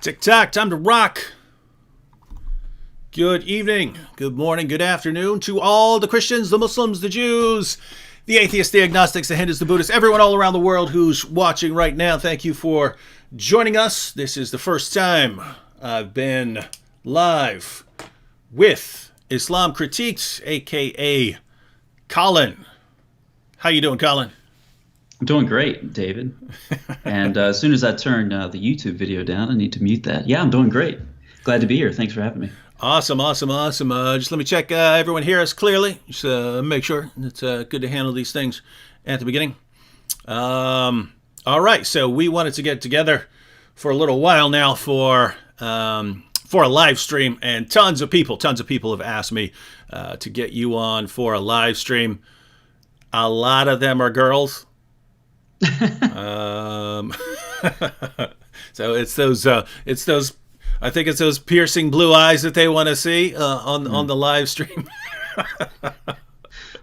Tick-tock, time to rock. Good evening, good morning, good afternoon to all the Christians, the Muslims, the Jews, the atheists, the agnostics, the Hindus, the Buddhists, everyone all around the world who's watching right now. Thank you for joining us. This is the first time I've been live with Islam Critiqued, a.k.a. Colin. How you doing, Colin? I'm doing great, David. And as soon as I turn the YouTube video down, I need to mute that. Yeah, I'm doing great. Glad to be here. Thanks for having me. Awesome. Just let me check everyone hear us clearly. Just make sure it's good to handle these things at the beginning. All right, so we wanted to get together for a little while now for a live stream, and tons of people have asked me to get you on for a live stream. A lot of them are girls. So it's those I think it's those piercing blue eyes that they want to see on the live stream.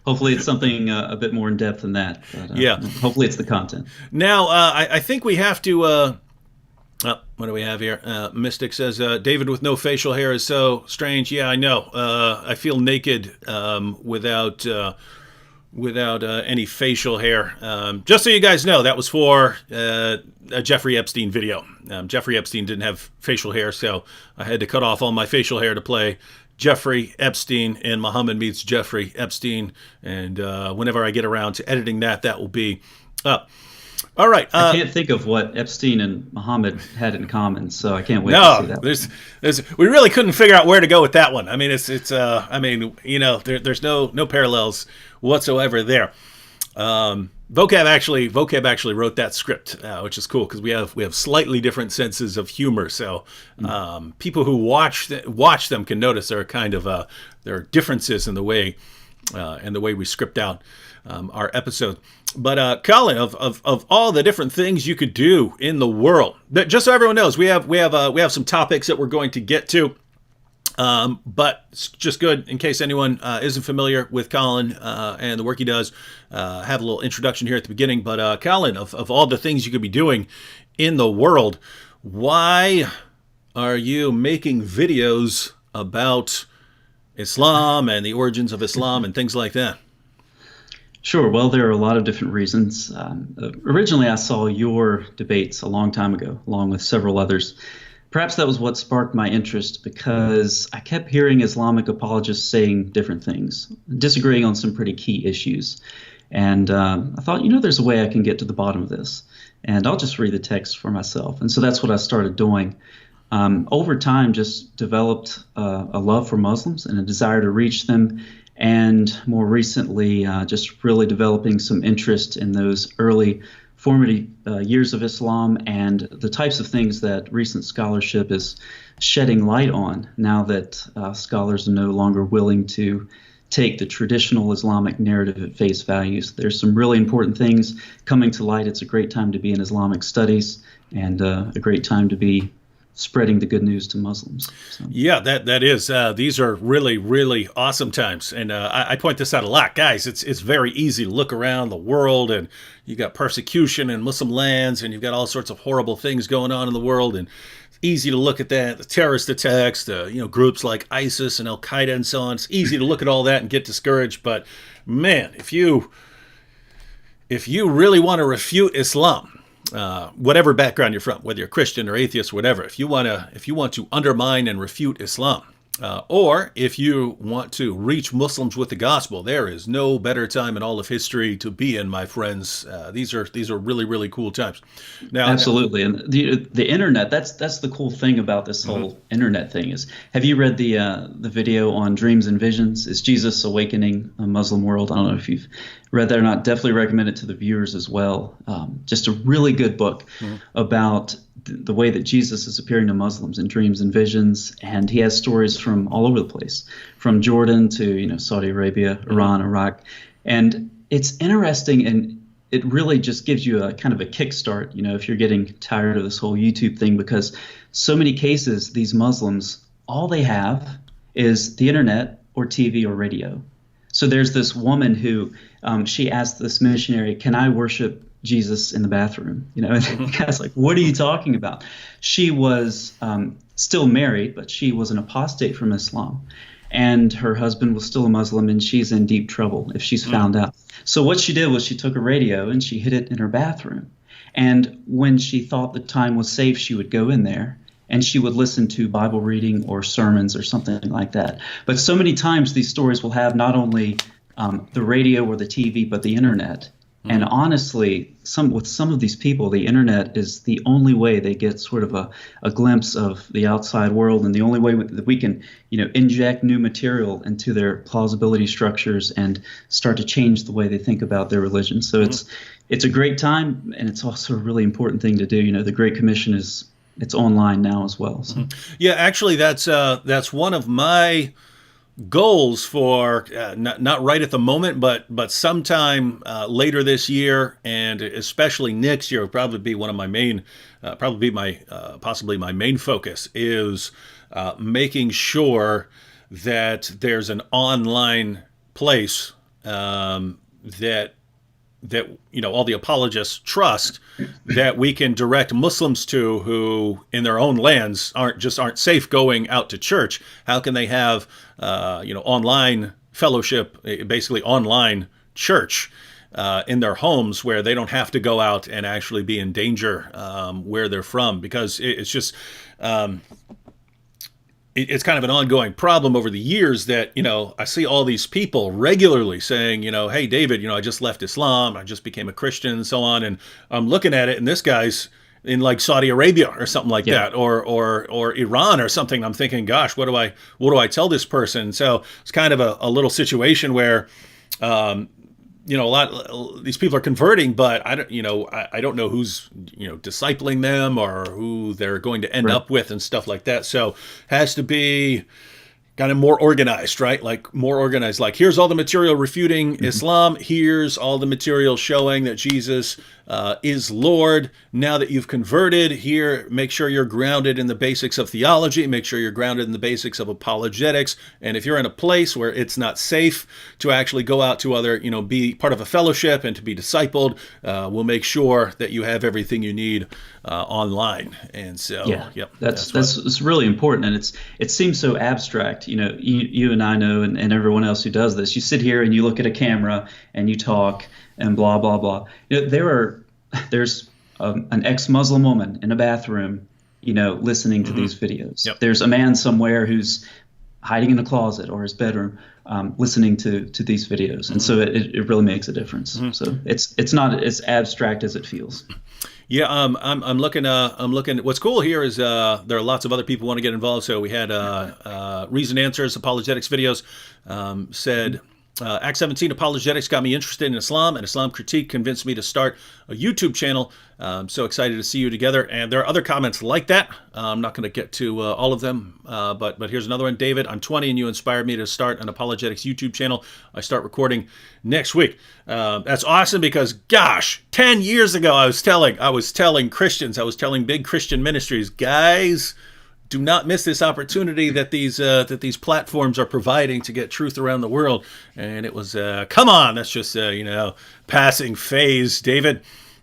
Hopefully it's something a bit more in depth than that. But, yeah. Hopefully it's the content. Now, I think we have to what do we have here? Mystic says, David with no facial hair is so strange. Yeah, I know. I feel naked without any facial hair. Just so you guys know, that was for a Jeffrey Epstein video. Jeffrey Epstein didn't have facial hair, so I had to cut off all my facial hair to play Jeffrey Epstein in Muhammad Meets Jeffrey Epstein. And whenever I get around to editing that will be up. All right. I can't think of what Epstein and Muhammad had in common, so I can't wait to see that. We really couldn't figure out where to go with that one. I mean, there's no parallels whatsoever there. Vocab actually wrote that script, which is cool because we have slightly different senses of humor. So people who watch them can notice there are kind of there are differences in the way we script out our episode. But Colin, of all the different things you could do in the world, just so everyone knows, we have some topics that we're going to get to. But it's just good in case anyone isn't familiar with Colin and the work he does. Have a little introduction here at the beginning. But Colin, of all the things you could be doing in the world, why are you making videos about Islam and the origins of Islam and things like that? Sure. Well, there are a lot of different reasons. Originally, I saw your debates a long time ago, along with several others. Perhaps that was what sparked my interest because I kept hearing Islamic apologists saying different things, disagreeing on some pretty key issues. And I thought, there's a way I can get to the bottom of this. And I'll just read the text for myself. And so that's what I started doing. Over time, just developed a love for Muslims and a desire to reach them. And more recently, just really developing some interest in those early formative years of Islam and the types of things that recent scholarship is shedding light on now that scholars are no longer willing to take the traditional Islamic narrative at face value. There's some really important things coming to light. It's a great time to be in Islamic studies and a great time to be spreading the good news to Muslims. So. Yeah, that is. These are really, really awesome times. And I point this out a lot. Guys, it's very easy to look around the world and you got persecution in Muslim lands and you've got all sorts of horrible things going on in the world. And it's easy to look at that, the terrorist attacks, the groups like ISIS and Al-Qaeda and so on. It's easy to look at all that and get discouraged. But man, if you really want to refute Islam, whatever background you're from, whether you're Christian or atheist or whatever, if you want to undermine and refute Islam, or if you want to reach Muslims with the gospel, there is no better time in all of history to be in, my friends. These are really, really cool times. Now, absolutely, and the internet. That's the cool thing about this whole internet thing is. Have you read the video on dreams and visions? Is Jesus awakening a Muslim world? I don't know if you've read that or not. Definitely recommend it to the viewers as well. Just a really good book about the way that Jesus is appearing to Muslims in dreams and visions, and he has stories from all over the place, from Jordan to Saudi Arabia, Iran, Iraq, and it's interesting, and it really just gives you a kind of a kickstart, if you're getting tired of this whole YouTube thing, because so many cases these Muslims, all they have is the internet or TV or radio. So there's this woman who she asked this missionary, "Can I worship Jesus in the bathroom. And the guy's like, what are you talking about? She was still married, but she was an apostate from Islam. And her husband was still a Muslim, and she's in deep trouble if she's found out. So what she did was she took a radio and she hid it in her bathroom. And when she thought the time was safe, she would go in there and she would listen to Bible reading or sermons or something like that. But so many times these stories will have not only the radio or the TV, but the internet. And honestly, with some of these people, the internet is the only way they get sort of a glimpse of the outside world, and the only way that we can, inject new material into their plausibility structures and start to change the way they think about their religion. So it's a great time, and it's also a really important thing to do. The Great Commission it's online now as well. So. Yeah, actually, that's one of my goals for not right at the moment, but sometime later this year, and especially next year, will probably be one of my main, possibly my main focus is making sure that there's an online place that all the apologists trust, that we can direct Muslims to who in their own lands aren't safe going out to church. How can they have online fellowship, basically online church in their homes, where they don't have to go out and actually be in danger where they're from? Because it's just it's kind of an ongoing problem over the years that, I see all these people regularly saying, hey, David, I just left Islam, I just became a Christian and so on. And I'm looking at it and this guy's in like Saudi Arabia or something like that, or Iran or something. I'm thinking, gosh, what do I tell this person? So it's kind of a little situation where, these people are converting, but I don't know who's, discipling them or who they're going to end up with and stuff like that. So has to be kind of more organized, right? Like more organized, like here's all the material refuting Islam. Here's all the material showing that Jesus is Lord. Now that you've converted, here, make sure you're grounded in the basics of theology. Make sure you're grounded in the basics of apologetics. And if you're in a place where it's not safe to actually go out to other, be part of a fellowship and to be discipled, we'll make sure that you have everything you need online. And so, that's really important. And it seems so abstract. You and I know, and everyone else who does this, you sit here and you look at a camera and you talk and blah, blah, blah. There's an ex-Muslim woman in a bathroom, listening to these videos. Yep. There's a man somewhere who's hiding in a closet or his bedroom, listening to these videos. And so it really makes a difference. So it's not as abstract as it feels. Yeah, I'm looking. What's cool here is there are lots of other people who want to get involved. So we had Reason Answers Apologetics videos said. Act 17 Apologetics got me interested in Islam, and Islam critique convinced me to start a YouTube channel. I'm so excited to see you together. And there are other comments like that. I'm not going to get to all of them, but here's another one. David, I'm 20 and you inspired me to start an apologetics YouTube channel. I start recording next week. That's awesome because, gosh, 10 years ago I was telling Christians, I was telling big Christian ministries, guys, do not miss this opportunity that these platforms are providing to get truth around the world. And it was, come on, that's just passing phase, David.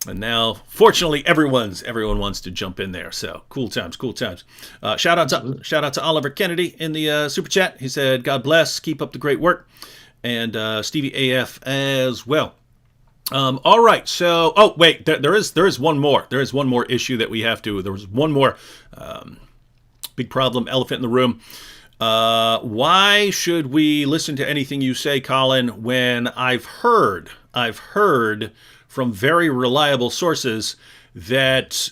And now, fortunately, everyone wants to jump in there. So cool times. Shout out to Oliver Kennedy in the super chat. He said, "God bless, keep up the great work," and Stevie AF as well. All right. So, there is one more. There is one more issue that we have to. There was one more. Big problem, elephant in the room. Why should we listen to anything you say, Colin, when I've heard from very reliable sources that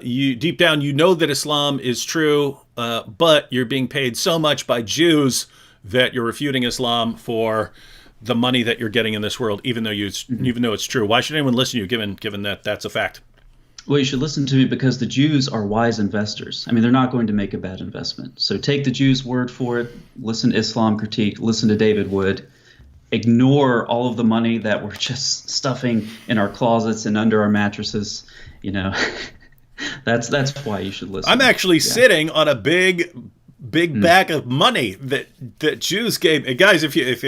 you deep down you know that Islam is true, but you're being paid so much by Jews that you're refuting Islam for the money that you're getting in this world, even though it's true. Why should anyone listen to you, given that that's a fact? Well, you should listen to me because the Jews are wise investors. I mean, they're not going to make a bad investment. So take the Jews' word for it. Listen to Islam critique. Listen to David Wood. Ignore all of the money that we're just stuffing in our closets and under our mattresses. That's why you should listen. I'm actually sitting on a big big bag of money that Jews gave. And guys, if you if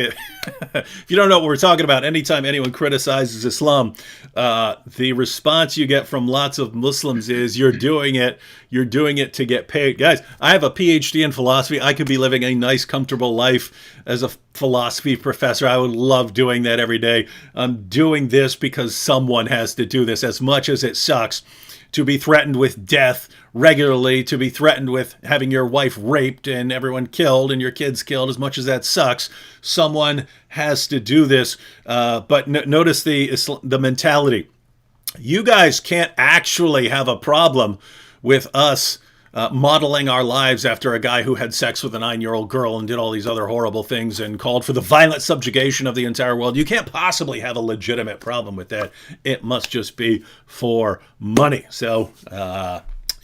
you don't know what we're talking about, anytime anyone criticizes Islam, the response you get from lots of Muslims is you're doing it to get paid. Guys, I have a PhD in philosophy. I could be living a nice, comfortable life as a philosophy professor. I would love doing that every day. I'm doing this because someone has to do this, as much as it sucks to be threatened with death regularly, to be threatened with having your wife raped and everyone killed and your kids killed. As much as that sucks, someone has to do this. But notice the mentality. You guys can't actually have a problem with us modeling our lives after a guy who had sex with a 9-year-old girl and did all these other horrible things and called for the violent subjugation of the entire world. You can't possibly have a legitimate problem with that. It must just be for money. So,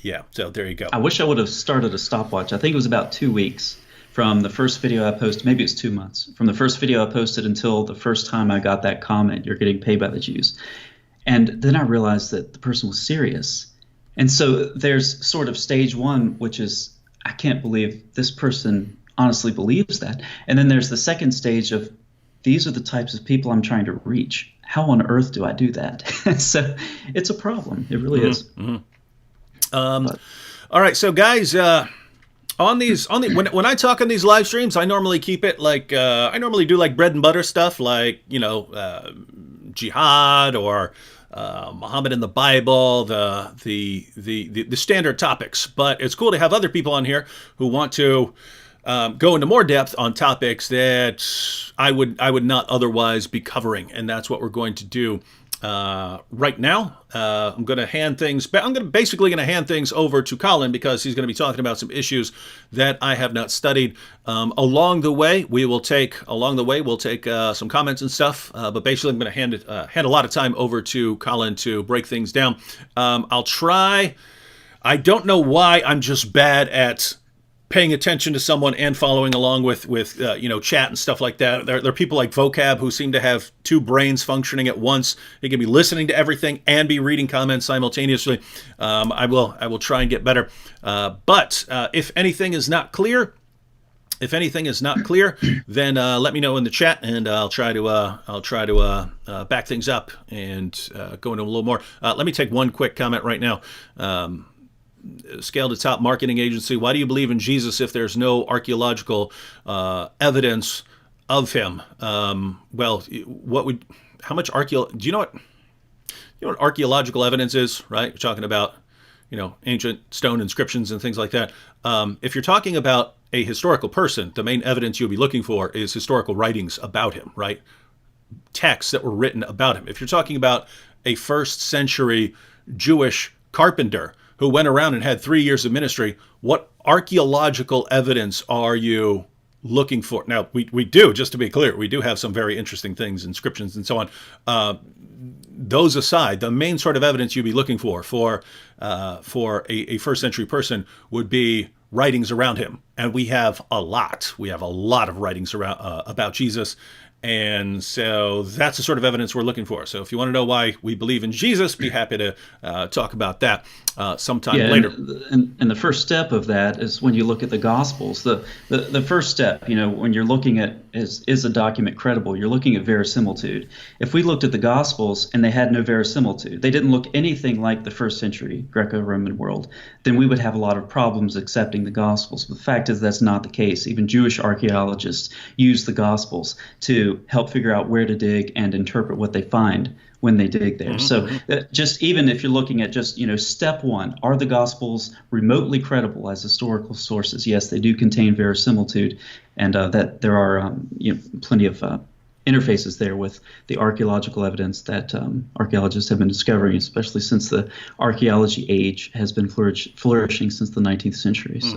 yeah, so there you go. I wish I would have started a stopwatch. I think it was about 2 weeks from the first video I posted. Maybe it's 2 months. From the first video I posted until the first time I got that comment, "You're getting paid by the Jews." And then I realized that the person was serious. And so there's sort of stage one, which is, I can't believe this person honestly believes that. And then there's the second stage of, these are the types of people I'm trying to reach. How on earth do I do that? So it's a problem. It really is. All right, so guys, when I talk on these live streams, I normally keep it like I normally do like bread and butter stuff, like jihad or Muhammad in the Bible, the standard topics. But it's cool to have other people on here who want to go into more depth on topics that I would not otherwise be covering, and that's what we're going to do right now. I'm going to hand things back. Basically going to hand things over to Colin, because he's going to be talking about some issues that I have not studied. Along the way, we'll take some comments and stuff. But basically, I'm going to hand a lot of time over to Colin to break things down. I'll try. I don't know why I'm just bad at paying attention to someone and following along with chat and stuff like that. There are people like Vocab who seem to have two brains functioning at once. They can be listening to everything and be reading comments simultaneously. I will try and get better. But if anything is not clear, then let me know in the chat, and I'll try to back things up and go into a little more. Let me take one quick comment right now. Scale to Top Marketing Agency. Why do you believe in Jesus if there's no archaeological evidence of him? Well, do you know what archaeological evidence is, right? You're talking about, ancient stone inscriptions and things like that. If you're talking about a historical person, the main evidence you'll be looking for is historical writings about him, right? Texts that were written about him. If you're talking about a first century Jewish carpenter who went around and had 3 years of ministry, what archaeological evidence are you looking for? Now, we do, just to be clear, we do have some very interesting things, inscriptions and so on. Those aside, the main sort of evidence you'd be looking for a first century person would be writings around him. And we have a lot. We have a lot of writings around about Jesus. And so that's the sort of evidence we're looking for. So if you want to know why we believe in Jesus, be happy to talk about that sometime later. And the first step of that is when you look at the Gospels. The first step, when you're looking at is a document credible, you're looking at verisimilitude. If we looked at the Gospels and they had no verisimilitude, they didn't look anything like the first century Greco-Roman world, then we would have a lot of problems accepting the Gospels. But the fact is that's not the case. Even Jewish archaeologists use the Gospels to help figure out where to dig and interpret what they find when they dig there. Mm-hmm. So just even if you're looking at just, step one, are the Gospels remotely credible as historical sources? Yes, they do contain verisimilitude, and that there are plenty of interfaces there with the archaeological evidence that archaeologists have been discovering, especially since the archaeology age has been flourishing since the 19th century. So.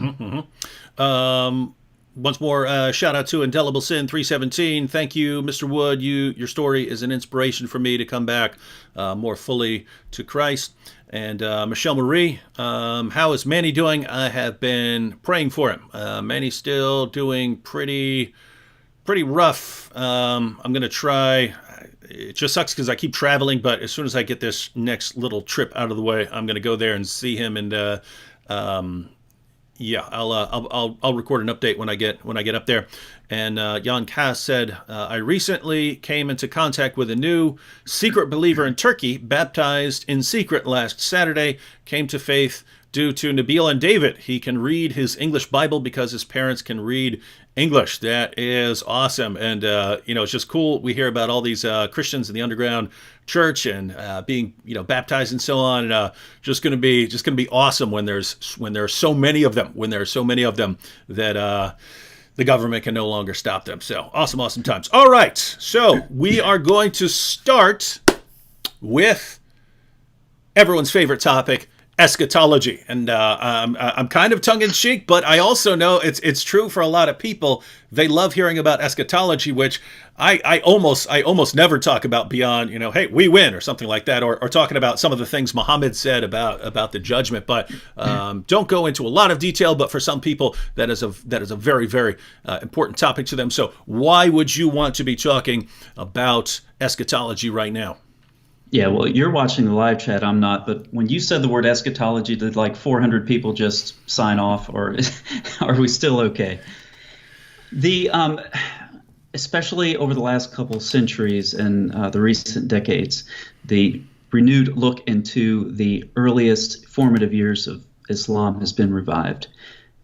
Mm-hmm. Once more, shout out to Indelible Sin 317. Thank you, Mr. Wood. Your story is an inspiration for me to come back more fully to Christ. And Michelle Marie, how is Manny doing? I have been praying for him. Manny's still doing pretty rough. I'm going to try. It just sucks because I keep traveling, but as soon as I get this next little trip out of the way, I'm going to go there and see him and Yeah, I'll record an update when I get up there. And Jan Kass said, I recently came into contact with a new secret believer in Turkey, baptized in secret last Saturday, came to faith due to Nabil and David. He can read his English Bible because his parents can read English. That is awesome. And, it's just cool. We hear about all these Christians in the underground church and being, baptized and so on. And just going to be awesome when there are so many of them, that the government can no longer stop them. So awesome times. All right. So we are going to start with everyone's favorite topic, eschatology. And I'm kind of tongue-in-cheek, but I also know it's true for a lot of people. They love hearing about eschatology, which I almost never talk about beyond, hey, we win or something like that, or talking about some of the things Muhammad said about the judgment. But don't go into a lot of detail. But for some people, that is a very, very important topic to them. So why would you want to be talking about eschatology right now? Yeah, well, you're watching the live chat. I'm not. But when you said the word eschatology, did like 400 people just sign off, or are we still okay? Especially over the last couple centuries and the recent decades, the renewed look into the earliest formative years of Islam has been revived.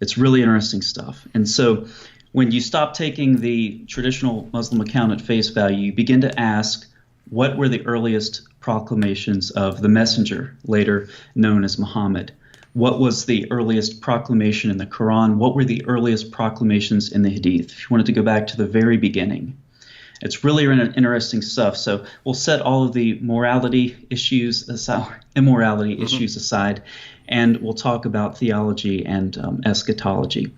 It's really interesting stuff. And so when you stop taking the traditional Muslim account at face value, you begin to ask, what were the earliest proclamations of the messenger, later known as Muhammad? What was the earliest proclamation in the Quran? What were the earliest proclamations in the Hadith? If you wanted to go back to the very beginning. It's really interesting stuff. So we'll set all of the immorality issues aside, and we'll talk about theology and eschatology.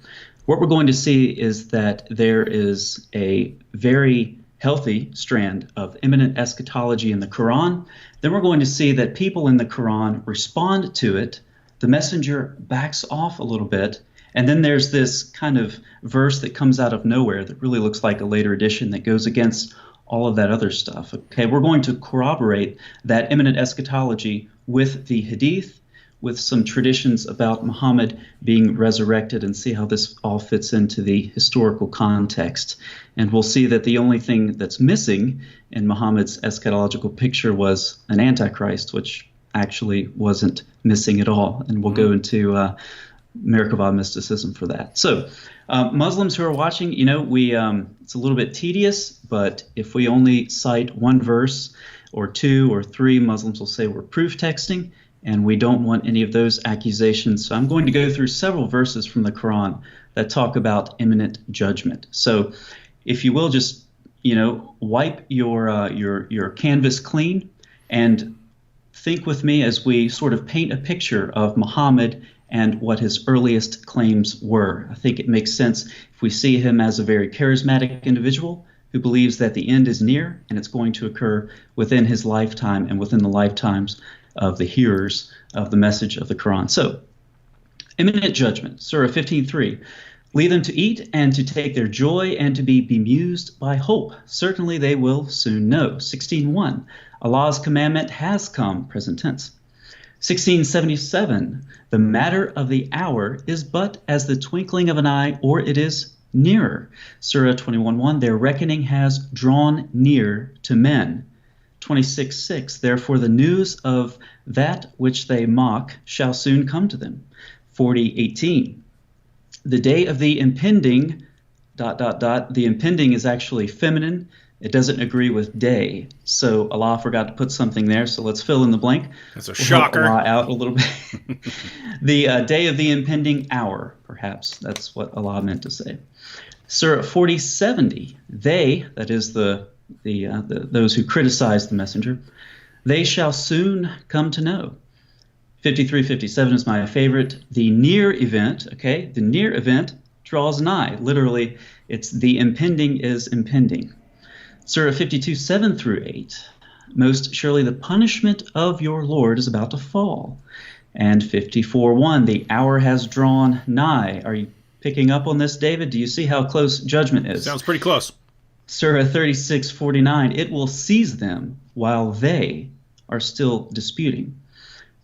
What we're going to see is that there is a very healthy strand of imminent eschatology in the Quran. Then we're going to see that people in the Quran respond to it. The messenger backs off a little bit. And then there's this kind of verse that comes out of nowhere that really looks like a later edition that goes against all of that other stuff. Okay, we're going to corroborate that imminent eschatology with the Hadith, with some traditions about Muhammad being resurrected, and see how this all fits into the historical context. And we'll see that the only thing that's missing in Muhammad's eschatological picture was an antichrist, which actually wasn't missing at all. And we'll go into Merkabah mysticism for that. So Muslims who are watching, it's a little bit tedious, but if we only cite one verse or two or three, Muslims will say we're proof texting. And we don't want any of those accusations. So I'm going to go through several verses from the Quran that talk about imminent judgment. So if you will, just, wipe your canvas clean and think with me as we sort of paint a picture of Muhammad and what his earliest claims were. I think it makes sense if we see him as a very charismatic individual who believes that the end is near and it's going to occur within his lifetime and within the lifetimes of the hearers of the message of the Quran. So, imminent judgment, Surah 15:3. Lead them to eat and to take their joy and to be bemused by hope. Certainly they will soon know. 16:1. Allah's commandment has come, present tense. 16:77. The matter of the hour is but as the twinkling of an eye, or it is nearer. Surah 21:1. Their reckoning has drawn near to men. 26:6. Therefore the news of that which they mock shall soon come to them. 40:18. The day of the impending ... The impending is actually feminine. It doesn't agree with day. So Allah forgot to put something there. So let's fill in the blank. That's a shocker. Help Allah out a little bit. The day of the impending hour, perhaps. That's what Allah meant to say. Surah 40:70. They, that is those who criticize the messenger, they shall soon come to know. 53:57 is my favorite. The near event, the near event draws nigh. Literally, it's the impending is impending. Surah 52:7-8. Most surely the punishment of your Lord is about to fall. And 54:1, the hour has drawn nigh. Are you picking up on this, David? Do you see how close judgment is? Sounds pretty close. Surah 36:49, it will seize them while they are still disputing.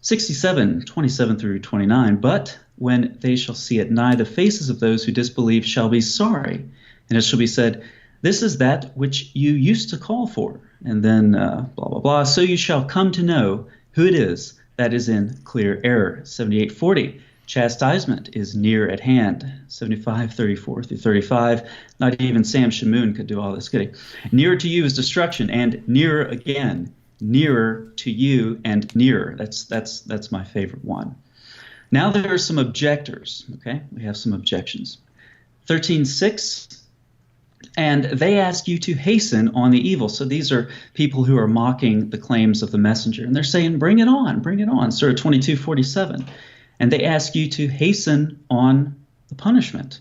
67:27-29, but when they shall see it, nigh the faces of those who disbelieve shall be sorry. And it shall be said, this is that which you used to call for. And then blah, blah, blah. So you shall come to know who it is that is in clear error. 78:40. Chastisement is near at hand. 75:34 through 35. Not even Sam Shamoon could do all this, could he? Nearer to you is destruction, and nearer again. Nearer to you and nearer. That's my favorite one. Now there are some objectors. Okay, we have some objections. 13:6. And they ask you to hasten on the evil. So these are people who are mocking the claims of the messenger. And they're saying, bring it on, bring it on. Surah 22:47. And they ask you to hasten on the punishment.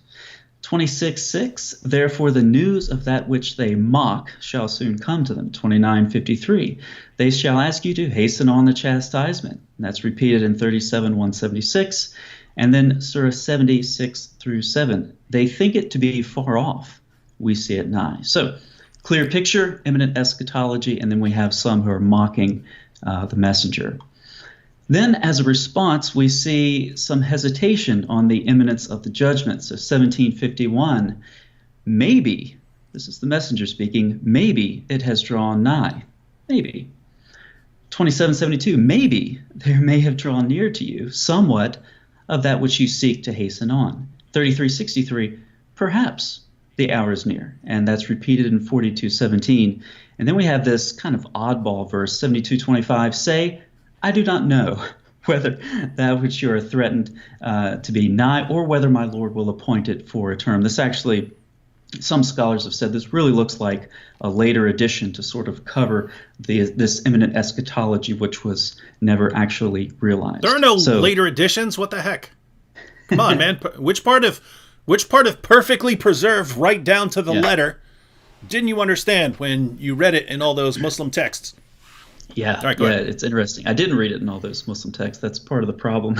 26:6. Therefore the news of that which they mock shall soon come to them. 29:53. They shall ask you to hasten on the chastisement. And that's repeated in 37:176. And then Surah 76 through 7. They think it to be far off. We see it nigh. So, clear picture, imminent eschatology, and then we have some who are mocking the messenger. Then, as a response, we see some hesitation on the imminence of the judgment. So, 17:51, maybe, this is the messenger speaking, maybe it has drawn nigh. Maybe. 27:72, maybe there may have drawn near to you somewhat of that which you seek to hasten on. 33:63, perhaps the hour is near, and that's repeated in 42:17. And then we have this kind of oddball verse, 72:25, say, I do not know whether that which you are threatened to be nigh, or whether my Lord will appoint it for a term. This actually, some scholars have said this really looks like a later addition to sort of cover this imminent eschatology, which was never actually realized. There are no later additions? What the heck? Come on, man. Which part of perfectly preserved right down to the letter didn't you understand when you read it in all those Muslim texts? Yeah, all right, go ahead. It's interesting. I didn't read it in all those Muslim texts. That's part of the problem.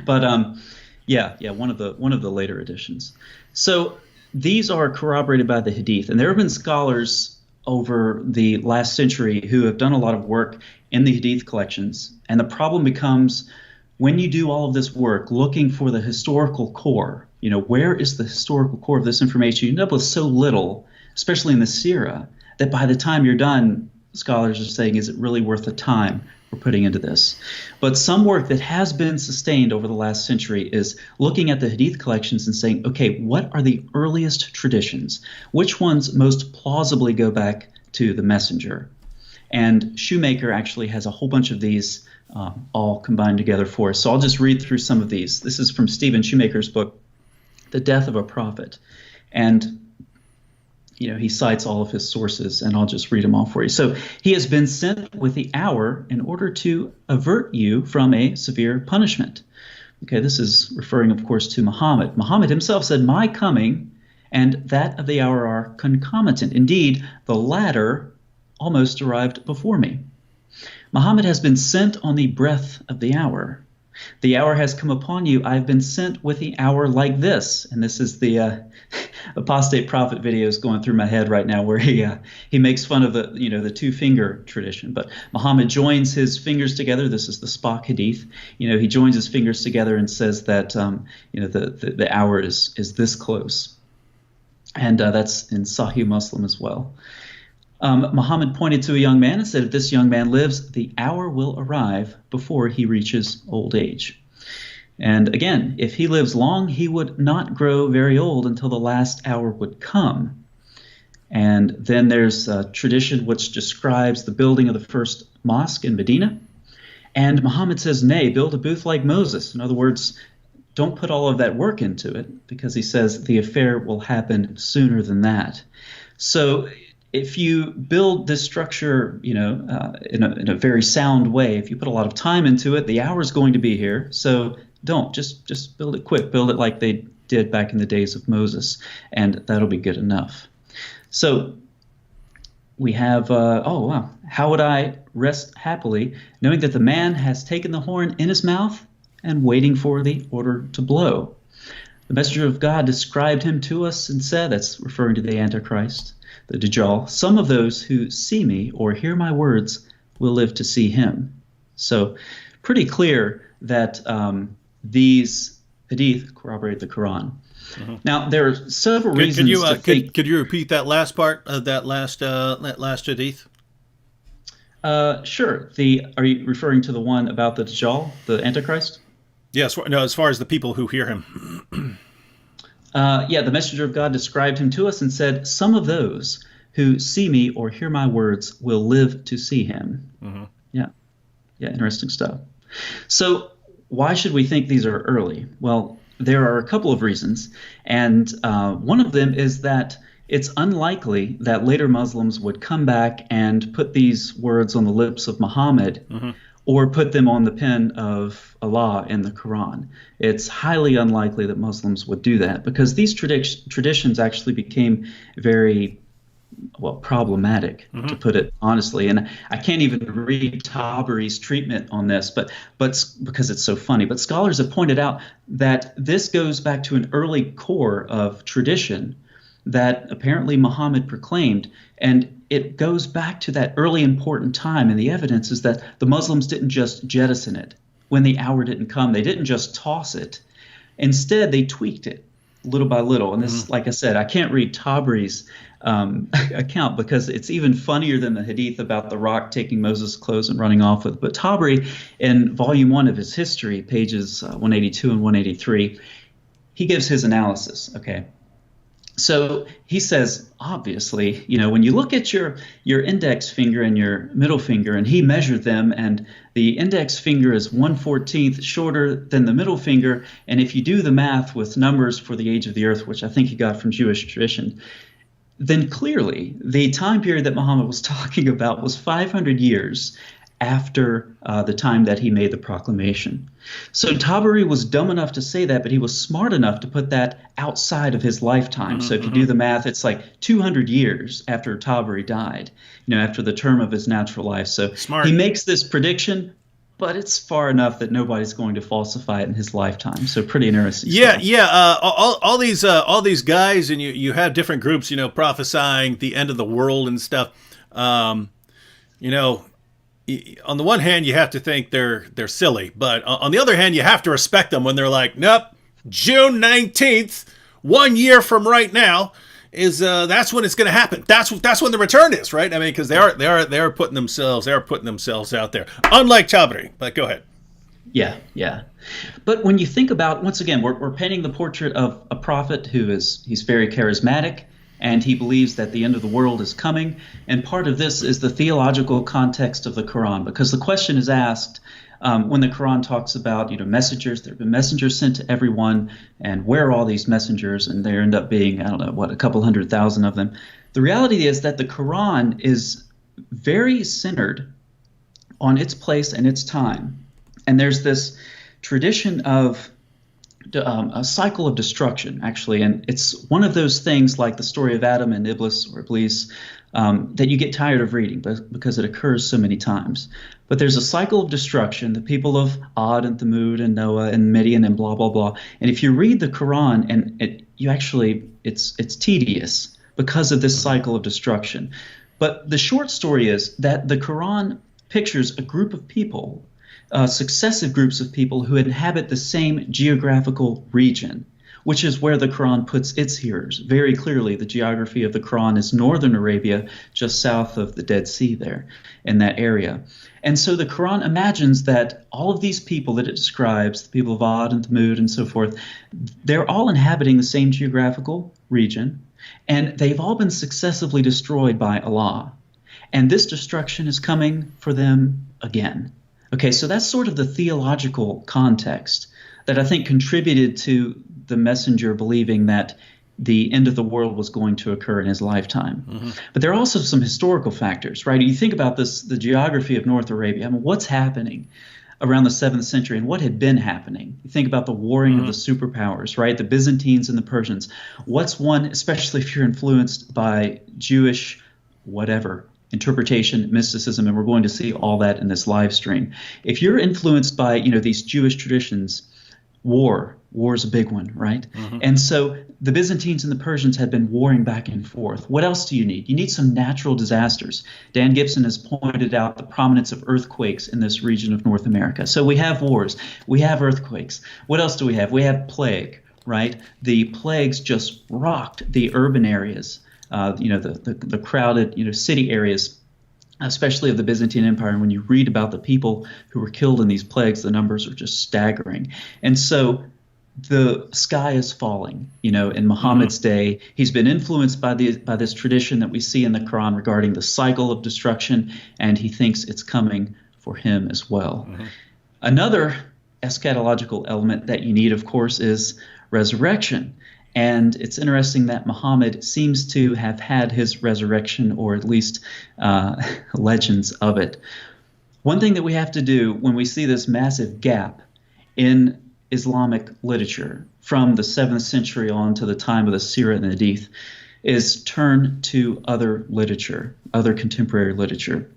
But one of the later editions. So these are corroborated by the Hadith, and there have been scholars over the last century who have done a lot of work in the Hadith collections, and the problem becomes when you do all of this work looking for the historical core. Where is the historical core of this information? You end up with so little, especially in the Sirah, that by the time you're done, scholars are saying, is it really worth the time we're putting into this? But some work that has been sustained over the last century is looking at the Hadith collections and saying, okay, what are the earliest traditions? Which ones most plausibly go back to the messenger? And Shoemaker actually has a whole bunch of these all combined together for us. So I'll just read through some of these. This is from Stephen Shoemaker's book, The Death of a Prophet. And he cites all of his sources, and I'll just read them all for you. So he has been sent with the hour in order to avert you from a severe punishment. Okay, this is referring, of course, to Muhammad. Muhammad himself said, my coming and that of the hour are concomitant. Indeed, the latter almost arrived before me. Muhammad has been sent on the breath of the hour. The hour has come upon you. I've been sent with the hour like this. And this is the apostate prophet videos going through my head right now, where he makes fun of the two-finger tradition. But Muhammad joins his fingers together. This is the Spock Hadith. He joins his fingers together and says that the hour is this close. And that's in Sahih Muslim as well. Muhammad pointed to a young man and said, if this young man lives, the hour will arrive before he reaches old age. And again, if he lives long, he would not grow very old until the last hour would come. And then there's a tradition which describes the building of the first mosque in Medina. And Muhammad says, nay, build a booth like Moses. In other words, don't put all of that work into it, because he says the affair will happen sooner than that. So if you build this structure, in a very sound way, if you put a lot of time into it, the hour is going to be here. So don't just build it quick. Build it like they did back in the days of Moses, and that'll be good enough. So we have, how would I rest happily, knowing that the man has taken the horn in his mouth and waiting for the order to blow. The messenger of God described him to us and said, that's referring to the Antichrist, the Dajjal, some of those who see me or hear my words will live to see him. So pretty clear that these hadith corroborate the Quran. Now, there are several reasons to think. Could you repeat that last part of that last hadith? Sure. Are you referring to the one about the Dajjal, the Antichrist? Yes. No, as far as the people who hear him. Yeah, the messenger of God described him to us and said, "Some of those who see me or hear my words will live to see him." Yeah, interesting stuff. So why should we think these are early? Well, there are a couple of reasons, and one of them is that it's unlikely that later Muslims would come back and put these words on the lips of Muhammad or put them on the pen of Allah in the Quran. It's highly unlikely that Muslims would do that because these traditions actually became very problematic, to put it honestly. And I can't even read Tabari's treatment on this, but because it's so funny. But scholars have pointed out that this goes back to an early core of tradition that apparently Muhammad proclaimed, and it goes back to that early important time. And the evidence is that the Muslims didn't just jettison it when the hour didn't come. They didn't just toss it. Instead, they tweaked it little by little. And this, like I said, I can't read Tabari's account because it's even funnier than the hadith about the rock taking Moses' clothes and running off with. But Tabari, in volume 1 of his history, pages 182 and 183, he gives his analysis. Okay. So he says, obviously, when you look at your index finger and your middle finger, and he measured them, and the index finger is 1/14 shorter than the middle finger, and if you do the math with numbers for the age of the earth, which I think he got from Jewish tradition, then clearly the time period that Muhammad was talking about was 500 years after the time that he made the proclamation. So Tabari was dumb enough to say that, but he was smart enough to put that outside of his lifetime. So if you do the math, it's like 200 years after Tabari died, after the term of his natural life. So smart. He makes this prediction, but it's far enough that nobody's going to falsify it in his lifetime. So pretty interesting. Yeah. All these guys, and you have different groups, prophesying the end of the world and stuff. On the one hand, you have to think they're silly, but on the other hand, you have to respect them when they're like, nope, June 19th, 1 year from right now, is that's when it's going to happen. That's when the return is, right? I mean, because they are putting themselves out there, unlike Tabari. But go ahead. Yeah. But when you think about, once again, we're painting the portrait of a prophet he's very charismatic, and he believes that the end of the world is coming. And part of this is the theological context of the Quran, because the question is asked when the Quran talks about messengers. There have been messengers sent to everyone, and where are all these messengers? And there end up being, I don't know, a couple 100,000 of them. The reality is that the Quran is very centered on its place and its time. And there's this tradition of a cycle of destruction, actually, and it's one of those things like the story of Adam and Iblis that you get tired of reading because it occurs so many times. But there's a cycle of destruction, the people of Ad and Thamud and Noah and Midian and blah, blah, blah. And if you read the Quran, and it's tedious because of this cycle of destruction. But the short story is that the Quran pictures a group of people, successive groups of people who inhabit the same geographical region, which is where the Quran puts its hearers. Very clearly, the geography of the Quran is northern Arabia, just south of the Dead Sea there, in that area. And so the Quran imagines that all of these people that it describes, the people of Ad and Thamud and so forth, they're all inhabiting the same geographical region, and they've all been successively destroyed by Allah. And this destruction is coming for them again. Okay, so that's sort of the theological context that I think contributed to the messenger believing that the end of the world was going to occur in his lifetime. But there are also some historical factors, right? You think about this, the geography of North Arabia. I mean, what's happening around the 7th century and what had been happening? You think about the warring of the superpowers, right? The Byzantines and the Persians. What's one, especially if you're influenced by Jewish whatever, interpretation, mysticism, and we're going to see all that in this live stream. If you're influenced by, these Jewish traditions, War's a big one, right? And so the Byzantines and the Persians had been warring back and forth. What else do you need? You need some natural disasters. Dan Gibson has pointed out the prominence of earthquakes in this region of North America. So we have wars, we have earthquakes. What else do we have? We have plague, right? The plagues just rocked the urban areas, the crowded, city areas, especially of the Byzantine Empire. And when you read about the people who were killed in these plagues, the numbers are just staggering. And so the sky is falling. In Muhammad's day, he's been influenced by this tradition that we see in the Quran regarding the cycle of destruction, and he thinks it's coming for him as well. Another eschatological element that you need, of course, is resurrection. And it's interesting that Muhammad seems to have had his resurrection, or at least legends of it. One thing that we have to do when we see this massive gap in Islamic literature from the 7th century on to the time of the Sirah and the Hadith is turn to other literature, other contemporary literature.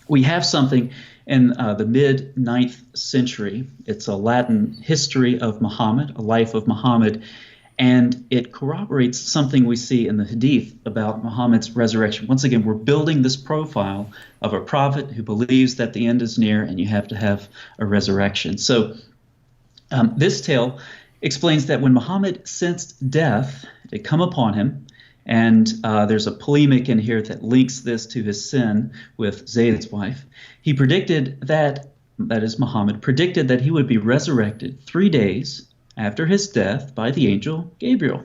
We have something in the mid-9th century. It's a Latin history of Muhammad, a life of Muhammad, and it corroborates something we see in the Hadith about Muhammad's resurrection. Once again, we're building this profile of a prophet who believes that the end is near and you have to have a resurrection. So this tale explains that when Muhammad sensed death, it had come upon him, and there's a polemic in here that links this to his sin with Zayd's wife. He predicted that is Muhammad, predicted that he would be resurrected 3 days after his death by the angel Gabriel.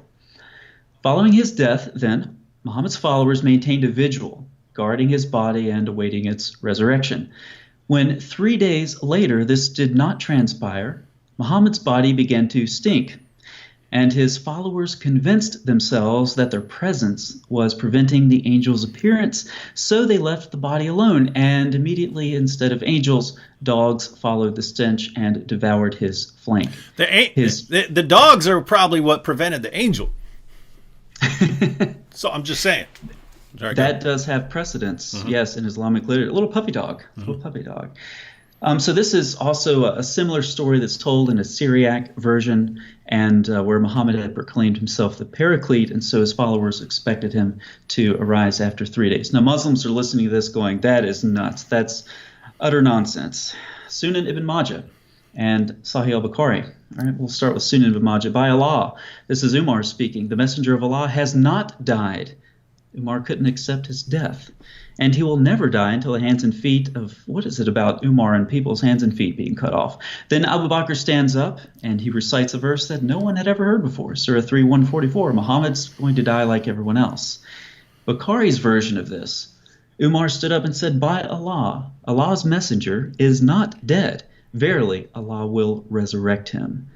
Following his death, then, Muhammad's followers maintained a vigil, guarding his body and awaiting its resurrection. When 3 days later this did not transpire, Muhammad's body began to stink, and his followers convinced themselves that their presence was preventing the angel's appearance, so they left the body alone, and immediately, instead of angels, dogs followed the stench and devoured his flank. The dogs are probably what prevented the angel. So I'm just saying. That does have precedence, yes, in Islamic literature. A little puppy dog. So this is also a similar story that's told in a Syriac version, and where Muhammad had proclaimed himself the Paraclete, and so his followers expected him to arise after 3 days. Now, Muslims are listening to this going, that is nuts. That's utter nonsense. Sunan ibn Majah and Sahih al-Bukhari. All right, we'll start with Sunan ibn Majah. By Allah, this is Umar speaking, the messenger of Allah has not died. Umar couldn't accept his death. And he will never die until the hands and feet of, what is it about Umar and people's hands and feet being cut off? Then Abu Bakr stands up and he recites a verse that no one had ever heard before. Surah 3:144, Muhammad's going to die like everyone else. Bukhari's version of this, Umar stood up and said, by Allah, Allah's messenger is not dead. Verily, Allah will resurrect him.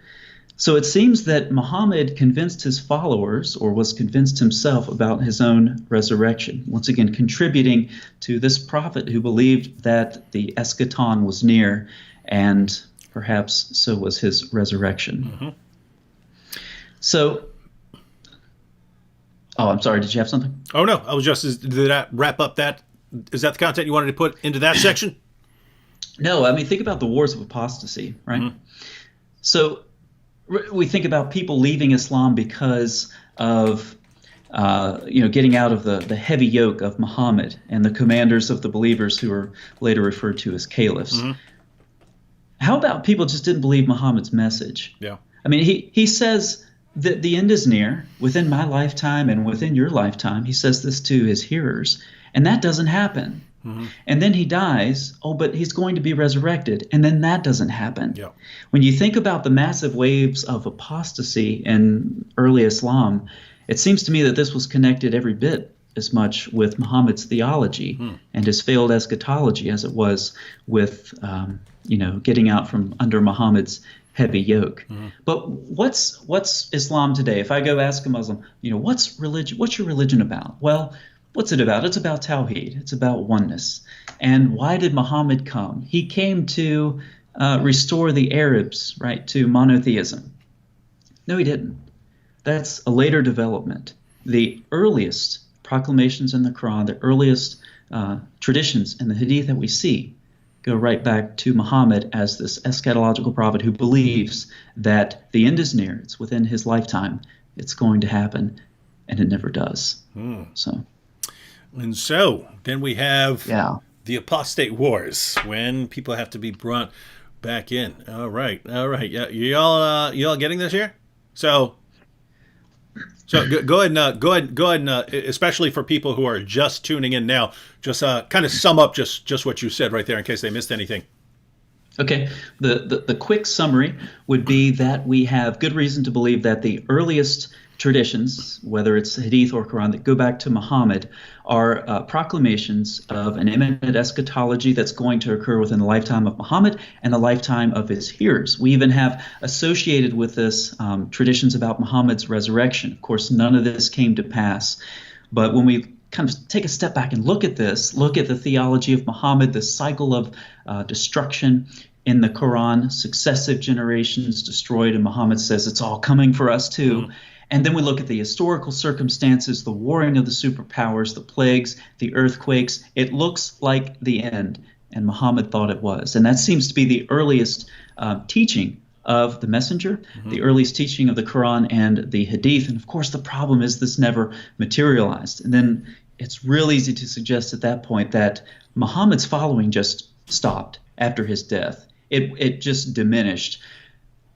So it seems that Muhammad convinced his followers, or was convinced himself, about his own resurrection, once again contributing to this prophet who believed that the eschaton was near, and perhaps so was his resurrection. So, I'm sorry, did you have something? Oh, no, I was just, did that wrap up that? Is that the content you wanted to put into that section? No, I mean, think about the wars of apostasy, right? So, we think about people leaving Islam because of, getting out of the heavy yoke of Muhammad and the commanders of the believers who are later referred to as caliphs. How about people just didn't believe Muhammad's message? Yeah. I mean, he says that the end is near, within my lifetime and within your lifetime. He says this to his hearers, and that doesn't happen. And then he dies, but he's going to be resurrected, and then that doesn't happen. Yeah. When you think about the massive waves of apostasy in early Islam, it seems to me that this was connected every bit as much with Muhammad's theology and his failed eschatology as it was with, getting out from under Muhammad's heavy yoke. But what's Islam today? If I go ask a Muslim, what's religion? What's your religion about? Well, what's it about? It's about Tawheed. It's about oneness. And why did Muhammad come? He came to restore the Arabs, right, to monotheism. No, he didn't. That's a later development. The earliest proclamations in the Quran, the earliest traditions in the Hadith that we see go right back to Muhammad as this eschatological prophet who believes that the end is near. It's within his lifetime. It's going to happen, and it never does. So, And so then we have yeah. the apostate wars when people have to be brought back in. All right. Yeah, you all getting this here? So go ahead and especially for people who are just tuning in now, just kind of sum up just what you said right there in case they missed anything. Okay. The quick summary would be that we have good reason to believe that the earliest traditions, whether it's Hadith or Quran, that go back to Muhammad are proclamations of an imminent eschatology that's going to occur within the lifetime of Muhammad and the lifetime of his hearers. We even have associated with this traditions about Muhammad's resurrection. Of course, none of this came to pass. But when we kind of take a step back and look at this, look at the theology of Muhammad, the cycle of destruction in the Quran, successive generations destroyed, and Muhammad says it's all coming for us too. Mm-hmm. And then we look at the historical circumstances, the warring of the superpowers, the plagues, the earthquakes. It looks like the end, and Muhammad thought it was. And that seems to be the earliest teaching of the messenger, the earliest teaching of the Quran and the Hadith. And of course, the problem is this never materialized. And then it's real easy to suggest at that point that Muhammad's following just stopped after his death. It just diminished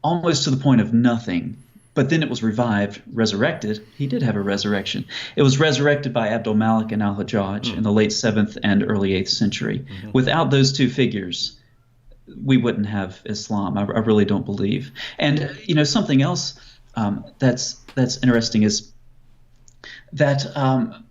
almost to the point of nothing. But then it was revived, resurrected. He did have a resurrection. It was resurrected by Abdul Malik and al-Hajjaj in the late 7th and early 8th century. Without those two figures, we wouldn't have Islam. I really don't believe. And something else that's interesting is that I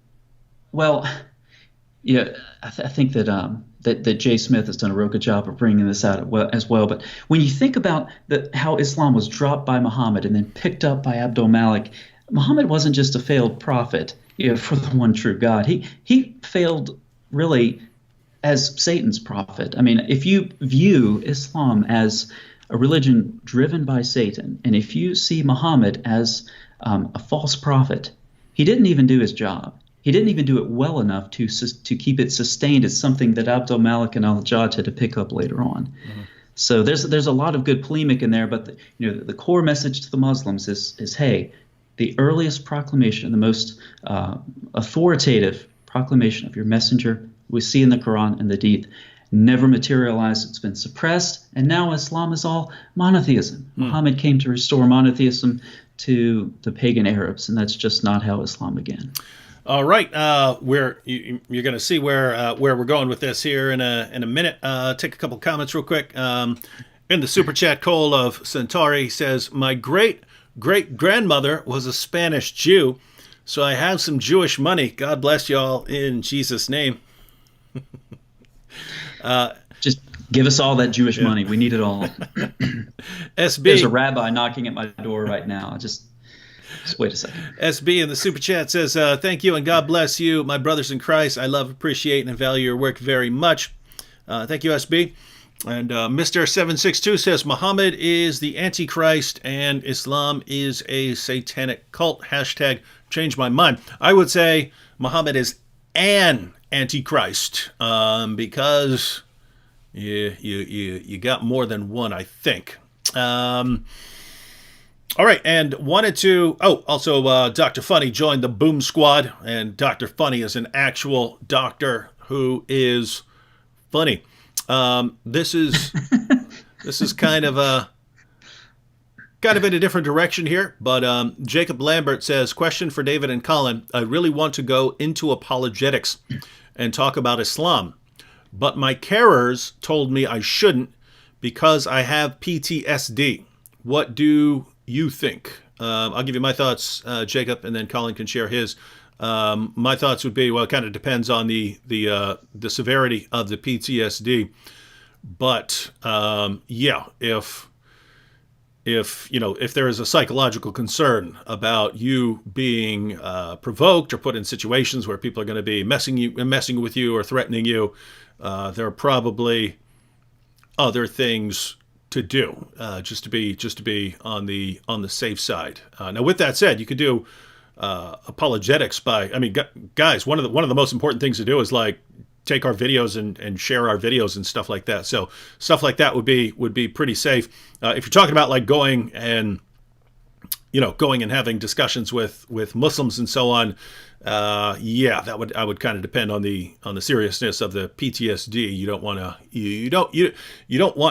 think that Jay Smith has done a real good job of bringing this out as well. But when you think about how Islam was dropped by Muhammad and then picked up by Abdul Malik, Muhammad wasn't just a failed prophet for the one true God. He failed really as Satan's prophet. I mean, if you view Islam as a religion driven by Satan, and if you see Muhammad as a false prophet, he didn't even do his job. He didn't even do it well enough to keep it sustained as something that Abdul Malik and al-Hajjaj had to pick up later on. So there's a lot of good polemic in there, but the core message to the Muslims is hey, the earliest proclamation, the most authoritative proclamation of your messenger we see in the Quran and the Hadith never materialized. It's been suppressed, and now Islam is all monotheism. Muhammad came to restore monotheism to the pagan Arabs, and that's just not how Islam began. All right, you're going to see where we're going with this here in a minute. Take a couple comments real quick. In the super chat, Cole of Centauri says, "My great grandmother was a Spanish Jew, so I have some Jewish money. God bless y'all in Jesus' name." Just give us all that Jewish money. We need it all. SB, there's a rabbi knocking at my door right now. Just wait a second. SB in the super chat says, "Thank you and God bless you, my brothers in Christ. I love, appreciate, and value your work very much." Thank you, SB. And Mr. 762 says, "Muhammad is the Antichrist and Islam is a satanic cult. Hashtag change my mind." I would say Muhammad is an Antichrist because you got more than one, I think. All right, and wanted to... also Dr. Funny joined the Boom Squad, and Dr. Funny is an actual doctor who is funny. This is kind of in a different direction here, but Jacob Lambert says, "Question for David and Colin. I really want to go into apologetics and talk about Islam, but my carers told me I shouldn't because I have PTSD. What do you think?" I'll give you my thoughts, Jacob, and then Colin can share his. My thoughts would be, well, it kind of depends on the severity of the PTSD, but if there is a psychological concern about you being provoked or put in situations where people are going to be messing with you or threatening you, there are probably other things to do just to be on the safe side. Now, with that said, you could do apologetics guys. One of the most important things to do is take our videos and share our videos and stuff like that. So stuff like that would be pretty safe. If you're talking about like going and having discussions with Muslims and so on, I would kind of depend on the seriousness of the PTSD. You don't want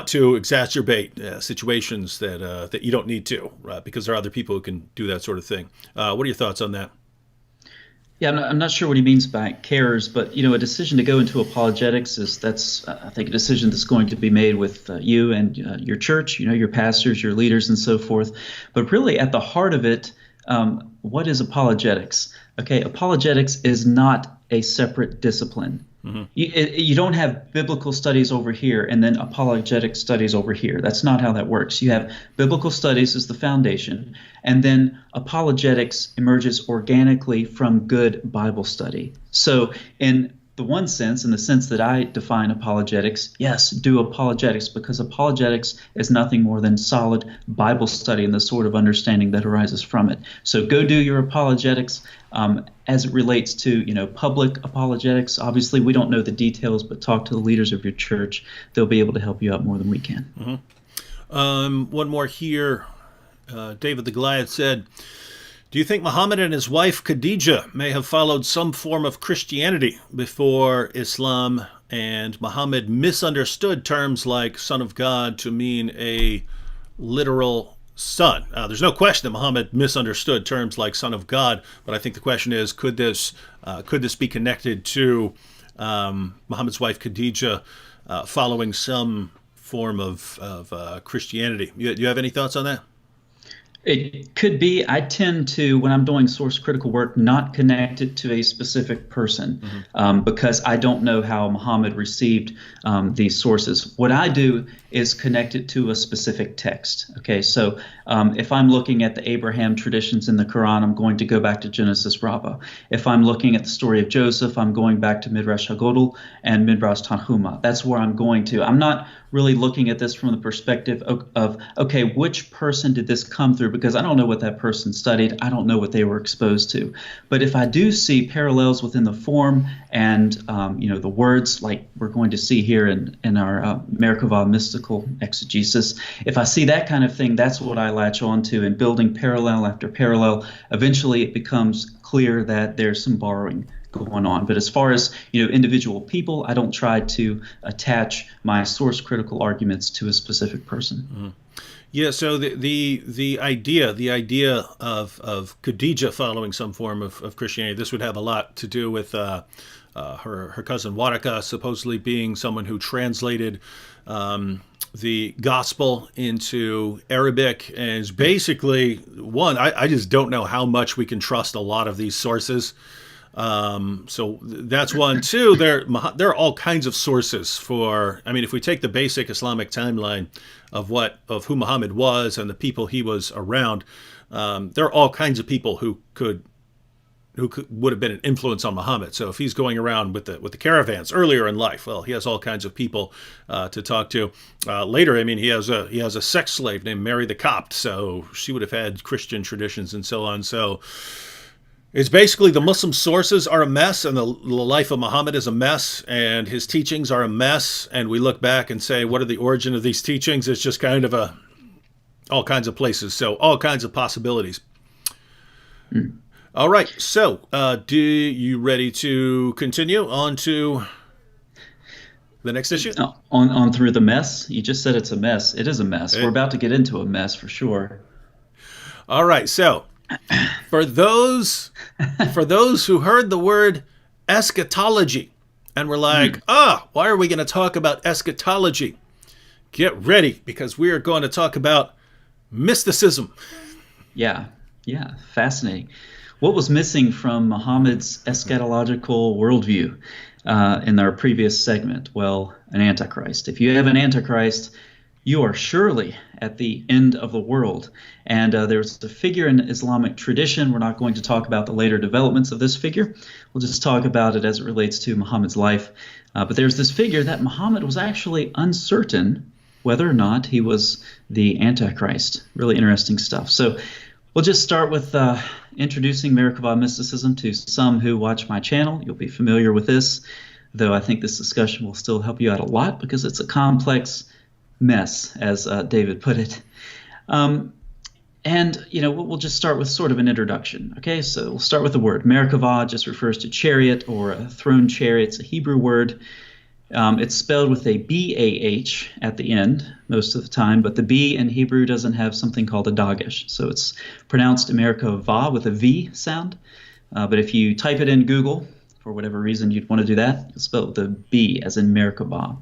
to exacerbate situations that you don't need to, because there are other people who can do that sort of thing. What are your thoughts on that? Yeah, I'm not sure what he means by cares, but a decision to go into apologetics that's I think a decision that's going to be made with you and your church, your pastors, your leaders, and so forth. But really, at the heart of it, what is apologetics? Okay, apologetics is not a separate discipline. Mm-hmm. You don't have biblical studies over here and then apologetic studies over here. That's not how that works. You have biblical studies as the foundation, and then apologetics emerges organically from good Bible study. So in the sense that I define apologetics, yes, do apologetics, because apologetics is nothing more than solid Bible study and the sort of understanding that arises from it. So go do your apologetics. As it relates to, public apologetics, obviously we don't know the details, but talk to the leaders of your church. They'll be able to help you out more than we can. Mm-hmm. One more here. David the Goliath said, do you think Muhammad and his wife Khadijah may have followed some form of Christianity before Islam, and Muhammad misunderstood terms like son of God to mean a literal son? There's no question that Muhammad misunderstood terms like son of God, but I think the question is, could this be connected to Muhammad's wife Khadijah following some form of Christianity? You have any thoughts on that? It could be. I tend to, when I'm doing source critical work, not connect it to a specific person, because I don't know how Muhammad received these sources. What I do is connect it to a specific text. Okay, so if I'm looking at the Abraham traditions in the Quran, I'm going to go back to Genesis Rabbah. If I'm looking at the story of Joseph, I'm going back to Midrash Hagodol and Midrash Tanhuma. That's where I'm going to. I'm not really looking at this from the perspective of okay, which person did this come through? Because I don't know what that person studied. I don't know what they were exposed to. But if I do see parallels within the form and the words, like we're going to see here in our Merkabah mystical exegesis, if I see that kind of thing, that's what I latch on to. And building parallel after parallel, eventually it becomes clear that there's some borrowing going on. But as far as individual people, I don't try to attach my source critical arguments to a specific person. Mm-hmm. Yeah. So the idea of Khadijah following some form of Christianity, this would have a lot to do with her cousin Waraka supposedly being someone who translated the gospel into Arabic, and is basically one. I just don't know how much we can trust a lot of these sources. So that's one. Two, there are all kinds of sources for, if we take the basic Islamic timeline of who Muhammad was and the people he was around, there are all kinds of people who would have been an influence on Muhammad. So if he's going around with the caravans earlier in life, well, he has all kinds of people to talk to. Later, he has a sex slave named Mary the Copt, so she would have had Christian traditions and so on. So it's basically the Muslim sources are a mess, and the life of Muhammad is a mess, and his teachings are a mess. And we look back and say, what are the origin of these teachings? It's just kind of all kinds of places, so all kinds of possibilities. All right, so do you ready to continue on to the next issue? On through the mess? You just said it's a mess. It is a mess. We're about to get into a mess for sure. All right, so for those who heard the word eschatology and were like, why are we going to talk about eschatology? Get ready, because we are going to talk about mysticism. Yeah, fascinating. What was missing from Muhammad's eschatological worldview in our previous segment? Well, an antichrist. If you have an antichrist, you are surely at the end of the world. And there's a figure in Islamic tradition. We're not going to talk about the later developments of this figure. We'll just talk about it as it relates to Muhammad's life. But there's this figure that Muhammad was actually uncertain whether or not he was the Antichrist. Really interesting stuff. So we'll just start with introducing Merkabah mysticism to some who watch my channel. You'll be familiar with this. though I think this discussion will still help you out a lot because it's a complex mess, as David put it. And, we'll just start with sort of an introduction. Okay, so we'll start with the word. Merkabah just refers to chariot or a throne chariot. It's a Hebrew word. It's spelled with a B-A-H at the end most of the time, but the B in Hebrew doesn't have something called a dagesh. So it's pronounced Merkavah with a V sound. But if you type it in Google, for whatever reason you'd want to do that, you'll spell it with a B as in Merkabah.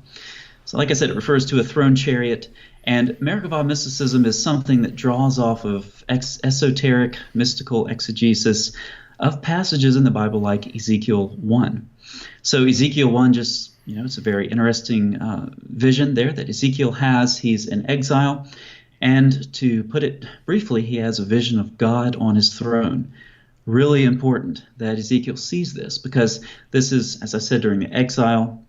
So like I said, it refers to a throne chariot. And Merkabah mysticism is something that draws off of esoteric, mystical exegesis of passages in the Bible like Ezekiel 1. So Ezekiel 1 just, it's a very interesting vision there that Ezekiel has. He's in exile. And to put it briefly, he has a vision of God on his throne. Really important that Ezekiel sees this because this is, as I said, during the exile.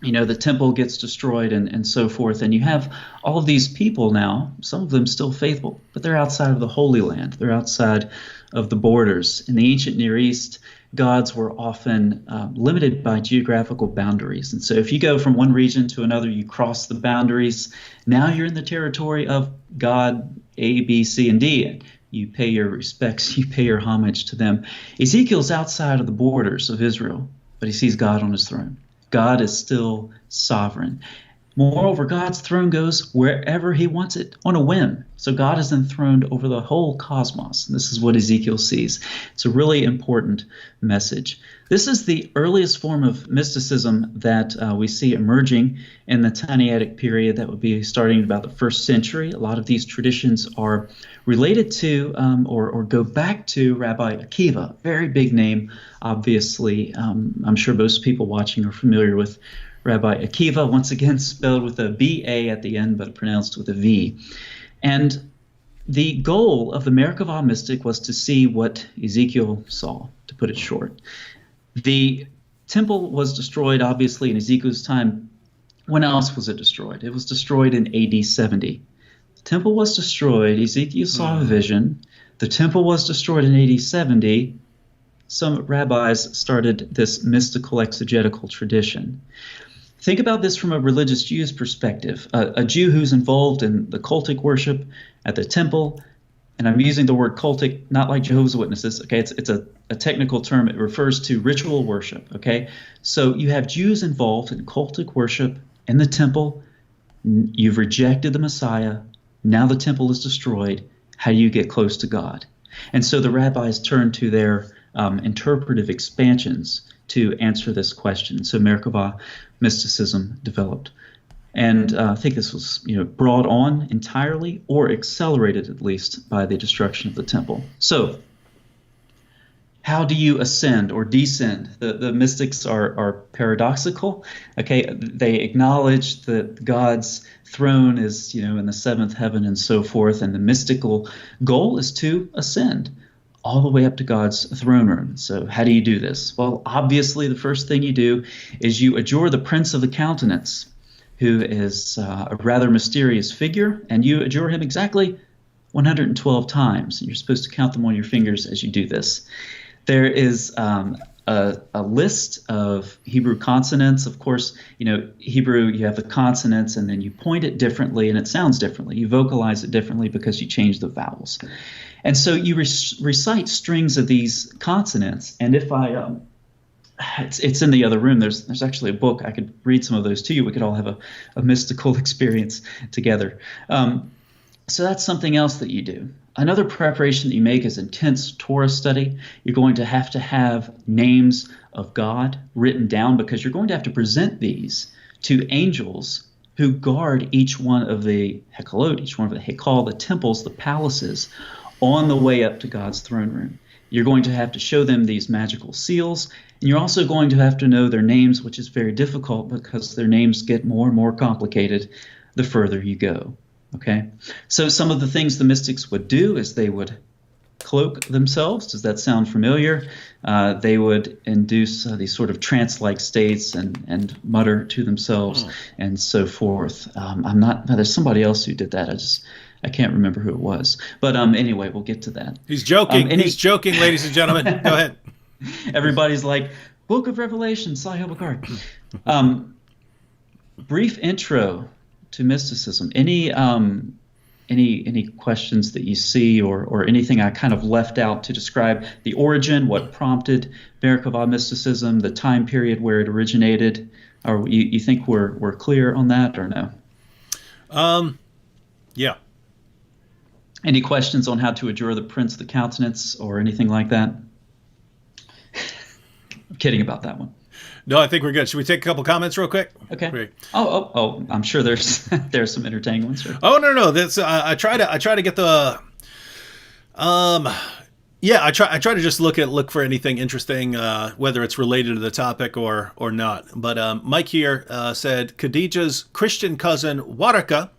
The temple gets destroyed and so forth. And you have all of these people now, some of them still faithful, but they're outside of the Holy Land. They're outside of the borders. In the ancient Near East, gods were often limited by geographical boundaries. And so if you go from one region to another, you cross the boundaries. Now you're in the territory of God A, B, C, and D. You pay your respects, you pay your homage to them. Ezekiel's outside of the borders of Israel, but he sees God on his throne. God is still sovereign. Moreover, God's throne goes wherever he wants it on a whim. So God is enthroned over the whole cosmos. This is what Ezekiel sees. It's a really important message. This is the earliest form of mysticism that we see emerging in the Tannaitic period. That would be starting about the 1st century. A lot of these traditions are related to or go back to Rabbi Akiva, very big name, obviously. I'm sure most people watching are familiar with Rabbi Akiva, once again spelled with a B-A at the end, but pronounced with a V. And the goal of the Merkabah mystic was to see what Ezekiel saw, to put it short. The temple was destroyed, obviously, in Ezekiel's time. When else was it destroyed? It was destroyed in AD 70. The temple was destroyed. Ezekiel saw a vision. The temple was destroyed in AD 70. Some rabbis started this mystical exegetical tradition. Think about this from a religious Jew's perspective. A Jew who's involved in the cultic worship at the temple, and I'm using the word cultic not like Jehovah's Witnesses, okay? It's a technical term. It refers to ritual worship, okay? So you have Jews involved in cultic worship in the temple. You've rejected the Messiah. Now the temple is destroyed. How do you get close to God? And so the rabbis turn to their interpretive expansions to answer this question. So Merkabah mysticism developed. And I think this was brought on entirely or accelerated at least by the destruction of the temple. So how do you ascend or descend? The mystics are paradoxical. Okay, they acknowledge that God's throne is in the 7th heaven and so forth, and the mystical goal is to ascend all the way up to God's throne room. So how do you do this? Well, obviously the first thing you do is you adjure the Prince of the Countenance, who is a rather mysterious figure, and you adjure him exactly 112 times. And you're supposed to count them on your fingers as you do this. There is a list of Hebrew consonants. Of course, Hebrew, you have the consonants, and then you point it differently, and it sounds differently. You vocalize it differently because you change the vowels. And so you recite strings of these consonants. And if it's in the other room. There's actually a book. I could read some of those to you. We could all have a mystical experience together. So that's something else that you do. Another preparation that you make is intense Torah study. You're going to have names of God written down because you're going to have to present these to angels who guard each one of the Hekalot, each one of the Hekal, the temples, the palaces, on the way up to God's throne room. You're going to have to show them these magical seals, and you're also going to have to know their names, which is very difficult because their names get more and more complicated the further you go. Okay? So some of the things the mystics would do is they would cloak themselves. Does that sound familiar? They would induce these sort of trance-like states and mutter to themselves and so forth. There's somebody else who did that. I can't remember who it was. But anyway, we'll get to that. He's joking. He's joking, ladies and gentlemen. Go ahead. Everybody's like, Book of Revelation, Sahih Bukhari. Brief intro to mysticism. Any questions that you see, or anything I kind of left out to describe the origin, what prompted Merkabah mysticism, the time period where it originated? Or you think we're clear on that, or no? Yeah. Any questions on how to adjure the prince of the countenance or anything like that? I'm kidding about that one. No, I think we're good. Should we take a couple comments real quick? Okay. Great. Oh! I'm sure there's there's some entertaining ones. Sure. Oh no. That's I try to get the yeah, I try to just look for anything interesting, whether it's related to the topic or not. But Mike here said Khadijah's Christian cousin Waraka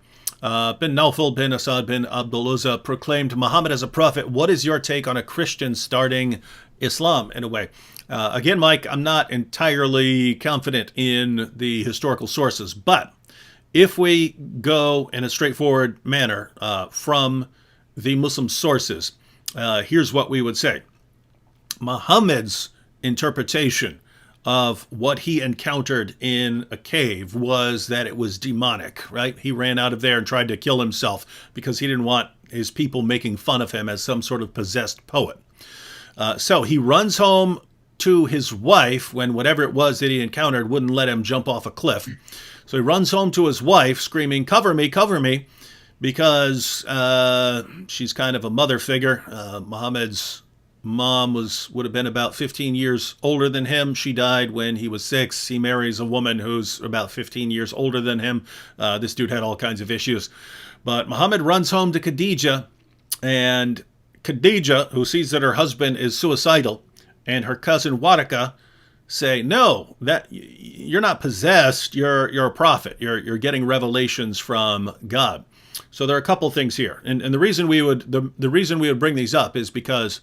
bin Naufal bin Asad bin Abdul-Uzza proclaimed Muhammad as a prophet. What is your take on a Christian starting Islam in a way? Again, Mike, I'm not entirely confident in the historical sources, but if we go in a straightforward manner from the Muslim sources, here's what we would say. Muhammad's interpretation of what he encountered in a cave was that it was demonic, right? He ran out of there and tried to kill himself because he didn't want his people making fun of him as some sort of possessed poet. So he runs home to his wife when whatever it was that he encountered wouldn't let him jump off a cliff. So he runs home to his wife screaming, cover me, because she's kind of a mother figure. Muhammad's mom would have been about 15 years older than him. She died when he was 6. He marries a woman who's about 15 years older than him. This dude had all kinds of issues. But Muhammad runs home to Khadijah, and Khadijah, who sees that her husband is suicidal, and her cousin Waraka say, no, that you're not possessed, you're a prophet. You're getting revelations from God. So there are a couple things here. And the reason we would bring these up is because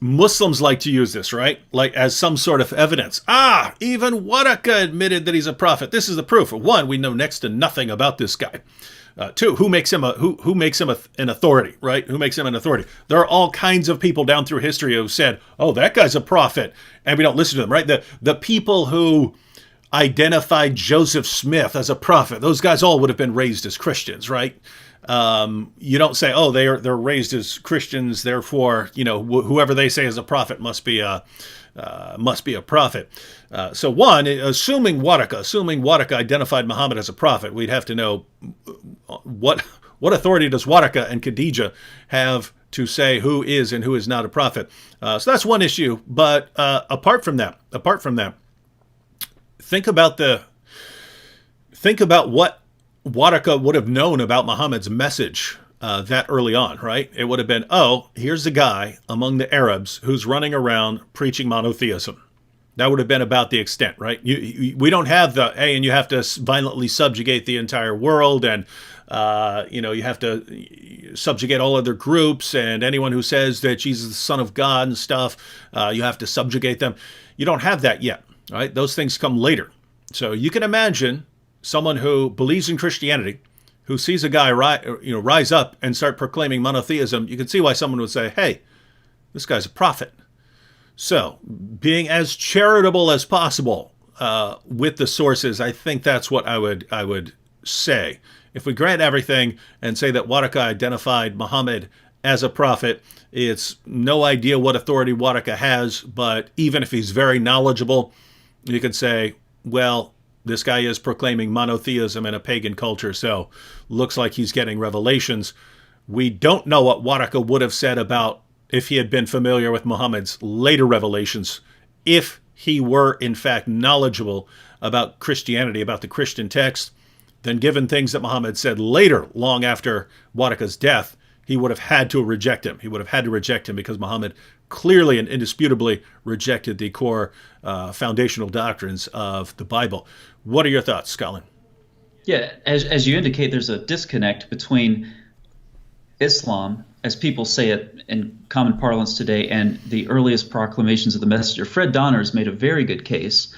Muslims like to use this, right? Like as some sort of evidence. Even Waraka admitted that he's a prophet. This is the proof. One, we know next to nothing about this guy. Two, who makes him an authority, right? Who makes him an authority? There are all kinds of people down through history who said, "Oh, that guy's a prophet," and we don't listen to them, right? The people who identified Joseph Smith as a prophet, those guys all would have been raised as Christians, right? You don't say, "Oh, they're raised as Christians, therefore, whoever they say is a prophet must be a prophet." So one, assuming Waraka identified Muhammad as a prophet, we'd have to know what authority does Waraka and Khadijah have to say who is and who is not a prophet. So that's one issue. But apart from that, think about what Waraka would have known about Muhammad's message that early on, right? It would have been, here's a guy among the Arabs who's running around preaching monotheism. That would have been about the extent, right? We don't have and you have to violently subjugate the entire world, and you have to subjugate all other groups, and anyone who says that Jesus is the Son of God and stuff, you have to subjugate them. You don't have that yet, right? Those things come later. So you can imagine someone who believes in Christianity, who sees a guy rise up and start proclaiming monotheism. You can see why someone would say, "Hey, this guy's a prophet." So, being as charitable as possible with the sources, I think that's what I would say. If we grant everything and say that Waraka identified Muhammad as a prophet, it's no idea what authority Waraka has, but even if he's very knowledgeable, you could say, well, this guy is proclaiming monotheism in a pagan culture, so looks like he's getting revelations. We don't know what Waraka would have said about if he had been familiar with Muhammad's later revelations, if he were in fact knowledgeable about Christianity, about the Christian text, then given things that Muhammad said later, long after Waraka's death, he would have had to reject him. He would have had to reject him because Muhammad clearly and indisputably rejected the core foundational doctrines of the Bible. What are your thoughts, Colin? Yeah, as you indicate, there's a disconnect between Islam, as people say it in common parlance today, and the earliest proclamations of the messenger. Fred Donner's made a very good case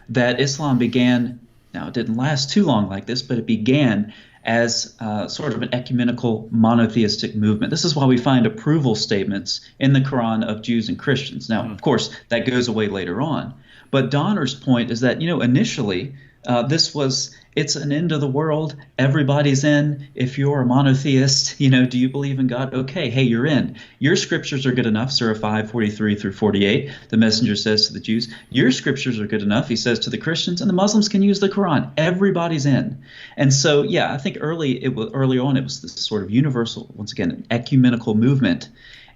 that Islam began, now it didn't last too long like this, but it began as sort of an ecumenical monotheistic movement. This is why we find approval statements in the Quran of Jews and Christians. Now, of course, that goes away later on. But Donner's point is that, initially it's an end of the world. Everybody's in. If you're a monotheist, do you believe in God? Okay, hey, you're in. Your scriptures are good enough, Surah 5:43 through 48. The messenger says to the Jews, your scriptures are good enough, he says to the Christians, and the Muslims can use the Quran. Everybody's in. And so, yeah, I think early on it was this sort of universal, once again, an ecumenical movement.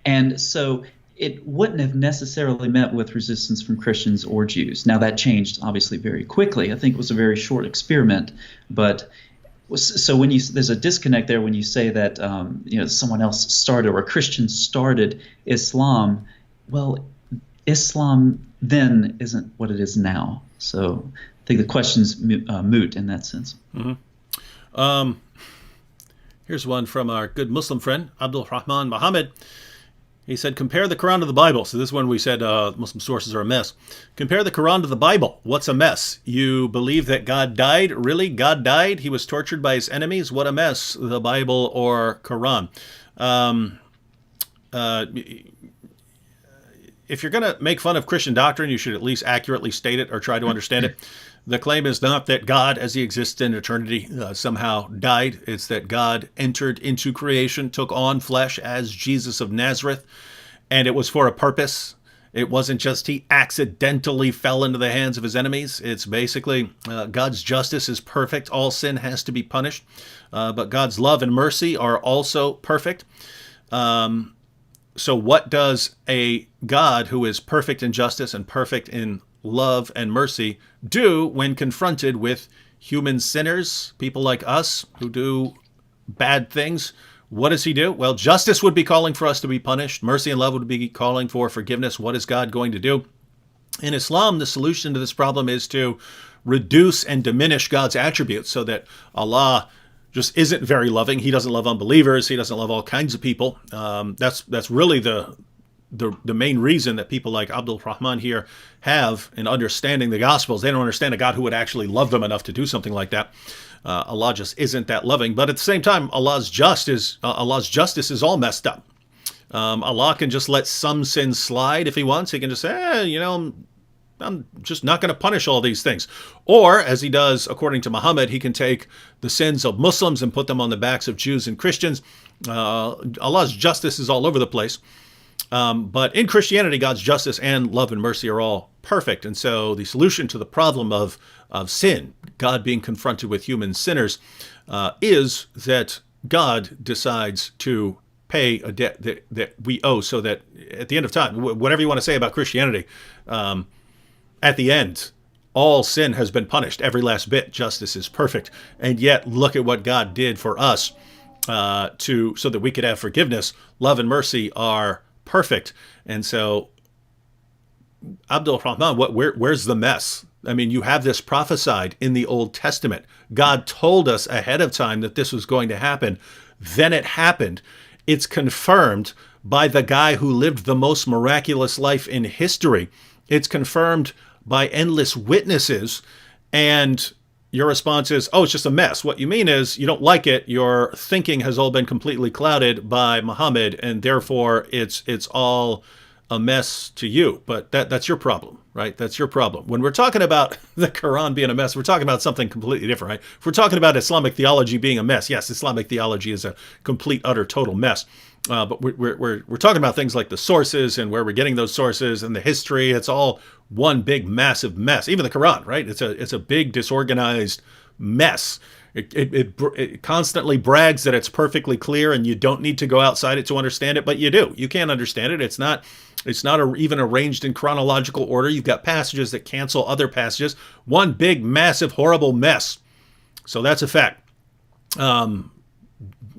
And so it wouldn't have necessarily met with resistance from Christians or Jews. Now, that changed, obviously, very quickly. I think it was a very short experiment. But so there's a disconnect there when you say that someone else started or a Christian started Islam. Well, Islam then isn't what it is now. So I think the question's moot in that sense. Mm-hmm. Here's one from our good Muslim friend, Abdul Rahman Muhammad. He said, compare the Quran to the Bible. So this is when we said Muslim sources are a mess. Compare the Quran to the Bible. What's a mess? You believe that God died? Really? God died? He was tortured by his enemies? What a mess, the Bible or Quran. If you're going to make fun of Christian doctrine, you should at least accurately state it or try to understand it. The claim is not that God, as he exists in eternity, somehow died. It's that God entered into creation, took on flesh as Jesus of Nazareth, and it was for a purpose. It wasn't just he accidentally fell into the hands of his enemies. It's basically God's justice is perfect. All sin has to be punished, but God's love and mercy are also perfect. So what does a God who is perfect in justice and perfect in love and mercy do when confronted with human sinners, people like us who do bad things? What does he do? Well, justice would be calling for us to be punished. Mercy and love would be calling for forgiveness. What is God going to do? In Islam, the solution to this problem is to reduce and diminish God's attributes so that Allah just isn't very loving. He doesn't love unbelievers. He doesn't love all kinds of people. That's really the main reason that people like Abdul Rahman here have in understanding the Gospels. They don't understand a God who would actually love them enough to do something like that. Allah just isn't that loving. But at the same time, Allah's justice is all messed up. Allah can just let some sins slide if he wants. He can just say, I'm just not going to punish all these things. Or, as he does, according to Muhammad, he can take the sins of Muslims and put them on the backs of Jews and Christians. Allah's justice is all over the place. But in Christianity, God's justice and love and mercy are all perfect. And so the solution to the problem of sin, God being confronted with human sinners, is that God decides to pay a debt that we owe, so that at the end of time, whatever you want to say about Christianity, at the end, all sin has been punished, every last bit. Justice is perfect. And yet, look at what God did for us so that we could have forgiveness. Love and mercy are perfect. And so, Abdul Rahman, where's the mess? I mean, you have this prophesied in the Old Testament. God told us ahead of time that this was going to happen. Then it happened. It's confirmed by the guy who lived the most miraculous life in history. It's confirmed by endless witnesses, and your response is, oh, it's just a mess. What you mean is you don't like it. Your thinking has all been completely clouded by Muhammad, and therefore it's all a mess to you. But that's your problem, right? That's your problem. When we're talking about the Quran being a mess, we're talking about something completely different, right? If we're talking about Islamic theology being a mess, yes, Islamic theology is a complete, utter, total mess. But we're talking about things like the sources and where we're getting those sources and the history. It's all one big massive mess. Even the Quran, right? It's a big disorganized mess. It constantly brags that it's perfectly clear and you don't need to go outside it to understand it, but you do. You can't understand it. It's not even arranged in chronological order. You've got passages that cancel other passages. One big massive horrible mess. So that's a fact.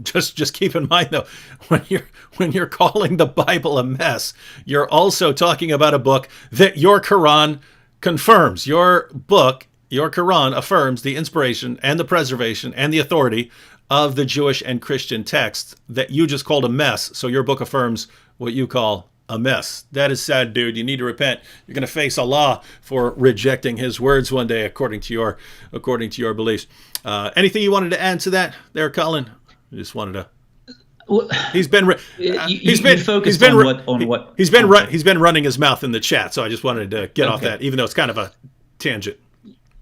Just keep in mind, though, when you're calling the Bible a mess, you're also talking about a book that your Quran confirms. Your book, your Quran, affirms the inspiration and the preservation and the authority of the Jewish and Christian texts that you just called a mess. So your book affirms what you call a mess. That is sad, dude. You need to repent. You're going to face Allah for rejecting his words one day, according to your beliefs. Anything you wanted to add to that there, Colin? I just wanted to. Well, he's been running his mouth in the chat, so I just wanted to get off that, even though it's kind of a tangent.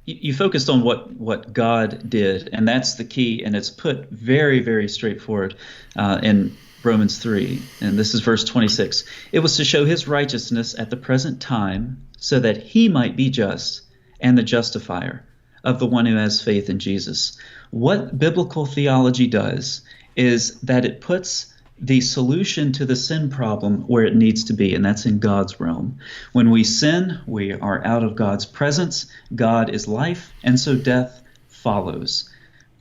You focused on what God did, and that's the key, and it's put very, very straightforward in Romans 3, and this is verse 26. It was to show his righteousness at the present time, so that he might be just and the justifier of the one who has faith in Jesus. What biblical theology does is that it puts the solution to the sin problem where it needs to be, and that's in God's realm. When we sin, we are out of God's presence. God is life, and so death follows.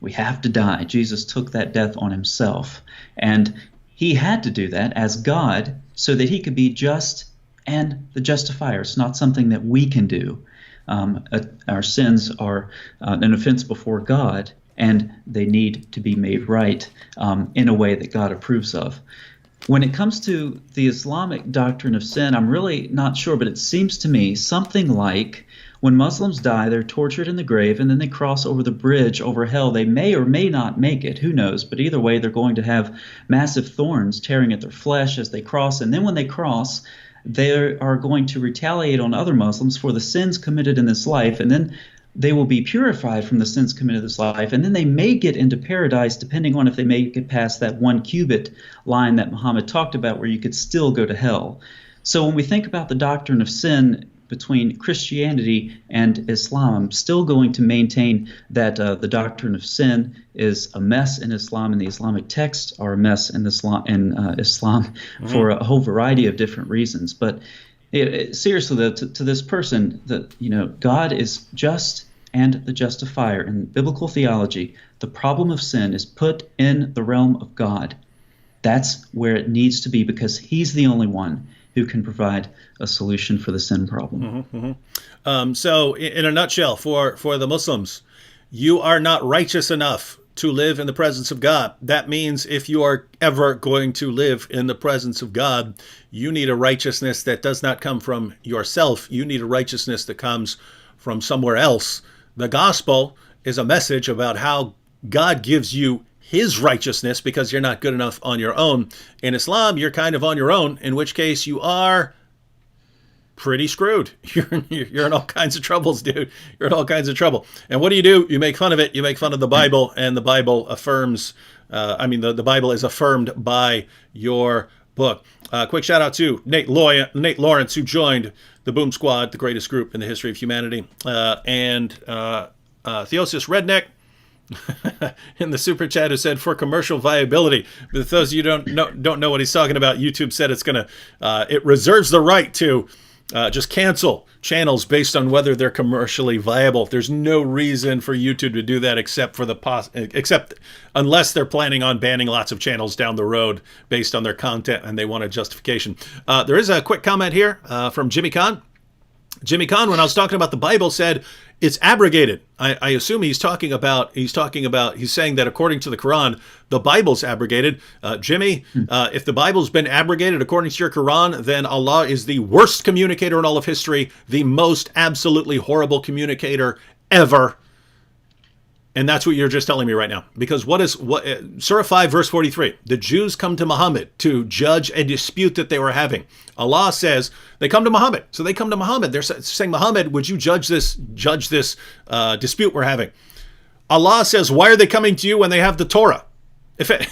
We have to die. Jesus took that death on himself, and he had to do that as God so that he could be just and the justifier. It's not something that we can do. Our sins are an offense before God, and they need to be made right in a way that God approves of. When it comes to the Islamic doctrine of sin, I'm really not sure, but it seems to me something like when Muslims die, they're tortured in the grave, and then they cross over the bridge over hell. They may or may not make it, who knows, but either way, they're going to have massive thorns tearing at their flesh as they cross, and then when they cross, they are going to retaliate on other Muslims for the sins committed in this life, and then they will be purified from the sins committed in this life, and then they may get into paradise depending on if they make it past that 1 cubit line that Muhammad talked about where you could still go to hell. So when we think about the doctrine of sin between Christianity and Islam, I'm still going to maintain that the doctrine of sin is a mess in Islam, and the Islamic texts are a mess in Islam for a whole variety of different reasons. But seriously, though, to this person, God is just and the justifier. In biblical theology, the problem of sin is put in the realm of God. That's where it needs to be, because he's the only one who can provide a solution for the sin problem. So in a nutshell, for the Muslims, you are not righteous enough to live in the presence of God. That means if you are ever going to live in the presence of God, you need a righteousness that does not come from yourself. You need a righteousness that comes from somewhere else. The gospel is a message about how God gives you his righteousness because you're not good enough on your own. In Islam, you're kind of on your own, in which case you are pretty screwed. You're in all kinds of troubles, dude. You're in all kinds of trouble. And what do? You make fun of it. You make fun of the Bible, and the Bible affirms, the Bible is affirmed by your book. Quick shout out to Nate Lawrence, who joined the Boom Squad, the greatest group in the history of humanity, and Theosis Redneck in the super chat who said, for commercial viability. But those of you who don't know what he's talking about, YouTube said it reserves the right to just cancel channels based on whether they're commercially viable. There's no reason for YouTube to do that except unless they're planning on banning lots of channels down the road based on their content and they want a justification. There is a quick comment here from Jimmy Kahn. Jimmy Kahn, when I was talking about the Bible, said it's abrogated. I assume he's saying that according to the Quran, the Bible's abrogated. Jimmy, if the Bible's been abrogated according to your Quran, then Allah is the worst communicator in all of history, the most absolutely horrible communicator ever. And that's what you're just telling me right now. Because Surah 5, verse 43, the Jews come to Muhammad to judge a dispute that they were having. Allah says they come to Muhammad. So they come to Muhammad. They're saying, Muhammad, would you judge this dispute we're having? Allah says, why are they coming to you when they have the Torah?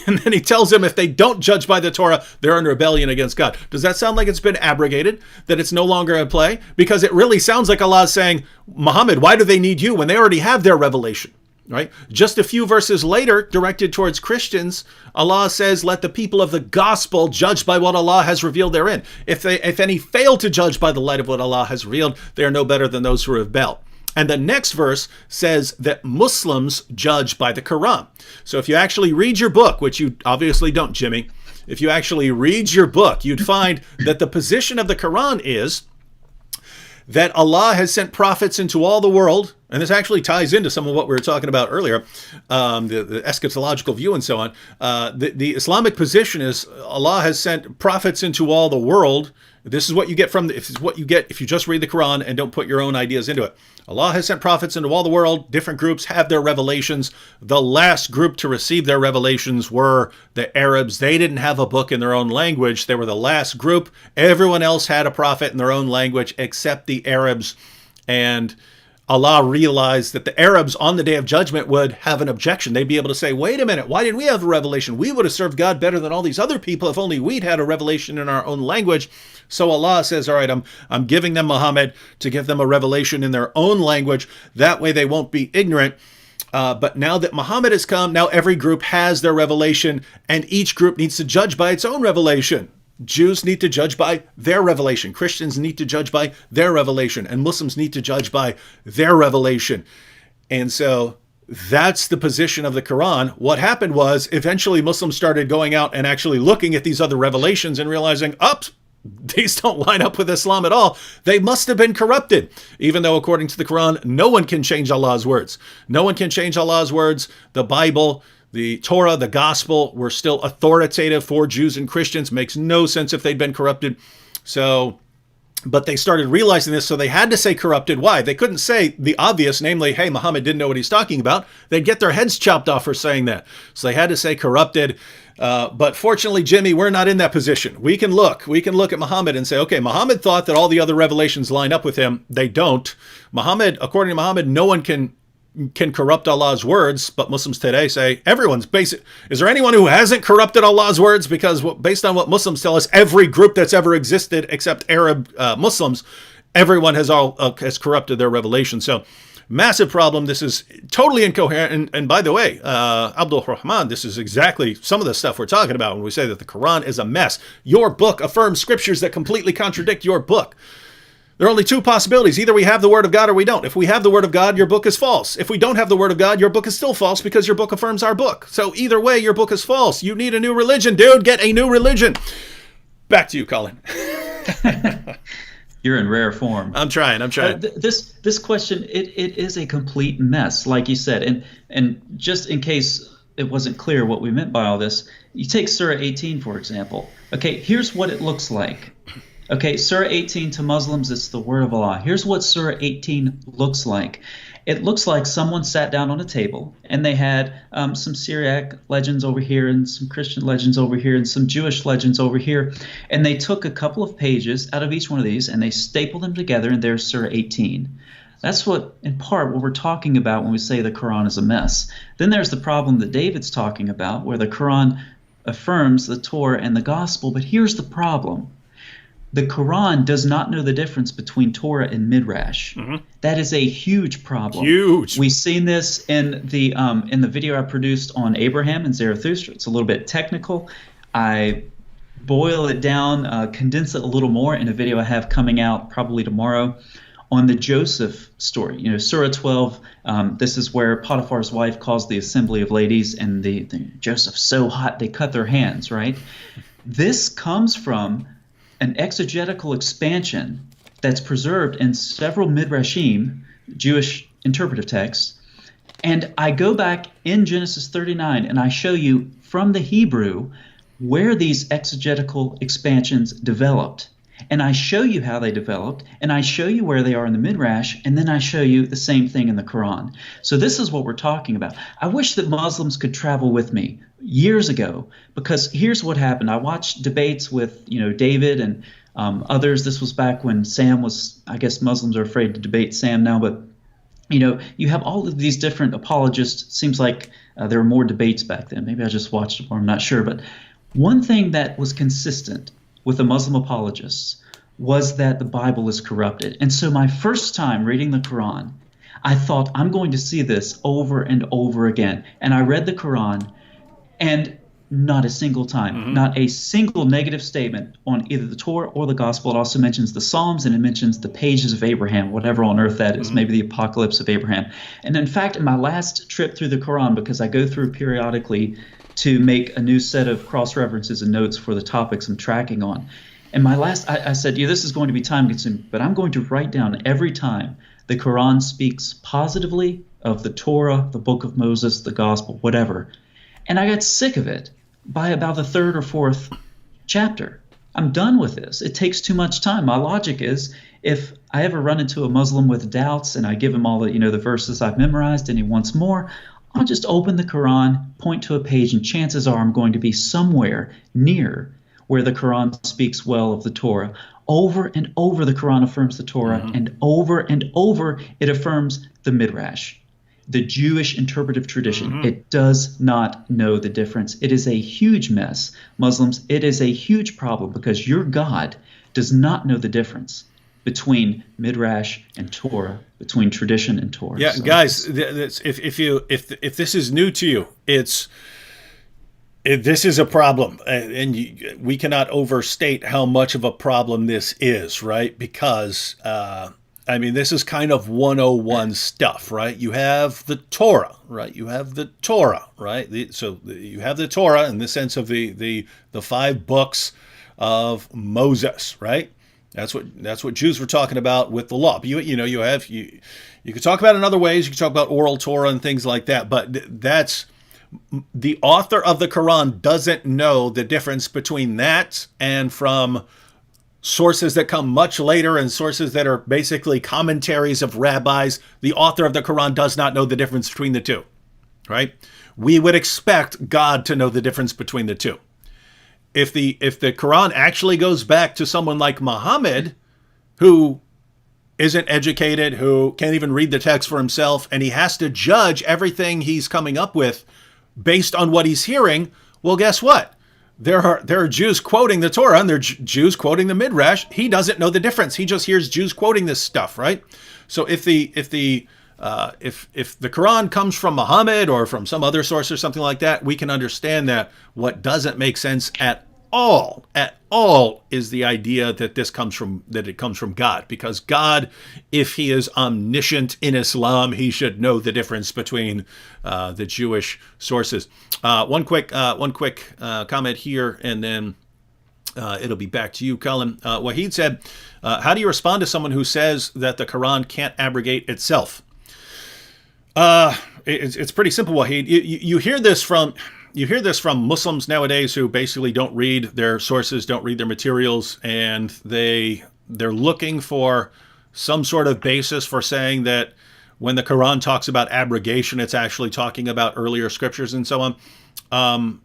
And then he tells them if they don't judge by the Torah, they're in rebellion against God. Does that sound like it's been abrogated, that it's no longer in play? Because it really sounds like Allah is saying, Muhammad, why do they need you when they already have their revelation? Right? Just a few verses later, directed towards Christians, Allah says, let the people of the gospel judge by what Allah has revealed therein. If any fail to judge by the light of what Allah has revealed, they are no better than those who rebel. And the next verse says that Muslims judge by the Quran. So if you actually read your book, which you obviously don't, Jimmy, if you actually read your book, you'd find that the position of the Quran is that Allah has sent prophets into all the world, And this actually ties into some of what we were talking about earlier, the eschatological view and so on. The Islamic position is Allah has sent prophets into all the world. This is what you get if you just read the Quran and don't put your own ideas into it. Allah has sent prophets into all the world. Different groups have their revelations. The last group to receive their revelations were the Arabs. They didn't have a book in their own language. They were the last group. Everyone else had a prophet in their own language except the Arabs. And Allah realized that the Arabs on the Day of Judgment would have an objection. They'd be able to say, wait a minute, why didn't we have a revelation? We would have served God better than all these other people if only we'd had a revelation in our own language. So Allah says, all right, I'm giving them Muhammad to give them a revelation in their own language. That way they won't be ignorant. But now that Muhammad has come, now every group has their revelation, and each group needs to judge by its own revelation. Jews need to judge by their revelation. Christians need to judge by their revelation. And Muslims need to judge by their revelation. And so that's the position of the Quran. What happened was eventually Muslims started going out and actually looking at these other revelations and realizing, these don't line up with Islam at all. They must have been corrupted. Even though according to the Quran, no one can change Allah's words. No one can change Allah's words. The Bible, the Torah, the gospel were still authoritative for Jews and Christians. Makes no sense if they'd been corrupted. But they started realizing this, so they had to say corrupted. Why? They couldn't say the obvious, namely, hey, Muhammad didn't know what he's talking about. They'd get their heads chopped off for saying that. So they had to say corrupted. But fortunately, Jimmy, we're not in that position. We can look at Muhammad and say, okay, Muhammad thought that all the other revelations line up with him. They don't. According to Muhammad, no one can corrupt Allah's words, but Muslims today say everyone's basic. Is there anyone who hasn't corrupted Allah's words? Because based on what Muslims tell us, every group that's ever existed except Arab Muslims, everyone has corrupted their revelation. So massive problem. This is totally incoherent. And by the way, Abdul Rahman, this is exactly some of the stuff we're talking about when we say that the Quran is a mess. Your book affirms scriptures that completely contradict your book. There are only two possibilities. Either we have the word of God or we don't. If we have the word of God, your book is false. If we don't have the word of God, your book is still false because your book affirms our book. So either way, your book is false. You need a new religion, dude. Get a new religion. Back to you, Colin. You're in rare form. I'm trying. This question, it is a complete mess, like you said. And just in case it wasn't clear what we meant by all this, you take Surah 18, for example. Okay, here's what it looks like. Okay, Surah 18 to Muslims, it's the word of Allah. Here's what Surah 18 looks like. It looks like someone sat down on a table and they had some Syriac legends over here and some Christian legends over here and some Jewish legends over here. And they took a couple of pages out of each one of these and they stapled them together, and there's Surah 18. That's in part, what we're talking about when we say the Quran is a mess. Then there's the problem that David's talking about, where the Quran affirms the Torah and the gospel. But here's the problem. The Quran does not know the difference between Torah and Midrash. Mm-hmm. That is a huge problem. Huge. We've seen this in the video I produced on Abraham and Zarathustra. It's a little bit technical. I boil it down, condense it a little more in a video I have coming out probably tomorrow on the Joseph story. Surah 12, this is where Potiphar's wife calls the assembly of ladies, and the Joseph's so hot they cut their hands, right? This comes from an exegetical expansion that's preserved in several midrashim, Jewish interpretive texts. And I go back in Genesis 39 and I show you from the Hebrew where these exegetical expansions developed. And I show you how they developed, and I show you where they are in the Midrash, and then I show you the same thing in the Quran. So this is what we're talking about. I wish that Muslims could travel with me years ago, because here's what happened. I watched debates with David and others. This was back when Sam was, I guess Muslims are afraid to debate Sam now, but you have all of these different apologists. Seems like there were more debates back then. Maybe I just watched it more, I'm not sure. But one thing that was consistent with the Muslim apologists was that the Bible is corrupted. And so my first time reading the Quran, I thought, I'm going to see this over and over again. And I read the Quran, and not a single time, not a single negative statement on either the Torah or the Gospel. It also mentions the Psalms, and it mentions the pages of Abraham, whatever on earth that is, maybe the Apocalypse of Abraham. And in fact, in my last trip through the Quran, because I go through periodically to make a new set of cross-references and notes for the topics I'm tracking on. And I said, this is going to be time-consuming, but I'm going to write down every time The Quran speaks positively of the Torah, the Book of Moses, the Gospel, whatever. And I got sick of it by about the third or fourth chapter. I'm done with this. It takes too much time. My logic is, if I ever run into a Muslim with doubts and I give him all the verses I've memorized and he wants more, I'll just open the Quran, point to a page, and chances are I'm going to be somewhere near where the Quran speaks well of the Torah. Over and over the Quran affirms the Torah, and over it affirms the Midrash, the Jewish interpretive tradition. It does not know the difference. It is a huge mess. Muslims, it is a huge problem because your God does not know the difference between Midrash and Torah, between tradition and Torah. Yeah, so, guys, if this is new to you, this is a problem, and we cannot overstate how much of a problem this is, right? Because this is kind of 101 stuff, right? You have the Torah, right? You have the Torah, right? You have the Torah in the sense of the 5 books of Moses, right? That's what Jews were talking about with the law. But you could talk about it in other ways. You could talk about oral Torah and things like that. But that's the author of the Quran doesn't know the difference between that and from sources that come much later and sources that are basically commentaries of rabbis. The author of the Quran does not know the difference between the two, right? We would expect God to know the difference between the two. If the Quran actually goes back to someone like Muhammad, who isn't educated, who can't even read the text for himself, and he has to judge everything he's coming up with based on what he's hearing, well, guess what? There are Jews quoting the Torah and there are Jews quoting the Midrash. He doesn't know the difference. He just hears Jews quoting this stuff, right? So if the Quran comes from Muhammad or from some other source or something like that, we can understand that. What doesn't make sense at all is the idea that it comes from God, because God, if he is omniscient in Islam, he should know the difference between the Jewish sources. One quick comment here, and then it'll be back to you, Colin. Wahid said, how do you respond to someone who says that the Quran can't abrogate itself? It's pretty simple, Wahid. You hear this from Muslims nowadays who basically don't read their sources, don't read their materials, and they're looking for some sort of basis for saying that when the Quran talks about abrogation, it's actually talking about earlier scriptures and so on.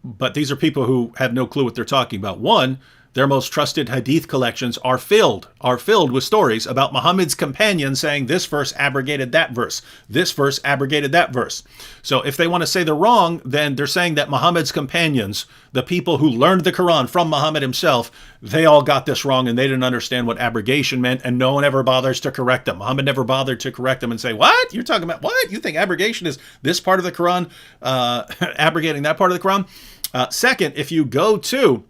But these are people who have no clue what they're talking about. One, their most trusted hadith collections are filled with stories about Muhammad's companions saying this verse abrogated that verse. This verse abrogated that verse. So if they want to say they're wrong, then they're saying that Muhammad's companions, the people who learned the Quran from Muhammad himself, they all got this wrong and they didn't understand what abrogation meant, and no one ever bothers to correct them. Muhammad never bothered to correct them and say, what? You're talking about what? You think abrogation is this part of the Quran abrogating that part of the Quran? Second, if you go to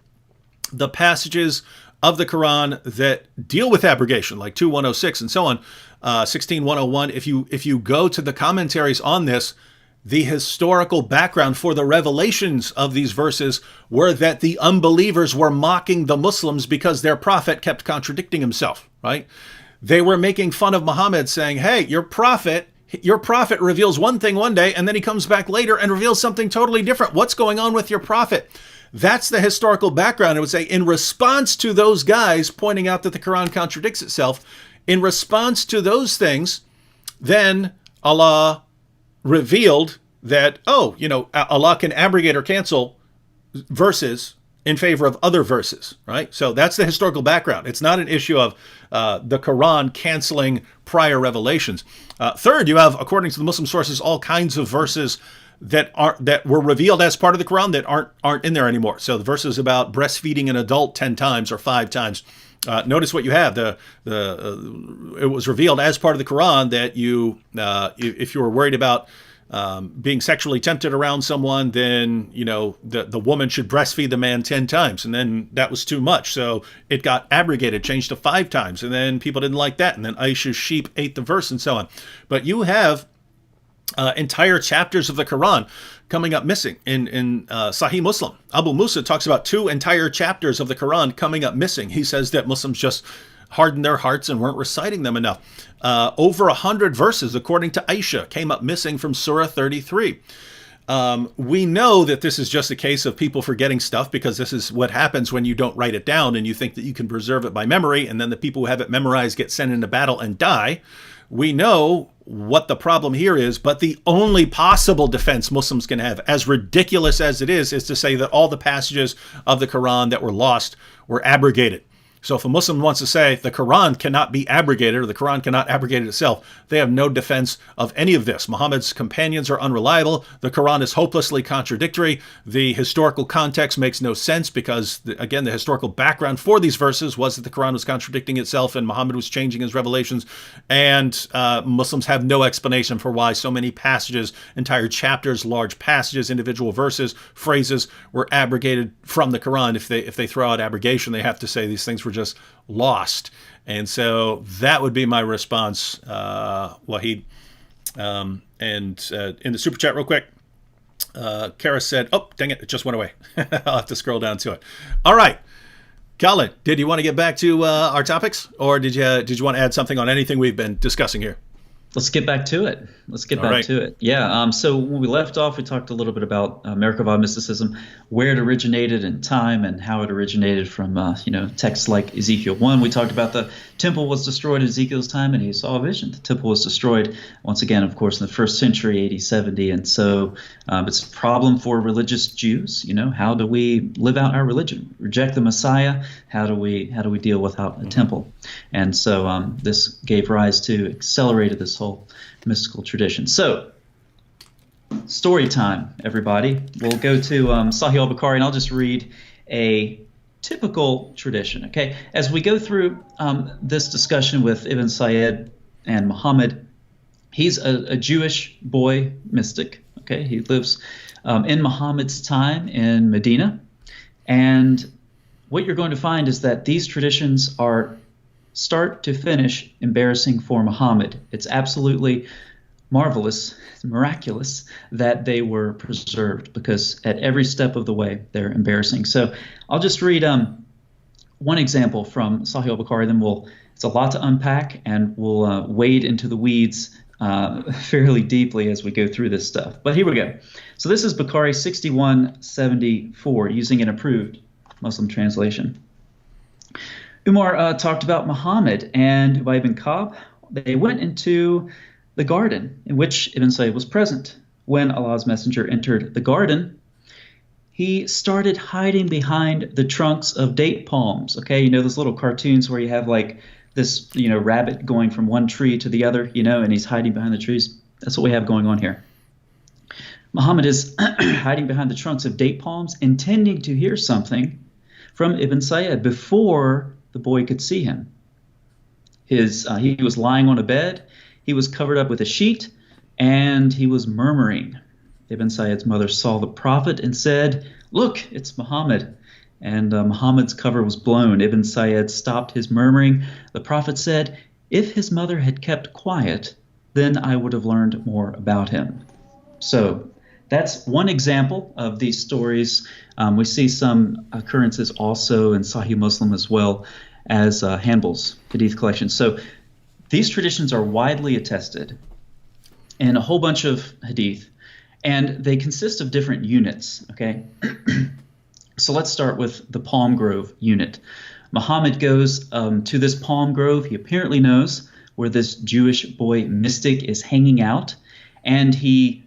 the passages of the Quran that deal with abrogation, like 2:106 and so on, 16:101, if you go to the commentaries on this, the historical background for the revelations of these verses were that the unbelievers were mocking the Muslims because their prophet kept contradicting himself, right? They were making fun of Muhammad, saying, hey, your prophet reveals one thing one day, and then he comes back later and reveals something totally different. What's going on with your prophet? That's the historical background. I would say in response to those guys pointing out that the Quran contradicts itself, in response to those things, then Allah revealed that, Allah can abrogate or cancel verses in favor of other verses, right? So that's the historical background. It's not an issue of the Quran canceling prior revelations. Third, you have, according to the Muslim sources, all kinds of verses that were revealed as part of the Quran that aren't in there anymore. So the verses about breastfeeding an adult 10 times or 5 times. Notice what you have. It was revealed as part of the Quran that if you were worried about being sexually tempted around someone, then the woman should breastfeed the man 10 times, and then that was too much, so it got abrogated, changed to 5 times, and then people didn't like that, and then Aisha's sheep ate the verse, and so on. But you have entire chapters of the Quran coming up missing in Sahih Muslim. Abu Musa talks about 2 entire chapters of the Quran coming up missing. He says that Muslims just hardened their hearts and weren't reciting them enough. Over 100 verses, according to Aisha, came up missing from Surah 33. We know that this is just a case of people forgetting stuff, because this is what happens when you don't write it down and you think that you can preserve it by memory, and then the people who have it memorized get sent into battle and die. We know what the problem here is, but the only possible defense Muslims can have, as ridiculous as it is to say that all the passages of the Quran that were lost were abrogated. So if a Muslim wants to say the Quran cannot be abrogated, or the Quran cannot abrogate itself, they have no defense of any of this. Muhammad's companions are unreliable. The Quran is hopelessly contradictory. The historical context makes no sense, because, again, the historical background for these verses was that the Quran was contradicting itself and Muhammad was changing his revelations. And Muslims have no explanation for why so many passages, entire chapters, large passages, individual verses, phrases were abrogated from the Quran. If they throw out abrogation, they have to say these things were just lost. And so that would be my response, Wahid. And in the super chat real quick, Kara said, oh, dang it just went away. I'll have to scroll down to it. All right, Colin, did you want to get back to our topics, or did you want to add something on anything we've been discussing here? Let's get back to it. Yeah. So when we left off, we talked a little bit about Merkabah mysticism, where it originated in time, and how it originated from texts like Ezekiel 1. We talked about the temple was destroyed in Ezekiel's time, and he saw a vision. The temple was destroyed once again, of course, in the first century, AD 70. And so it's a problem for religious Jews. How do we live out our religion? Reject the Messiah? How do we deal without a temple? And so this gave rise to, accelerated this whole mystical tradition. So, story time, everybody. We'll go to Sahih al-Bukhari, and I'll just read a typical tradition, okay? As we go through this discussion with Ibn Sayyid and Muhammad, he's a Jewish boy mystic, okay? He lives in Muhammad's time in Medina, and what you're going to find is that these traditions are start to finish embarrassing for Muhammad. It's absolutely marvelous, miraculous that they were preserved, because at every step of the way they're embarrassing. So I'll just read one example from Sahih al-Bukhari, then it's a lot to unpack, and we'll wade into the weeds fairly deeply as we go through this stuff. But here we go. So this is Bukhari 6174, using an approved Muslim translation. Umar talked about Muhammad and Ubay ibn Ka'b. They went into the garden in which Ibn Sayyid was present. When Allah's messenger entered the garden, he started hiding behind the trunks of date palms. Okay, those little cartoons where you have like this, rabbit going from one tree to the other, and he's hiding behind the trees. That's what we have going on here. Muhammad is hiding behind the trunks of date palms, intending to hear something from Ibn Sayyid before the boy could see him. He was lying on a bed, he was covered up with a sheet, and he was murmuring. Ibn Sayyid's mother saw the prophet and said, "Look, it's Muhammad." And Muhammad's cover was blown. Ibn Sayyid stopped his murmuring. The prophet said, "If his mother had kept quiet, then I would have learned more about him." So that's one example of these stories. We see some occurrences also in Sahih Muslim, as well as Hanbal's Hadith collection. So these traditions are widely attested in a whole bunch of Hadith, and they consist of different units, okay? So let's start with the palm grove unit. Muhammad goes to this palm grove. He apparently knows where this Jewish boy mystic is hanging out, and he,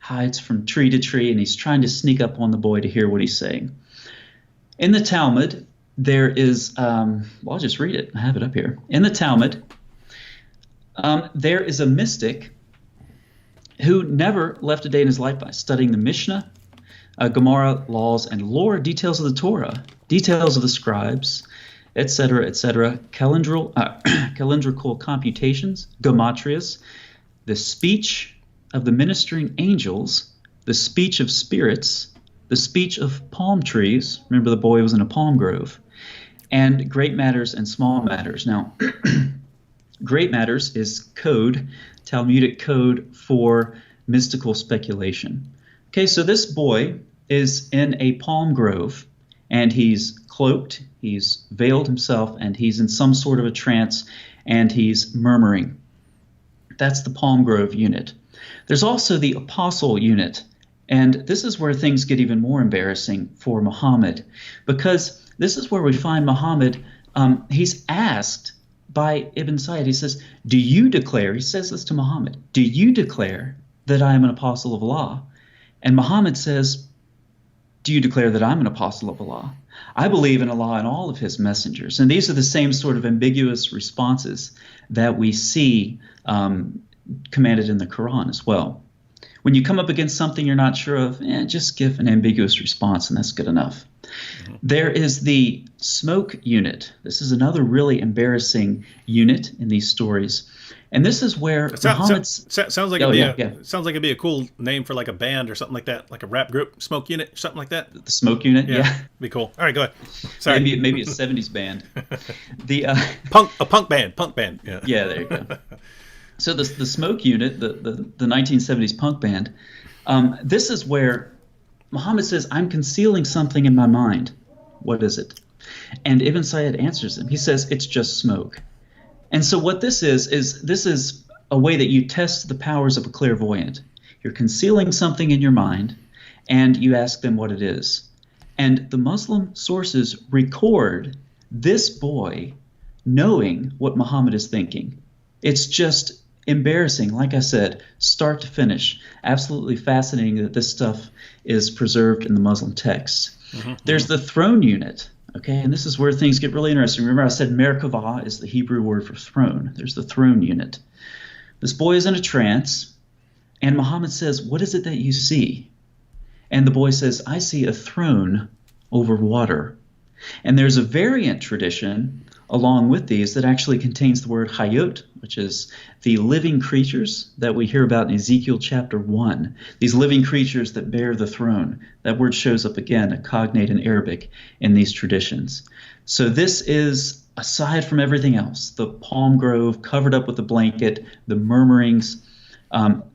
hides from tree to tree, and he's trying to sneak up on the boy to hear what he's saying. In the Talmud, there is, I'll just read it. I have it up here. In the Talmud, there is a mystic who never left a day in his life by studying the Mishnah, Gemara, laws, and lore, details of the Torah, details of the scribes, etc., calendrical computations, gematrias, the speech of the ministering angels, the speech of spirits, the speech of palm trees. Remember, the boy was in a palm grove. And great matters and small matters. Now, great matters is code, Talmudic code for mystical speculation. Okay, so this boy is in a palm grove, and he's cloaked, he's veiled himself, and he's in some sort of a trance, and he's murmuring. That's the palm grove unit. There's also the apostle unit, and this is where things get even more embarrassing for Muhammad, because this is where we find Muhammad, he's asked by Ibn Sayyid, he says, do you declare, he says this to Muhammad, do you declare that I am an apostle of Allah? And Muhammad says, do you declare that I'm an apostle of Allah? I believe in Allah and all of his messengers. And these are the same sort of ambiguous responses that we see commanded in the Quran as well. When you come up against something you're not sure of, just give an ambiguous response, and that's good enough. Mm-hmm. There is the smoke unit. This is another really embarrassing unit in these stories. And this is where sounds like it'd be a cool name for like a band or something like that, like a rap group, Smoke Unit, or something like that. The Smoke Unit, yeah. Be cool. All right, go ahead. Sorry. Maybe a 70s band. The punk band. Yeah. Yeah, there you go. So the Smoke Unit, the 1970s punk band, this is where Muhammad says, I'm concealing something in my mind. What is it? And Ibn Sayyid answers him. He says, it's just smoke. And so what this is a way that you test the powers of a clairvoyant. You're concealing something in your mind, and you ask them what it is. And the Muslim sources record this boy knowing what Muhammad is thinking. It's just embarrassing, like I said, start to finish. Absolutely fascinating that this stuff is preserved in the Muslim texts. Mm-hmm. There's the throne unit. Okay, and this is where things get really interesting. Remember I said Merkabah is the Hebrew word for throne. There's the throne unit. This boy is in a trance, and Muhammad says, what is it that you see? And the boy says, I see a throne over water. And there's a variant tradition along with these that actually contains the word hayot, which is the living creatures that we hear about in Ezekiel chapter 1. These living creatures that bear the throne. That word shows up again, a cognate in Arabic, in these traditions. So this is, aside from everything else, the palm grove covered up with a blanket, the murmurings,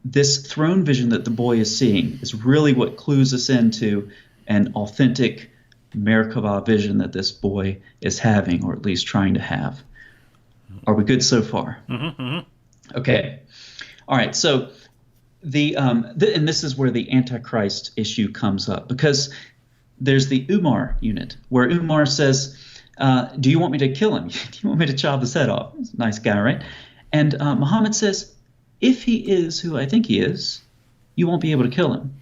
this throne vision that the boy is seeing is really what clues us into an authentic Merkabah vision that this boy is having, or at least trying to have. Are we good so far? Mm-hmm, mm-hmm. Okay. All right. So and this is where the Antichrist issue comes up, because there's the Umar unit where Umar says, do you want me to kill him? Do you want me to chop his head off? He's a nice guy, right? And Muhammad says, if he is who I think he is, you won't be able to kill him.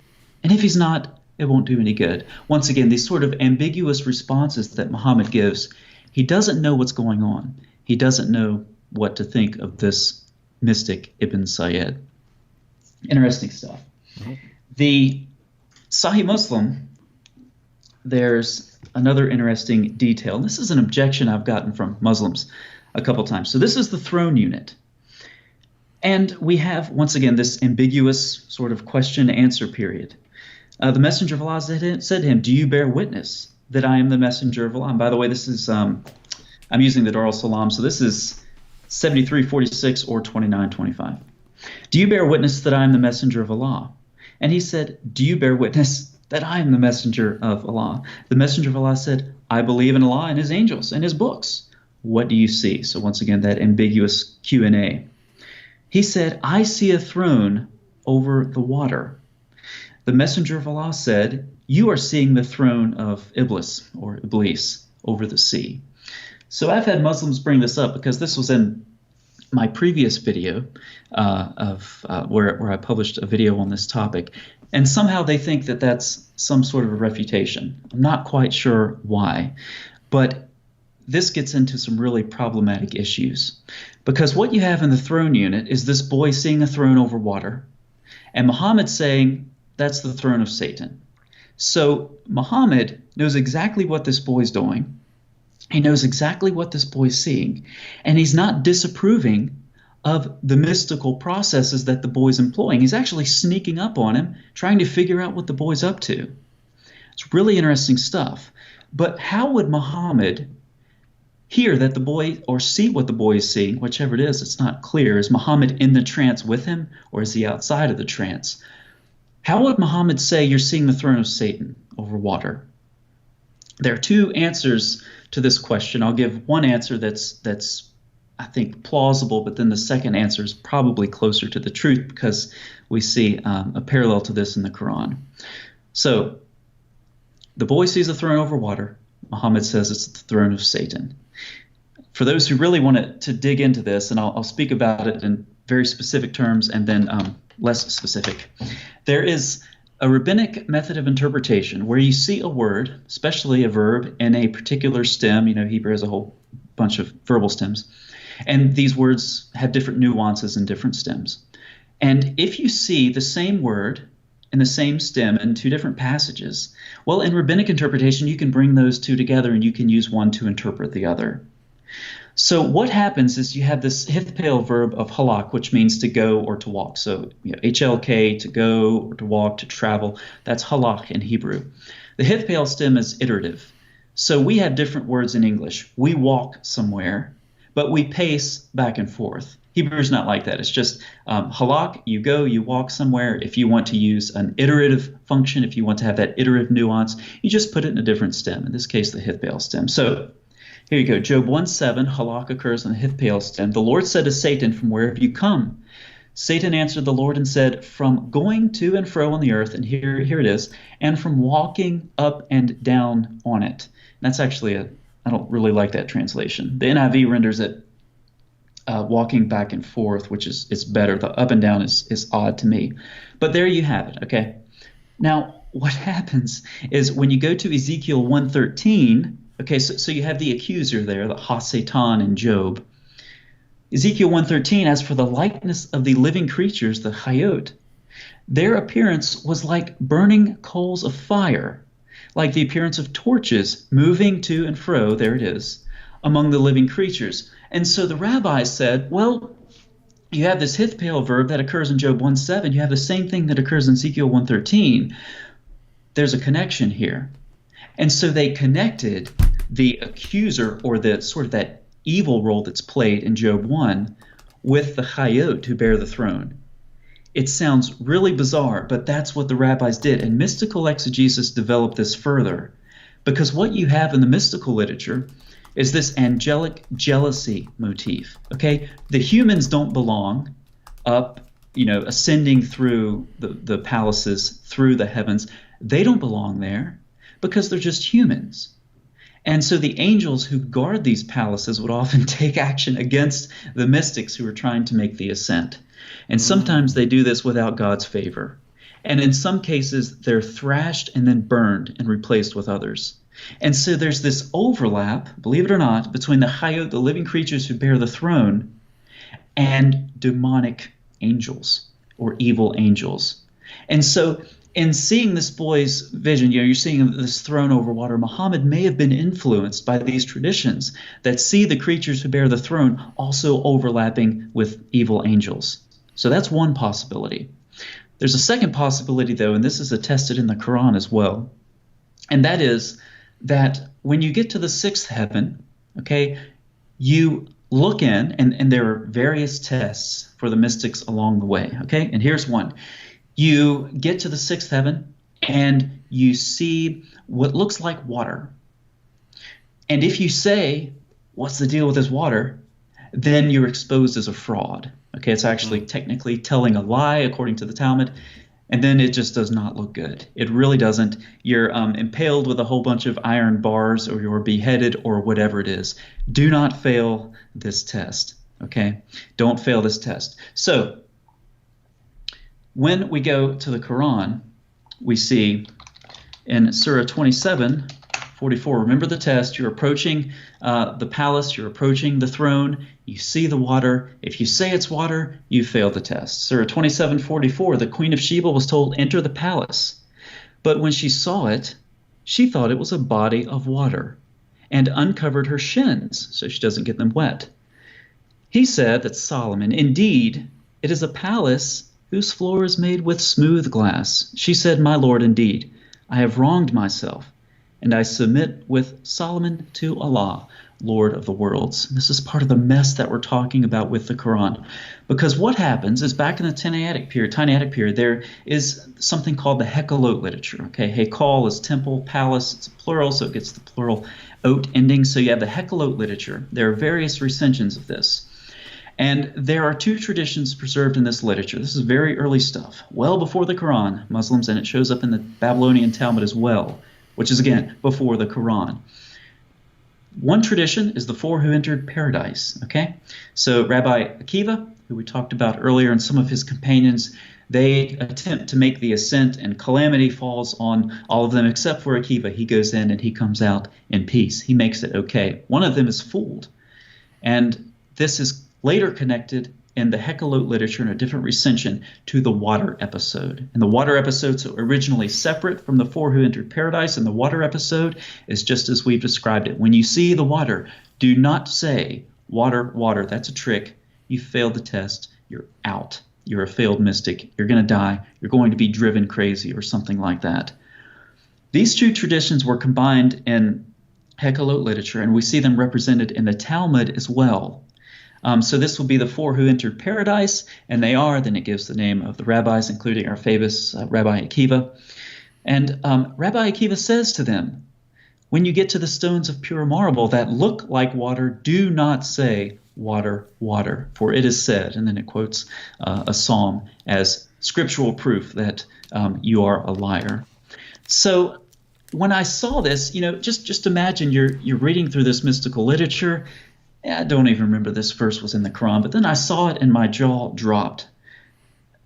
And if he's not, it won't do any good. Once again, these sort of ambiguous responses that Muhammad gives, he doesn't know what's going on. He doesn't know what to think of this mystic Ibn Sayyid. Interesting stuff. Mm-hmm. The Sahih Muslim, there's another interesting detail. This is an objection I've gotten from Muslims a couple times. So this is the throne unit. And we have, once again, this ambiguous sort of question-answer period. The messenger of Allah said to him, do you bear witness that I am the messenger of Allah? And by the way, this is, I'm using the Dar al-Salam, so this is 7346 or 2925. Do you bear witness that I am the messenger of Allah? And he said, do you bear witness that I am the messenger of Allah? The messenger of Allah said, I believe in Allah and his angels and his books. What do you see? So once again, that ambiguous Q&A. He said, I see a throne over the water. The messenger of Allah said, you are seeing the throne of Iblis, or Iblis, over the sea. So I've had Muslims bring this up because this was in my previous video where I published a video on this topic. And somehow they think that that's some sort of a refutation. I'm not quite sure why. But this gets into some really problematic issues. Because what you have in the throne unit is this boy seeing a throne over water, and Muhammad saying, that's the throne of Satan. So Muhammad knows exactly what this boy's doing. He knows exactly what this boy's seeing. And he's not disapproving of the mystical processes that the boy's employing. He's actually sneaking up on him, trying to figure out what the boy's up to. It's really interesting stuff. But how would Muhammad hear that the boy, or see what the boy is seeing, whichever it is, it's not clear. Is Muhammad in the trance with him, or is he outside of the trance? How would Muhammad say you're seeing the throne of Satan over water? There are two answers to this question. I'll give one answer that's I think plausible, but then the second answer is probably closer to the truth because we see a parallel to this in the Quran. So the boy sees a throne over water. Muhammad says it's the throne of Satan. For those who really want to dig into this, and I'll speak about it in very specific terms and then less specific, there is a rabbinic method of interpretation where you see a word, especially a verb, in a particular stem. You know, Hebrew has a whole bunch of verbal stems. And these words have different nuances in different stems. And if you see the same word in the same stem in two different passages, well, in rabbinic interpretation, you can bring those two together and you can use one to interpret the other. So what happens is you have this hithpale verb of halak, which means to go or to walk. So HLK, to go or to walk, to travel. That's halak in Hebrew. The hithpale stem is iterative. So we have different words in English. We walk somewhere, but we pace back and forth. Hebrew's not like that. It's just halak, you go, you walk somewhere. If you want to use an iterative function, if you want to have that iterative nuance, you just put it in a different stem, in this case, the hithpale stem. So here you go. Job 1:7, halak occurs in the hithpale stem. The Lord said to Satan, from where have you come? Satan answered the Lord and said, from going to and fro on the earth, and here it is, and from walking up and down on it. And that's actually I don't really like that translation. The NIV renders it walking back and forth, which is better. The up and down is odd to me. But there you have it, okay? Now, what happens is when you go to Ezekiel 1:13, okay, so you have the accuser there, the Ha-Satan in Job. Ezekiel 1:13, as for the likeness of the living creatures, the Hayot, their appearance was like burning coals of fire, like the appearance of torches moving to and fro, there it is, among the living creatures. And so the rabbis said, well, you have this hithpale verb that occurs in Job 1:7. You have the same thing that occurs in Ezekiel 1:13. There's a connection here. And so they connected the accuser, or the sort of that evil role that's played in Job 1, with the Hayot who bear the throne. It sounds really bizarre, but that's what the rabbis did. And mystical exegesis developed this further, because what you have in the mystical literature is this angelic jealousy motif. Okay, the humans don't belong up, ascending through the palaces, through the heavens. They don't belong there because they're just humans. And so the angels who guard these palaces would often take action against the mystics who are trying to make the ascent. And sometimes they do this without God's favor. And in some cases, they're thrashed and then burned and replaced with others. And so there's this overlap, believe it or not, between the Hayot, the living creatures who bear the throne, and demonic angels or evil angels. And so in seeing this boy's vision, you're seeing this throne over water, Muhammad may have been influenced by these traditions that see the creatures who bear the throne also overlapping with evil angels. So that's one possibility. There's a second possibility, though, and this is attested in the Quran as well, and that is that when you get to the sixth heaven, okay, you look in, and there are various tests for the mystics along the way, okay? And here's one. You get to the sixth heaven, and you see what looks like water. And if you say, what's the deal with this water, then you're exposed as a fraud. Okay, it's actually technically telling a lie according to the Talmud, and then it just does not look good. It really doesn't. You're impaled with a whole bunch of iron bars, or you're beheaded, or whatever it is. Do not fail this test, okay? Don't fail this test. So when we go to the Quran, we see in Surah 27:44, remember the test. You're approaching the palace. You're approaching the throne. You see the water. If you say it's water, you fail the test. Surah 27:44, the Queen of Sheba was told, enter the palace. But when she saw it, she thought it was a body of water and uncovered her shins so she doesn't get them wet. He said, that's Solomon, indeed, it is a palace whose floor is made with smooth glass. She said, my lord, indeed, I have wronged myself, and I submit with Solomon to Allah. Lord of the worlds. This is part of the mess that we're talking about with the Quran. Because what happens is back in the Tannaitic period, there is something called the Hekkalot literature. Okay, Hekal is temple, palace, it's plural, so it gets the plural oat ending. So you have the Hekkalot literature. There are various recensions of this. And there are two traditions preserved in this literature. This is very early stuff, well before the Quran, Muslims, and it shows up in the Babylonian Talmud as well, which is, again, before the Quran. One tradition is the four who entered paradise, okay? So Rabbi Akiva, who we talked about earlier, and some of his companions, they attempt to make the ascent, and calamity falls on all of them except for Akiva. He goes in and he comes out in peace. He makes it okay. One of them is fooled. And this is later connected in the Hekkalot literature in a different recension to the water episode. And the water episodes are originally separate from the four who entered paradise, and the water episode is just as we've described it. When you see the water, do not say, water, water. That's a trick. You failed the test. You're out. You're a failed mystic. You're going to die. You're going to be driven crazy or something like that. These two traditions were combined in Hekkalot literature, and we see them represented in the Talmud as well. So this will be the four who entered paradise, and they are, then it gives the name of the rabbis, including our famous Rabbi Akiva. And Rabbi Akiva says to them, when you get to the stones of pure marble that look like water, do not say, water, water, for it is said, and then it quotes a psalm as scriptural proof that you are a liar. So when I saw this, just imagine you're reading through this mystical literature. I don't even remember this verse was in the Quran, but then I saw it and my jaw dropped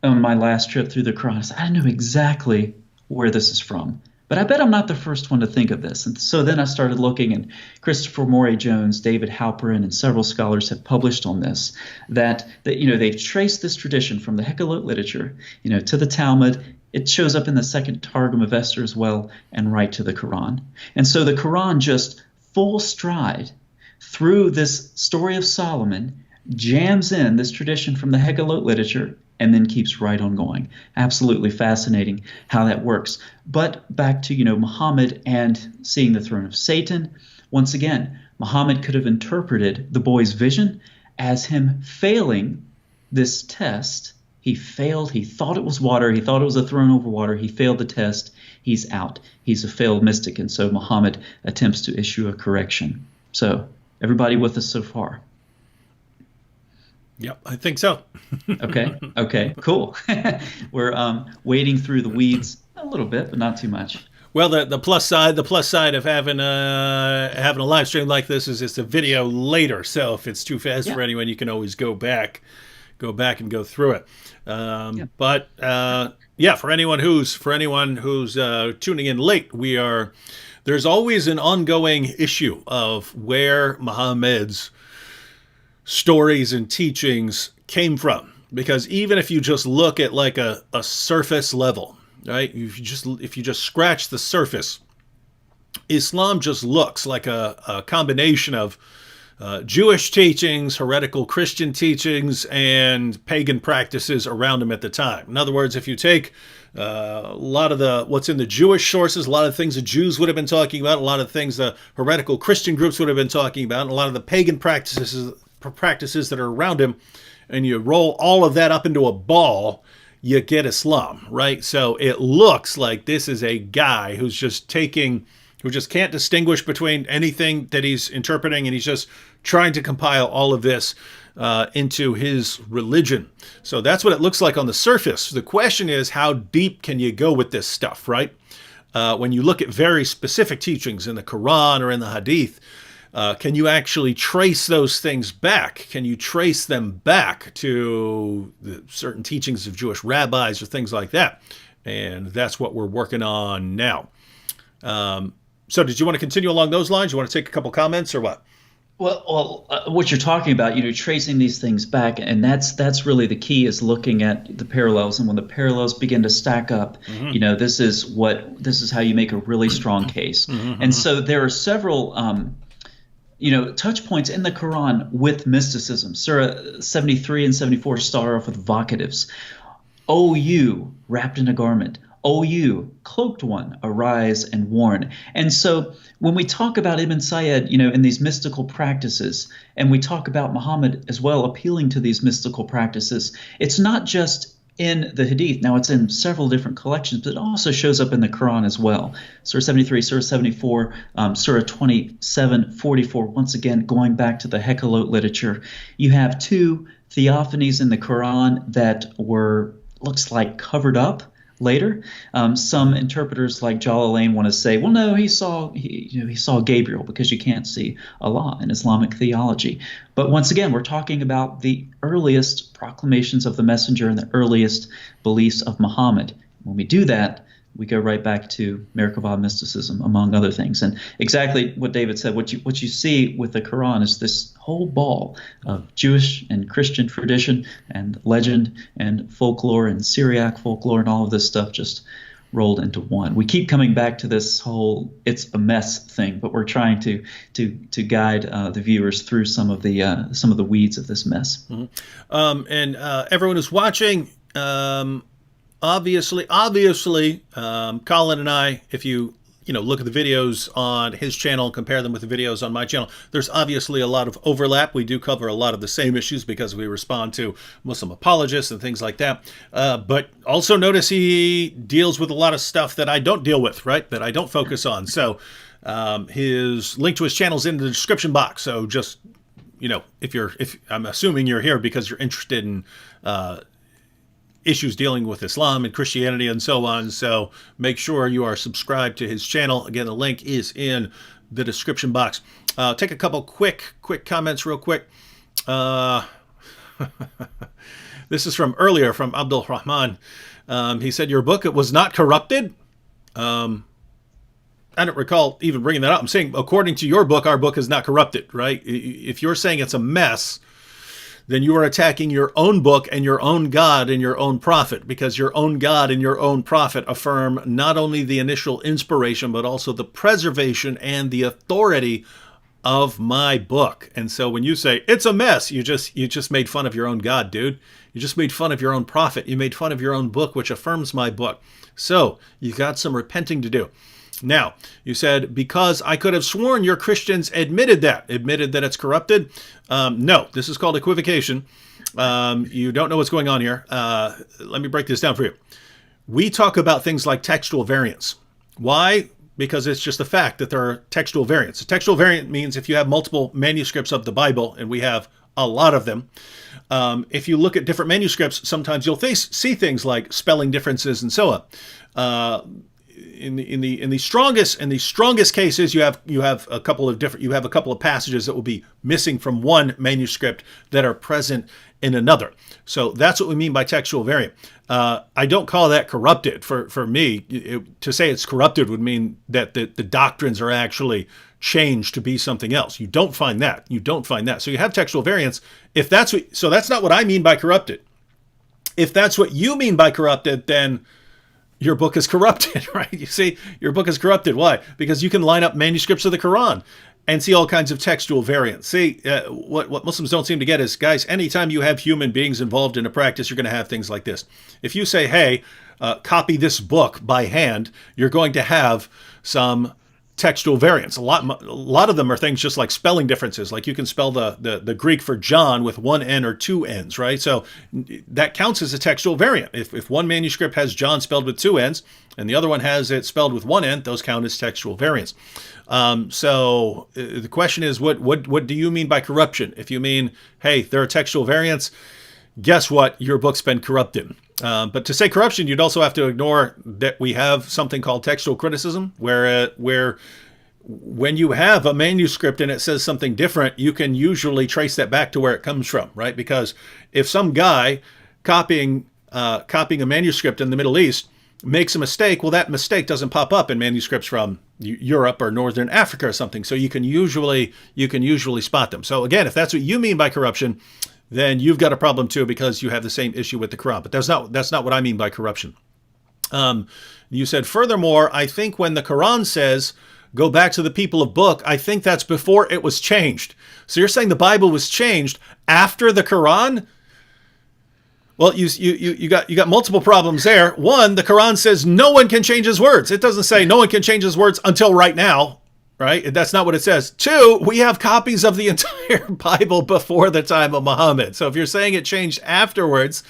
on my last trip through the Quran. I said, I know exactly where this is from, but I bet I'm not the first one to think of this. And so then I started looking, and Christopher Morey Jones, David Halperin, and several scholars have published on this, that they've traced this tradition from the Hekkalot literature, to the Talmud. It shows up in the second Targum of Esther as well, and right to the Quran. And so the Quran just full stride through this story of Solomon, jams in this tradition from the Hekkalot literature, and then keeps right on going. Absolutely fascinating how that works. But back to, Muhammad and seeing the throne of Satan. Once again, Muhammad could have interpreted the boy's vision as him failing this test. He failed. He thought it was water. He thought it was a throne over water. He failed the test. He's out. He's a failed mystic. And so Muhammad attempts to issue a correction. So everybody with us so far? Yep, I think so. Okay, cool. We're wading through the weeds a little bit, but not too much. Well, the plus side of having a live stream like this is it's a video later. So if it's too fast for anyone, you can always go back and go through it. But for anyone who's tuning in late, there's always an ongoing issue of where Muhammad's stories and teachings came from. Because even if you just look at like a surface level, right? If you just scratch the surface, Islam just looks like a combination of Jewish teachings, heretical Christian teachings, and pagan practices around them at the time. In other words, if you take a lot of what's in the Jewish sources, a lot of things the Jews would have been talking about, a lot of things the heretical Christian groups would have been talking about, and a lot of the pagan practices that are around him, and you roll all of that up into a ball, you get Islam, right? So it looks like this is a guy who just can't distinguish between anything that he's interpreting, and he's just trying to compile all of this into his religion. So that's what it looks like on the surface. The question is, how deep can you go with this stuff, right? When you look at very specific teachings in the Quran or in the Hadith, can you actually trace those things back? Can you trace them back to the certain teachings of Jewish rabbis or things like that? And that's what we're working on now. So did you want to continue along those lines? You want to take a couple comments or what? Well, what you're talking about, tracing these things back, and that's really the key, is looking at the parallels. And when the parallels begin to stack up, this is how you make a really strong case. And so there are several touch points in the Quran with mysticism. Surah 73 and 74 start off with vocatives. O you, wrapped in a garment. O you, cloaked one, arise and warn. And so when we talk about Ibn Sayyid, in these mystical practices, and we talk about Muhammad as well appealing to these mystical practices, it's not just in the Hadith. Now, it's in several different collections, but it also shows up in the Quran as well. Surah 73, Surah 74, Surah 27, 44. Once again, going back to the Hekkalot literature, you have two theophanies in the Quran that were, looks like, covered up later. Some interpreters like Jalalain want to say, well, no, he saw Gabriel, because you can't see Allah in Islamic theology. But once again, we're talking about the earliest proclamations of the messenger and the earliest beliefs of Muhammad. When we do that, we go right back to Merkabah mysticism, among other things. And exactly what David said, what you see with the Quran is this whole ball of Jewish and Christian tradition and legend and folklore and Syriac folklore and all of this stuff just rolled into one. We keep coming back to this whole "it's a mess" thing, but we're trying to guide the viewers through some of the weeds of this mess. Mm-hmm. And everyone who's watching, obviously, Colin and I, if you look at the videos on his channel and compare them with the videos on my channel, there's obviously a lot of overlap. We do cover a lot of the same issues because we respond to Muslim apologists and things like that. But also notice he deals with a lot of stuff that I don't deal with, right? That I don't focus on. So his link to his channel is in the description box. So just, if I'm assuming you're here because you're interested in issues dealing with Islam and Christianity and so on. So make sure you are subscribed to his channel. Again, the link is in the description box. Take a couple quick comments real quick. This is from earlier from Abdul Rahman. He said, your book, it was not corrupted. I don't recall even bringing that up. I'm saying, according to your book, our book is not corrupted, right? If you're saying it's a mess, then you are attacking your own book and your own God and your own prophet, because your own God and your own prophet affirm not only the initial inspiration, but also the preservation and the authority of my book. And so when you say it's a mess, you just made fun of your own God, dude. You just made fun of your own prophet. You made fun of your own book, which affirms my book. So you got some repenting to do. Now, you said, because I could have sworn your Christians admitted that it's corrupted. No, this is called equivocation. You don't know what's going on here. Let me break this down for you. We talk about things like textual variants. Why? Because it's just a fact that there are textual variants. A textual variant means if you have multiple manuscripts of the Bible, and we have a lot of them, if you look at different manuscripts, sometimes you'll see things like spelling differences and so on. In the strongest cases, you have a couple of passages that will be missing from one manuscript that are present in another. So that's what we mean by textual variant. I don't call that corrupted. For me, to say it's corrupted would mean that the doctrines are actually changed to be something else. You don't find that. So you have textual variants. So that's not what I mean by corrupted. If that's what you mean by corrupted, then your book is corrupted, right? You see, your book is corrupted. Why? Because you can line up manuscripts of the Quran and see all kinds of textual variants. See, what Muslims don't seem to get is, guys, anytime you have human beings involved in a practice, you're going to have things like this. If you say, hey, copy this book by hand, you're going to have some textual variants. A lot of them are things just like spelling differences. Like you can spell the Greek for John with one N or two N's, right? So that counts as a textual variant. If one manuscript has John spelled with two N's and the other one has it spelled with one N, those count as textual variants. So the question is, what do you mean by corruption? If you mean, hey, there are textual variants, guess what? Your book's been corrupted. But to say corruption, you'd also have to ignore that we have something called textual criticism, where when you have a manuscript and it says something different, you can usually trace that back to where it comes from, right? Because if some guy copying a manuscript in the Middle East makes a mistake, well, that mistake doesn't pop up in manuscripts from Europe or Northern Africa or something. So you can usually spot them. So again, if that's what you mean by corruption, then you've got a problem too, because you have the same issue with the Quran. But that's not what I mean by corruption. You said, furthermore, I think when the Quran says, go back to the people of book, I think that's before it was changed. So you're saying the Bible was changed after the Quran? Well, you got multiple problems there. One, the Quran says no one can change his words. It doesn't say no one can change his words until right now, right? That's not what it says. Two, we have copies of the entire Bible before the time of Muhammad. So if you're saying it changed afterwards,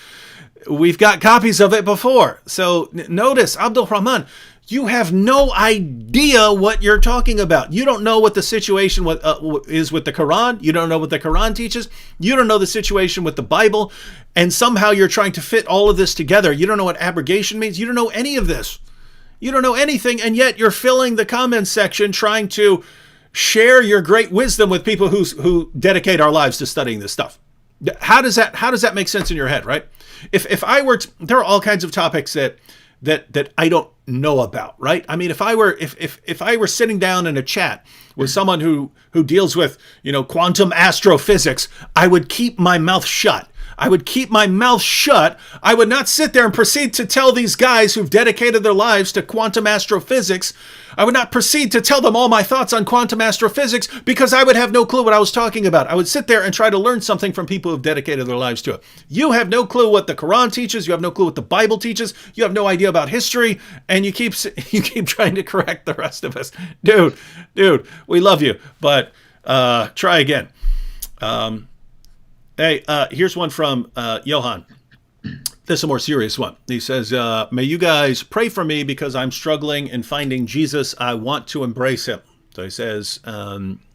we've got copies of it before. So notice, Abdul Rahman, you have no idea what you're talking about. You don't know what the situation is with the Quran. You don't know what the Quran teaches. You don't know the situation with the Bible. And somehow you're trying to fit all of this together. You don't know what abrogation means. You don't know any of this. You don't know anything. And yet you're filling the comments section trying to share your great wisdom with people who dedicate our lives to studying this stuff. How does that make sense in your head, right? If I were to, there are all kinds of topics that I don't know about, right? I mean, if I were sitting down in a chat with someone who deals with, quantum astrophysics, I would keep my mouth shut. I would keep my mouth shut. I would not sit there and proceed to tell these guys who've dedicated their lives to quantum astrophysics. I would not proceed to tell them all my thoughts on quantum astrophysics because I would have no clue what I was talking about. I would sit there and try to learn something from people who've dedicated their lives to it. You have no clue what the Quran teaches. You have no clue what the Bible teaches. You have no idea about history, and you keep trying to correct the rest of us. Dude, we love you, but try again. Hey, here's one from Johan. This is a more serious one. He says, may you guys pray for me because I'm struggling in finding Jesus. I want to embrace him. So he says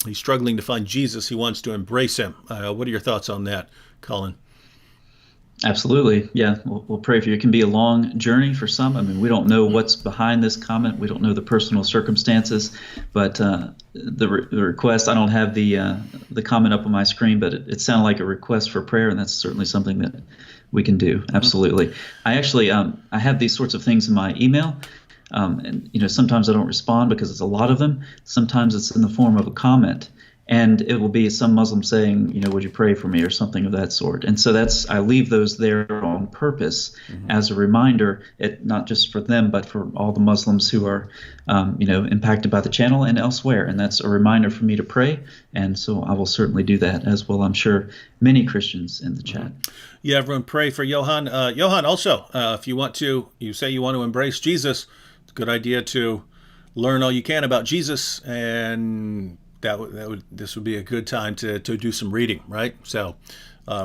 he's struggling to find Jesus. He wants to embrace him. What are your thoughts on that, Colin? Absolutely. Yeah, we'll pray for you. It can be a long journey for some. I mean, we don't know what's behind this comment. We don't know the personal circumstances, but the request, I don't have the comment up on my screen, but it sounded like a request for prayer, and that's certainly something that we can do. Absolutely. I actually, I have these sorts of things in my email, and sometimes I don't respond because it's a lot of them. Sometimes it's in the form of a comment. And it will be some Muslim saying, would you pray for me or something of that sort. And so I leave those there on purpose as a reminder, not just for them, but for all the Muslims who are, impacted by the channel and elsewhere. And that's a reminder for me to pray. And so I will certainly do that, as well, I'm sure, many Christians in the chat. Yeah, everyone pray for Johan. Johan, also, if you say you want to embrace Jesus, it's a good idea to learn all you can about Jesus, and this would be a good time to do some reading, right? So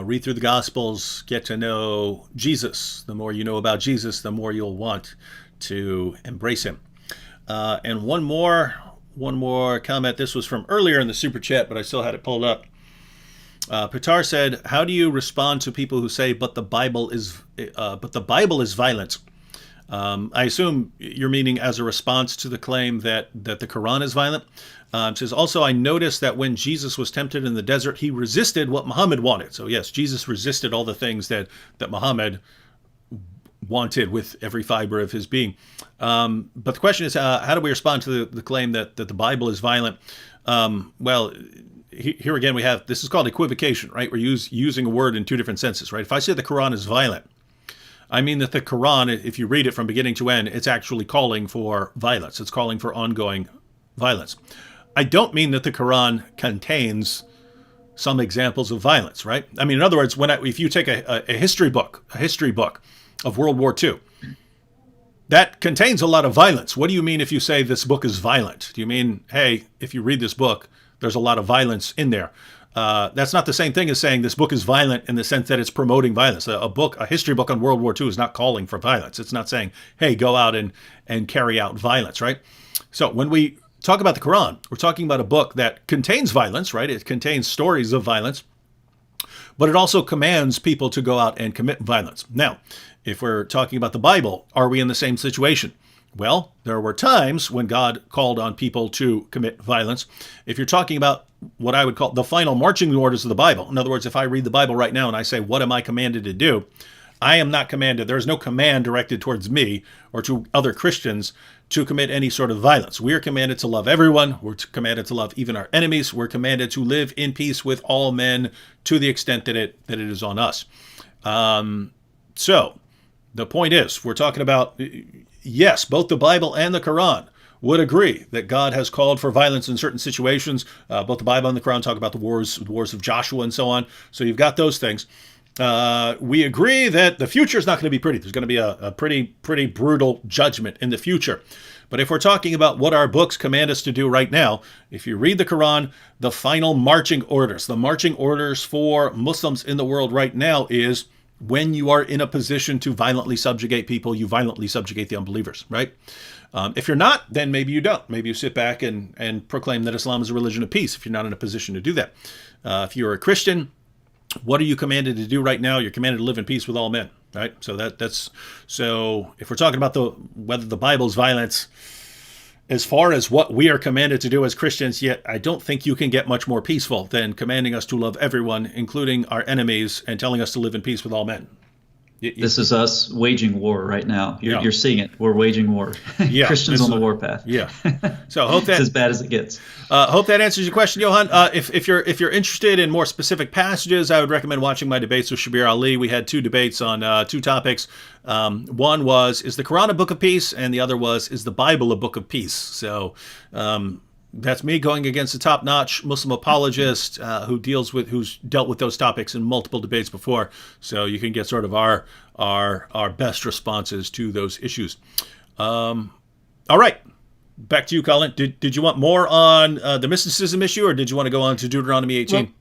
read through the Gospels, get to know Jesus. The more you know about Jesus, the more you'll want to embrace him. And one more comment. This was from earlier in the super chat, but I still had it pulled up. Pitar said, "How do you respond to people who say, but the Bible is violent?" I assume you're meaning as a response to the claim that the Quran is violent. It says, also, I noticed that when Jesus was tempted in the desert, he resisted what Muhammad wanted. So yes, Jesus resisted all the things that Muhammad wanted with every fiber of his being. But the question is, how do we respond to the claim that the Bible is violent? Well, here again, this is called equivocation, right? We're using a word in two different senses, right? If I say the Quran is violent, I mean that the Quran, if you read it from beginning to end, it's actually calling for violence. It's calling for ongoing violence. I don't mean that the Quran contains some examples of violence, right? I mean, in other words, if you take a history book of World War II, that contains a lot of violence. What do you mean if you say this book is violent? Do you mean, hey, if you read this book, there's a lot of violence in there? That's not the same thing as saying this book is violent in the sense that it's promoting violence. A history book on World War II is not calling for violence. It's not saying, hey, go out and carry out violence, right? So when we talk about the Quran, we're talking about a book that contains violence, right? It contains stories of violence, but it also commands people to go out and commit violence. Now, if we're talking about the Bible, are we in the same situation? Well, there were times when God called on people to commit violence. If you're talking about what I would call the final marching orders of the Bible, in other words, if I read the Bible right now and I say, what am I commanded to do? I am not commanded. There is no command directed towards me or to other Christians to commit any sort of violence. We are commanded to love everyone. We're commanded to love even our enemies. We're commanded to live in peace with all men to the extent that it is on us. So the point is, we're talking about, yes, both the Bible and the Quran would agree that God has called for violence in certain situations. Both the Bible and the Quran talk about the wars of Joshua and so on. So you've got those things. We agree that the future is not going to be pretty. There's going to be a pretty brutal judgment in the future. But if we're talking about what our books command us to do right now, if you read the Quran, the final marching orders for Muslims in the world right now is when you are in a position to violently subjugate people, you violently subjugate the unbelievers, right? If you're not, then maybe you don't. Maybe you sit back and proclaim that Islam is a religion of peace if you're not in a position to do that. If you're a Christian, what are you commanded to do right now? You're commanded to live in peace with all men, right? So so if we're talking about whether the Bible's violence, as far as what we are commanded to do as Christians, yet I don't think you can get much more peaceful than commanding us to love everyone, including our enemies, and telling us to live in peace with all men. This is us waging war right now. You're Yeah. seeing it. We're waging war. Yeah, Christians on the warpath. Yeah. So hope It's that as bad as it gets. hope that answers your question, Johan. If you're interested in more specific passages, I would recommend watching my debates with Shabir Ali. We had two debates on two topics. One was, is the Quran a book of peace? And the other was, is the Bible a book of peace? So that's me going against a top-notch Muslim apologist who's dealt with those topics in multiple debates before. So you can get sort of our best responses to those issues. All right. Back to you, Colin. Did you want more on the mysticism issue, or did you want to go on to Deuteronomy 18? Well,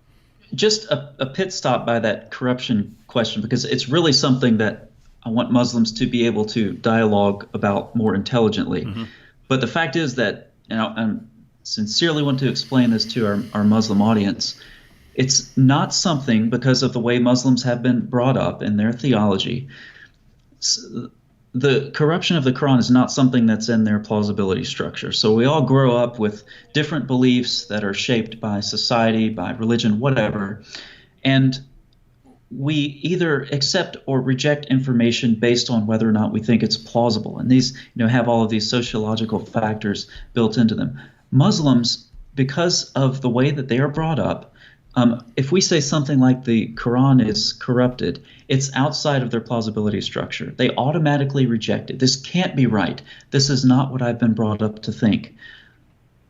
just a pit stop by that corruption question, because it's really something that I want Muslims to be able to dialogue about more intelligently. Mm-hmm. But the fact is that, I sincerely want to explain this to our Muslim audience. It's not something, because of the way Muslims have been brought up in their theology, the corruption of the Quran is not something that's in their plausibility structure. So we all grow up with different beliefs that are shaped by society, by religion, whatever. And we either accept or reject information based on whether or not we think it's plausible. And these, have all of these sociological factors built into them. Muslims, because of the way that they are brought up, if we say something like the Quran is corrupted, it's outside of their plausibility structure. They automatically reject it. This can't be right. This is not what I've been brought up to think.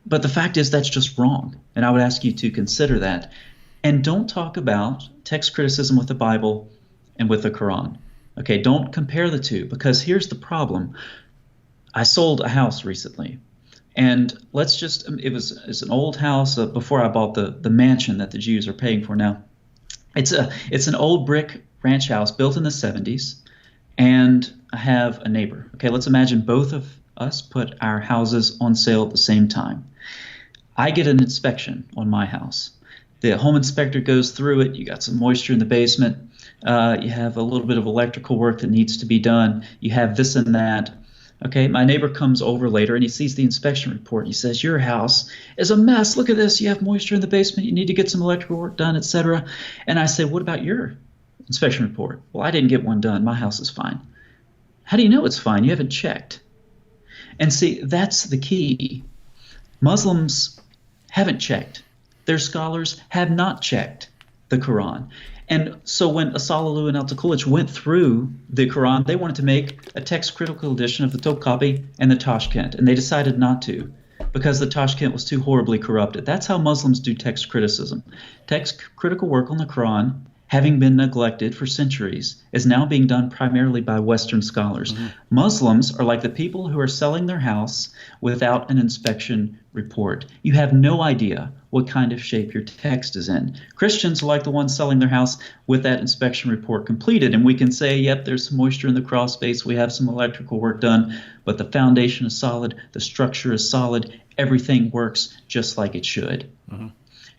But the fact is that's just wrong. And I would ask you to consider that. And don't talk about text criticism with the Bible and with the Quran. Okay, don't compare the two, because here's the problem. I sold a house recently. And it's an old house before I bought the mansion that the Jews are paying for now. It's an old brick ranch house built in the 70s, and I have a neighbor. Okay, let's imagine both of us put our houses on sale at the same time. I get an inspection on my house. The home inspector goes through it. You got some moisture in the basement. You have a little bit of electrical work that needs to be done. You have this and that. Okay, my neighbor comes over later and he sees the inspection report. And he says, your house is a mess. Look at this. You have moisture in the basement. You need to get some electrical work done, etc. And I say, what about your inspection report? Well, I didn't get one done. My house is fine. How do you know it's fine? You haven't checked. And see, that's the key. Muslims haven't checked. Their scholars have not checked the Quran. And so when Asalalu and Al-Takulich went through the Quran, they wanted to make a text-critical edition of the Topkapi and the Tashkent, and they decided not to because the Tashkent was too horribly corrupted. That's how Muslims do text criticism. Text-critical work on the Quran, having been neglected for centuries, is now being done primarily by Western scholars. Mm-hmm. Muslims are like the people who are selling their house without an inspection report. You have no idea what kind of shape your text is in. Christians are like the ones selling their house with that inspection report completed, and we can say, yep, there's some moisture in the crawl space, we have some electrical work done, but the foundation is solid, the structure is solid, everything works just like it should. Mm-hmm.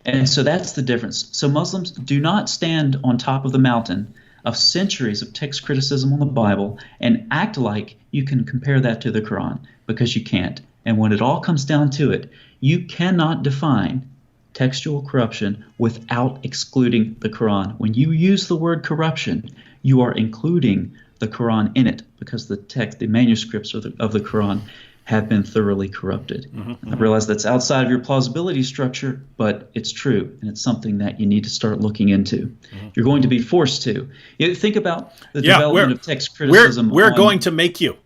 And so that's the difference. So Muslims do not stand on top of the mountain of centuries of text criticism on the Bible and act like you can compare that to the Quran, because you can't. And when it all comes down to it, you cannot define textual corruption without excluding the Quran. When you use the word corruption, you are including the Quran in it, because the manuscripts of the Quran have been thoroughly corrupted. Mm-hmm. I realize that's outside of your plausibility structure, but it's true, and it's something that you need to start looking into. Mm-hmm. You're going to be forced to. Think about the development of text criticism. We're going to make you.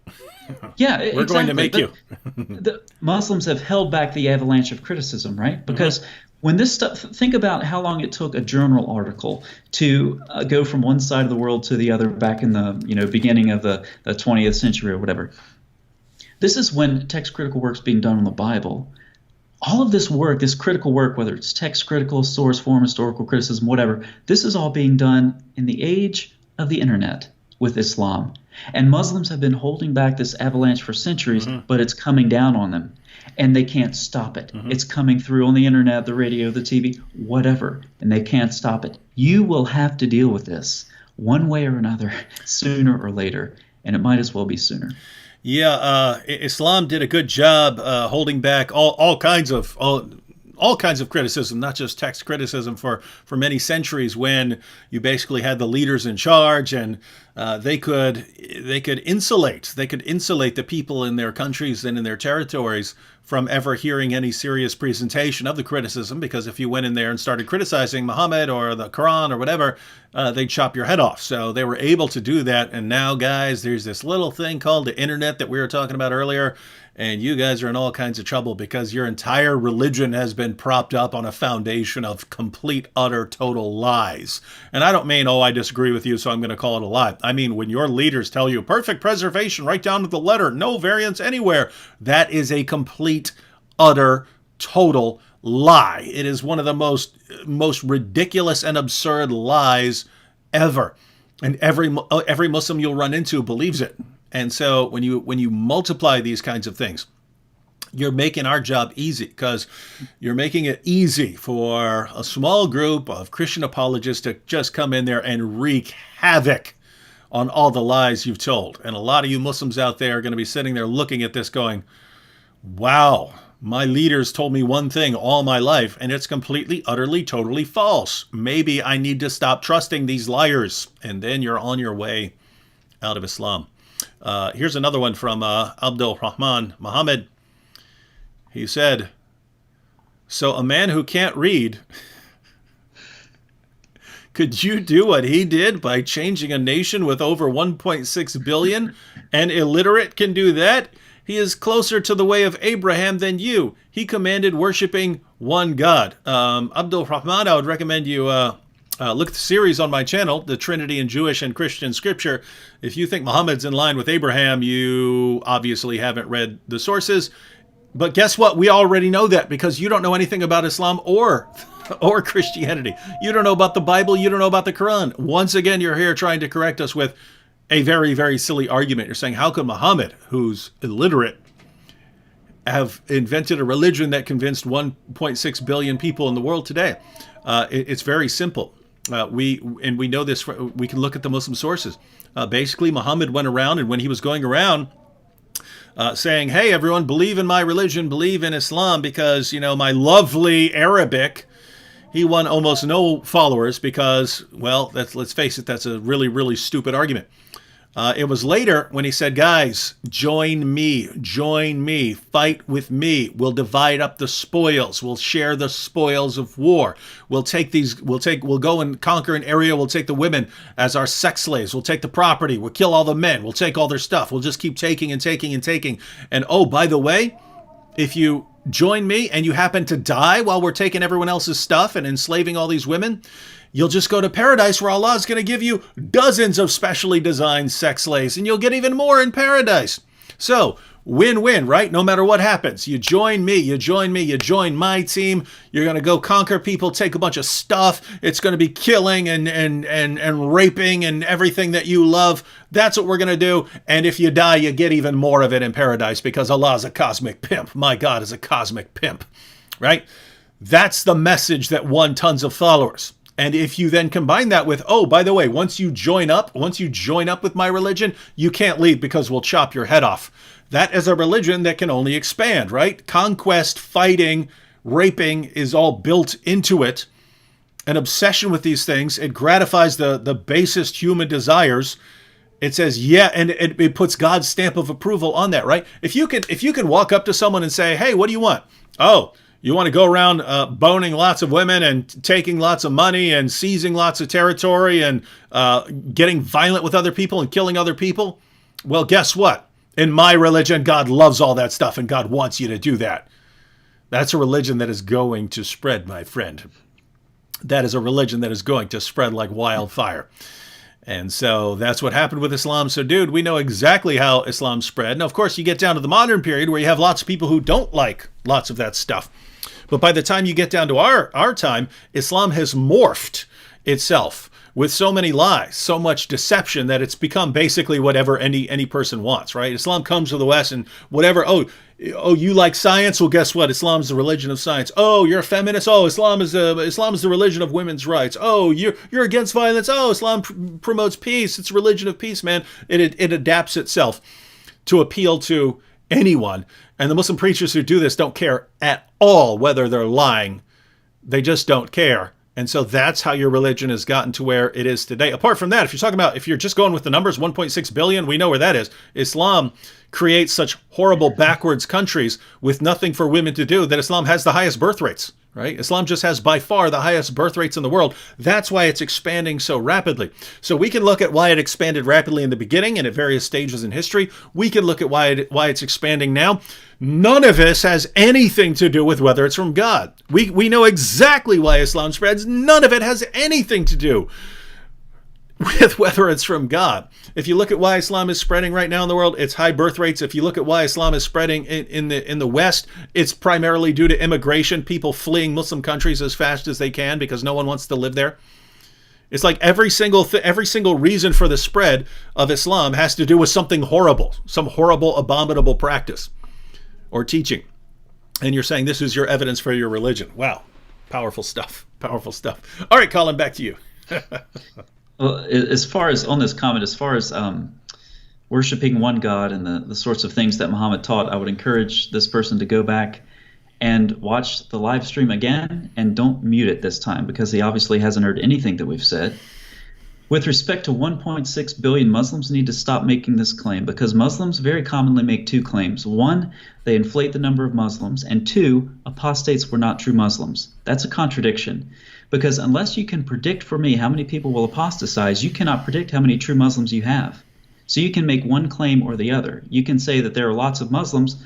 Yeah, we're exactly. going to make you. The Muslims have held back the avalanche of criticism, right? Because When this stuff, think about how long it took a journal article to go from one side of the world to the other back in the beginning of the 20th century or whatever. This is when text critical work's being done on the Bible. All of this work, this critical work, whether it's text critical, source form, historical criticism, whatever, this is all being done in the age of the internet with Islam. And Muslims have been holding back this avalanche for centuries, but it's coming down on them. And they can't stop it. It's coming through on the internet, the radio, the TV, whatever, and they can't stop it. You will have to deal with this one way or another, sooner or later, and it might as well be sooner. Yeah, Islam did a good job holding back all kinds of criticism, not just text criticism, for many centuries, when you basically had the leaders in charge, and they could insulate the people in their countries and in their territories from ever hearing any serious presentation of the criticism, because if you went in there and started criticizing Muhammad or the Quran or whatever, they'd chop your head off. So they were able to do that. And now, guys, there's this little thing called the internet that we were talking about earlier, and you guys are in all kinds of trouble because your entire religion has been propped up on a foundation of complete, utter, total lies. And I don't mean, oh, I disagree with you, so I'm going to call it a lie. I mean, when your leaders tell you perfect preservation right down to the letter, no variance anywhere, that is a complete, utter, total lie. It is one of the most ridiculous and absurd lies ever. And every Muslim you'll run into believes it. And so when you multiply these kinds of things, you're making our job easy, because you're making it easy for a small group of Christian apologists to just come in there and wreak havoc on all the lies you've told. And a lot of you Muslims out there are going to be sitting there looking at this going, wow, my leaders told me one thing all my life, and it's completely, utterly, totally false. Maybe I need to stop trusting these liars. And then you're on your way out of Islam. Here's another one from Abdul Rahman Muhammad. He said, so a man who can't read, could you do what he did by changing a nation with over 1.6 billion? An illiterate can do that? He is closer to the way of Abraham than you. He commanded worshiping one God. Abdul Rahman, I would recommend you look at the series on my channel, The Trinity in Jewish and Christian Scripture. If you think Muhammad's in line with Abraham, you obviously haven't read the sources. But guess what? We already know that, because you don't know anything about Islam or Christianity. You don't know about the Bible. You don't know about the Quran. Once again, you're here trying to correct us with a very, very silly argument. You're saying, how could Muhammad, who's illiterate, have invented a religion that convinced 1.6 billion people in the world today? It's very simple. We know this. We can look at the Muslim sources. Basically, Muhammad went around, and when he was going around saying, hey, everyone, believe in my religion, believe in Islam, because, my lovely Arabic, he won almost no followers because, well, let's face it, that's a really, really stupid argument. It was later when he said, guys, join me, fight with me. We'll divide up the spoils. We'll share the spoils of war. We'll go and conquer an area. We'll take the women as our sex slaves. We'll take the property. We'll kill all the men. We'll take all their stuff. We'll just keep taking and taking and taking. And oh, by the way, if you join me and you happen to die while we're taking everyone else's stuff and enslaving all these women, you'll just go to paradise, where Allah is going to give you dozens of specially designed sex slaves, and you'll get even more in paradise. So, win-win, right? No matter what happens. You join me, you join my team. You're going to go conquer people, take a bunch of stuff. It's going to be killing and raping and everything that you love. That's what we're going to do. And if you die, you get even more of it in paradise, because Allah is a cosmic pimp. My God is a cosmic pimp, right? That's the message that won tons of followers. And if you then combine that with, oh, by the way, once you join up with my religion, you can't leave because we'll chop your head off. That is a religion that can only expand, right? Conquest, fighting, raping is all built into it. An obsession with these things. It gratifies the basest human desires. It says, yeah, and it puts God's stamp of approval on that, right? If you can walk up to someone and say, hey, what do you want? Oh, you want to go around boning lots of women and taking lots of money and seizing lots of territory and getting violent with other people and killing other people? Well, guess what? In my religion, God loves all that stuff, and God wants you to do that. That's a religion that is going to spread, my friend. That is a religion that is going to spread like wildfire. And so that's what happened with Islam. So, dude, we know exactly how Islam spread. Now, of course, you get down to the modern period where you have lots of people who don't like lots of that stuff. But by the time you get down to our time, Islam has morphed itself with so many lies, so much deception, that it's become basically whatever any person wants, right? Islam comes to the West and whatever, oh, you like science? Well, guess what? Islam's the religion of science. Oh, you're a feminist? Oh, Islam is the religion of women's rights. Oh, you're against violence? Oh, Islam promotes peace. It's a religion of peace, man. It adapts itself to appeal to anyone. And the Muslim preachers who do this don't care at all whether they're lying. They just don't care. And so that's how your religion has gotten to where it is today. Apart from that, if you're just going with the numbers, 1.6 billion, we know where that is. Islam creates such horrible backwards countries with nothing for women to do that Islam has the highest birth rates, right? Islam just has by far the highest birth rates in the world. That's why it's expanding so rapidly. So we can look at why it expanded rapidly in the beginning and at various stages in history. We can look at why it's expanding now. None of this has anything to do with whether it's from God. We know exactly why Islam spreads. None of it has anything to do with whether it's from God. If you look at why Islam is spreading right now in the world, it's high birth rates. If you look at why Islam is spreading in the West, it's primarily due to immigration, people fleeing Muslim countries as fast as they can because no one wants to live there. It's like every single reason for the spread of Islam has to do with something horrible, some horrible, abominable practice or teaching. And you're saying this is your evidence for your religion. Wow. Powerful stuff. Powerful stuff. All right, Colin, back to you. Well, as far as on this comment, as far as worshiping one God and the sorts of things that Muhammad taught, I would encourage this person to go back and watch the live stream again, and don't mute it this time because he obviously hasn't heard anything that we've said. With respect to 1.6 billion Muslims, need to stop making this claim because Muslims very commonly make two claims. One, they inflate the number of Muslims, and two, apostates were not true Muslims. That's a contradiction because unless you can predict for me how many people will apostatize, you cannot predict how many true Muslims you have. So you can make one claim or the other. You can say that there are lots of Muslims,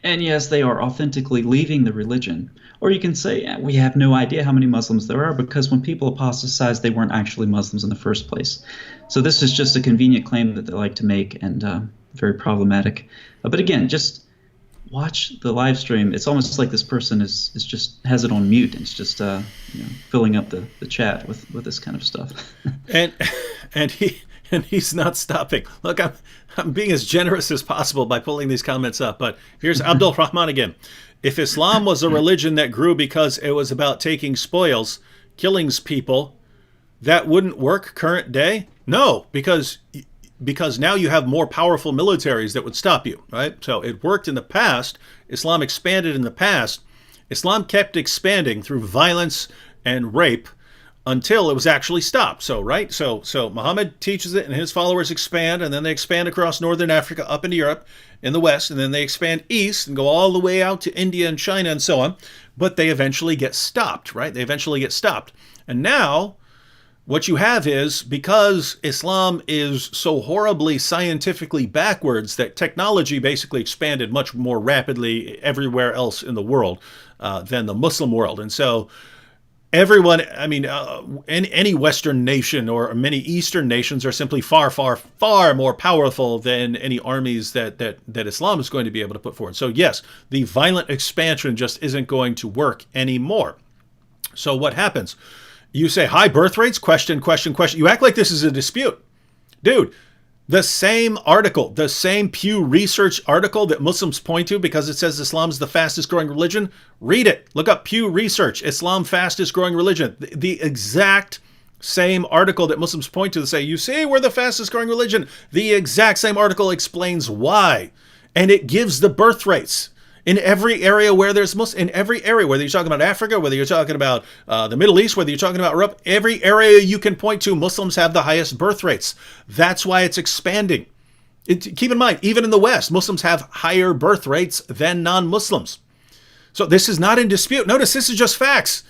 and yes, they are authentically leaving the religion. Or you can say, we have no idea how many Muslims there are because when people apostatized, they weren't actually Muslims in the first place. So this is just a convenient claim that they like to make and very problematic. But again, just watch the live stream. It's almost like this person is just has it on mute and it's just filling up the chat with this kind of stuff. and he's not stopping. Look, I'm being as generous as possible by pulling these comments up. But here's Abdul Rahman again. If Islam was a religion that grew because it was about taking spoils, killing people, that wouldn't work current day? No, because now you have more powerful militaries that would stop you, right? So it worked in the past. Islam expanded in the past. Islam kept expanding through violence and rape until it was actually stopped. So, right? So Muhammad teaches it and his followers expand, and then they expand across northern Africa up into Europe in the West, and then they expand east and go all the way out to India and China and so on. But they eventually get stopped, right? They eventually get stopped. And now what you have is, because Islam is so horribly scientifically backwards that technology basically expanded much more rapidly everywhere else in the world than the Muslim world. And so everyone, any Western nation or many Eastern nations are simply far, far, far more powerful than any armies that Islam is going to be able to put forward. So yes, the violent expansion just isn't going to work anymore. So what happens? You say high birth rates? Question. You act like this is a dispute. Dude, the same article, the same Pew Research article that Muslims point to because it says Islam is the fastest growing religion, read it. Look up Pew Research, Islam fastest growing religion. The exact same article that Muslims point to say, you see, we're the fastest growing religion. The exact same article explains why. And it gives the birth rates. In every area where there's Muslims, in every area, whether you're talking about Africa, whether you're talking about the Middle East, whether you're talking about Europe, every area you can point to, Muslims have the highest birth rates. That's why it's expanding. Keep in mind, even in the West, Muslims have higher birth rates than non-Muslims. So this is not in dispute. Notice this is just facts.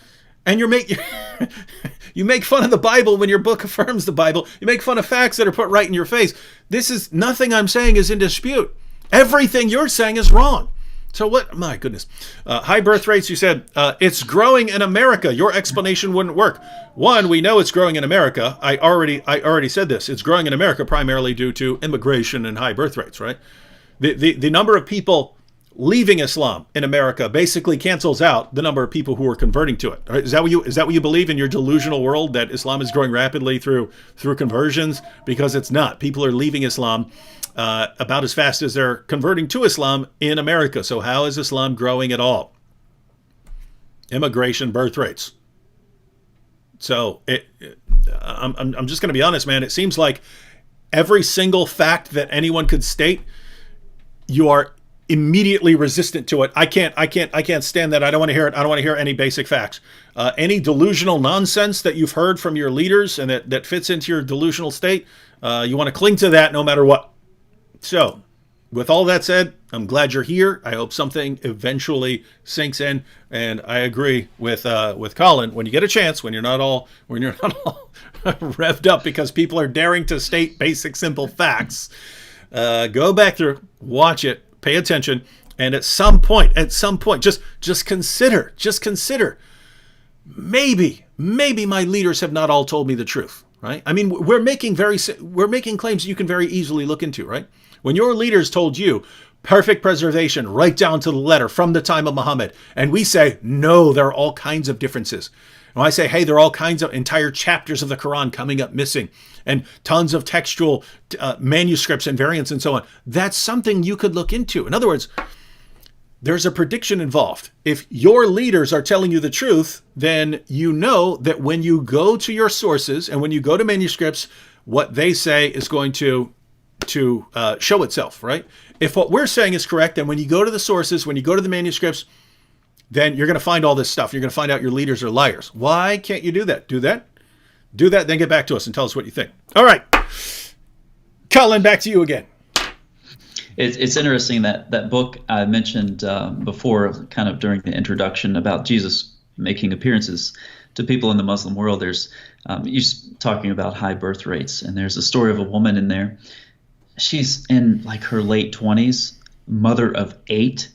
And you make fun of the Bible when your book affirms the Bible. You make fun of facts that are put right in your face. This is nothing I'm saying is in dispute. Everything you're saying is wrong. So what? My goodness. High birth rates, you said, it's growing in America. Your explanation wouldn't work. One, we know it's growing in America. I already said this. It's growing in America primarily due to immigration and high birth rates, right? The number of people leaving Islam in America basically cancels out the number of people who are converting to it. Right? Is that what you believe in your delusional world, that Islam is growing rapidly through conversions? Because it's not. People are leaving Islam about as fast as they're converting to Islam in America. So how is Islam growing at immigration, birth rates. So I'm just going to be honest, man. It seems like every single fact that anyone could state, you are immediately resistant to it. I can't stand that. I don't want to hear it. I don't want to hear any basic facts. Any delusional nonsense that you've heard from your leaders and that fits into your delusional state, you want to cling to that no matter what. So, with all that said, I'm glad you're here. I hope something eventually sinks in, and I agree with Colin. When you get a chance, when you're not all revved up because people are daring to state basic, simple facts, go back through, watch it, pay attention, and at some point, just consider. Maybe my leaders have not all told me the truth. Right? I mean, we're making claims you can very easily look into, right? When your leaders told you perfect preservation right down to the letter from the time of Muhammad, and we say, no, there are all kinds of differences. And I say, hey, there are all kinds of entire chapters of the Quran coming up missing, and tons of textual manuscripts and variants and so on. That's something you could look into. In other words, there's a prediction involved. If your leaders are telling you the truth, then you know that when you go to your sources and when you go to manuscripts, what they say is going to show itself, right? If what we're saying is correct, then when you go to the sources, when you go to the manuscripts, then you're going to find all this stuff. You're going to find out your leaders are liars. Why can't you do that? Do that, then get back to us and tell us what you think. All right. Colin, back to you again. It's interesting that book I mentioned before, kind of during the introduction, about Jesus making appearances to people in the Muslim world. There's you're talking about high birth rates, and there's a story of a woman in there. She's in like her late 20s, mother of 8,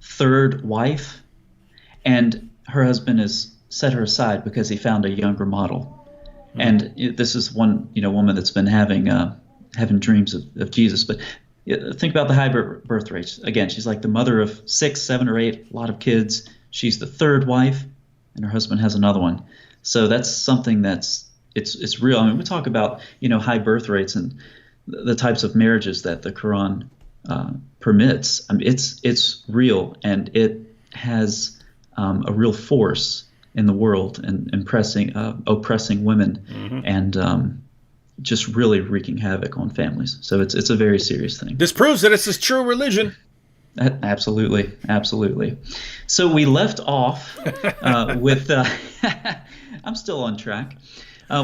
third wife, and her husband has set her aside because he found a younger model. Mm-hmm. And this is one woman that's been having dreams of Jesus, but. Think about the high birth rates. Again, she's like the mother of 6, 7, or 8, a lot of kids. She's the third wife, and her husband has another one. So that's something it's real. I mean, we talk about high birth rates and the types of marriages that the Quran permits. I mean, it's real, and it has a real force in the world and oppressing women, mm-hmm. and just really wreaking havoc on families. So it's a very serious thing. This proves that it's a true religion. Absolutely. So we left off with I'm still on track.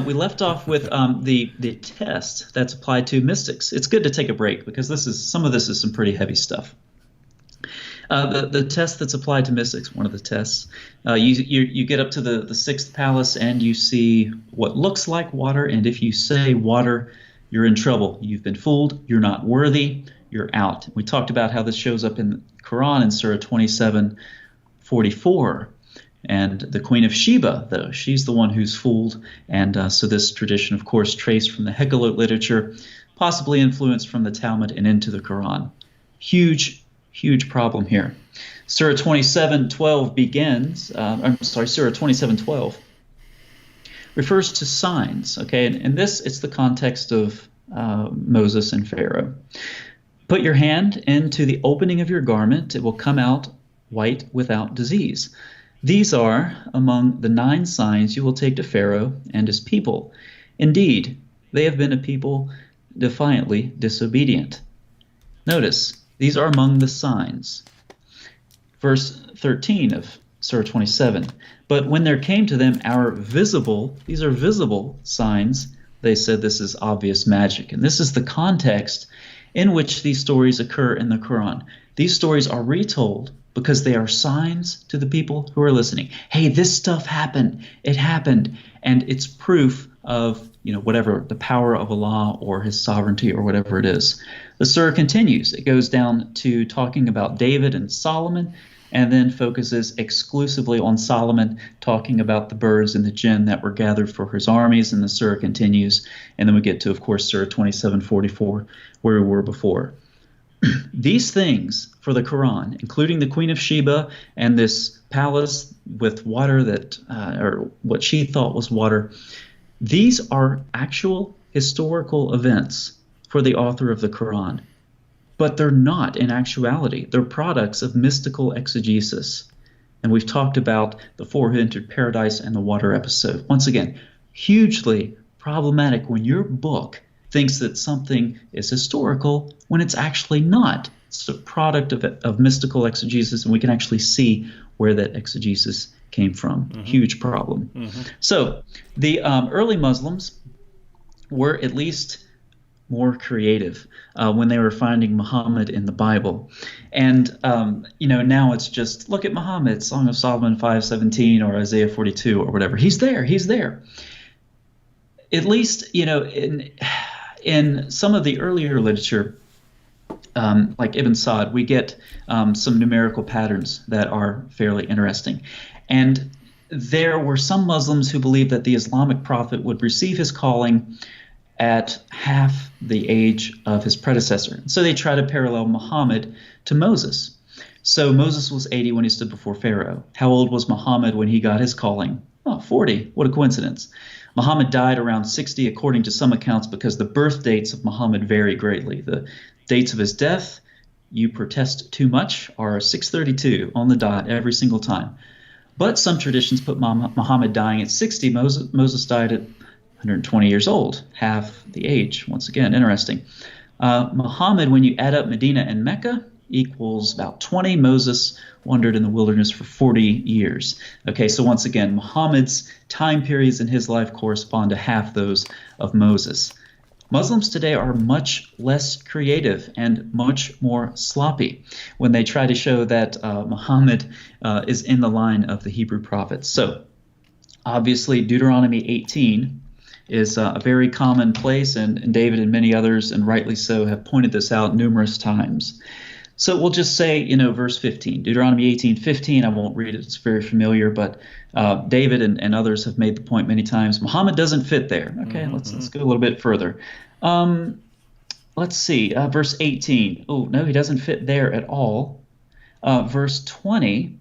We left off with the test that's applied to mystics. It's good to take a break because some of this is some pretty heavy stuff. The test that's applied to mystics, one of the tests, you get up to the sixth palace and you see what looks like water, and if you say water, you're in trouble. You've been fooled. You're not worthy. You're out. We talked about how this shows up in the Quran in Surah 27:44. And the Queen of Sheba, though, she's the one who's fooled. And so this tradition, of course, traced from the Hekkelite literature, possibly influenced from the Talmud and into the Quran. Huge problem here. Surah 27:12 begins, Surah 27:12 refers to signs, okay? And this, it's the context of Moses and Pharaoh. Put your hand into the opening of your garment, it will come out white without disease. These are among the 9 signs you will take to Pharaoh and his people. Indeed, they have been a people defiantly disobedient. Notice, these are among the signs. Verse 13 of Surah 27. But when there came to them these are visible signs, they said this is obvious magic. And this is the context in which these stories occur in the Quran. These stories are retold because they are signs to the people who are listening. Hey, this stuff happened. It happened. And it's proof of, whatever the power of Allah or his sovereignty or whatever it is. The surah continues. It goes down to talking about David and Solomon, and then focuses exclusively on Solomon, talking about the birds and the jinn that were gathered for his armies, and the surah continues. And then we get to, of course, Surah 27:44, where we were before. These things for the Quran, including the Queen of Sheba and this palace with water that, or what she thought was water, these are actual historical events for the author of the Quran. But they're not in actuality. They're products of mystical exegesis. And we've talked about the four who entered paradise and the water episode. Once again, hugely problematic when your book thinks that something is historical when it's actually not. It's a product of mystical exegesis, and we can actually see where that exegesis came from. Mm-hmm. Huge problem. Mm-hmm. So the early Muslims were at least more creative when they were finding Muhammad in the Bible. And, now it's just, look at Muhammad, Song of Solomon 5:17 or Isaiah 42 or whatever. He's there. At least, in some of the earlier literature, like Ibn Sa'd, we get some numerical patterns that are fairly interesting. And there were some Muslims who believed that the Islamic prophet would receive his calling at half the age of his predecessor. So they try to parallel Muhammad to Moses. So Moses was 80 when he stood before Pharaoh. How old was Muhammad when he got his calling? Oh, 40. What a coincidence. Muhammad died around 60 according to some accounts because the birth dates of Muhammad vary greatly. The dates of his death, you protest too much, are 632 on the dot every single time. But some traditions put Muhammad dying at 60. Moses died at 120 years old, half the age. Once again, interesting. Muhammad, when you add up Medina and Mecca, equals about 20. Moses wandered in the wilderness for 40 years. Okay, so once again, Muhammad's time periods in his life correspond to half those of Moses. Muslims today are much less creative and much more sloppy when they try to show that Muhammad is in the line of the Hebrew prophets. So obviously Deuteronomy 18 is a very common place, and David and many others, and rightly so, have pointed this out numerous times. So we'll just say, verse 15, Deuteronomy 18:15. I won't read it. It's very familiar, but David and others have made the point many times. Muhammad doesn't fit there. Okay, let's go a little bit further. Let's see, verse 18. Oh, no, he doesn't fit there at all. Verse 20,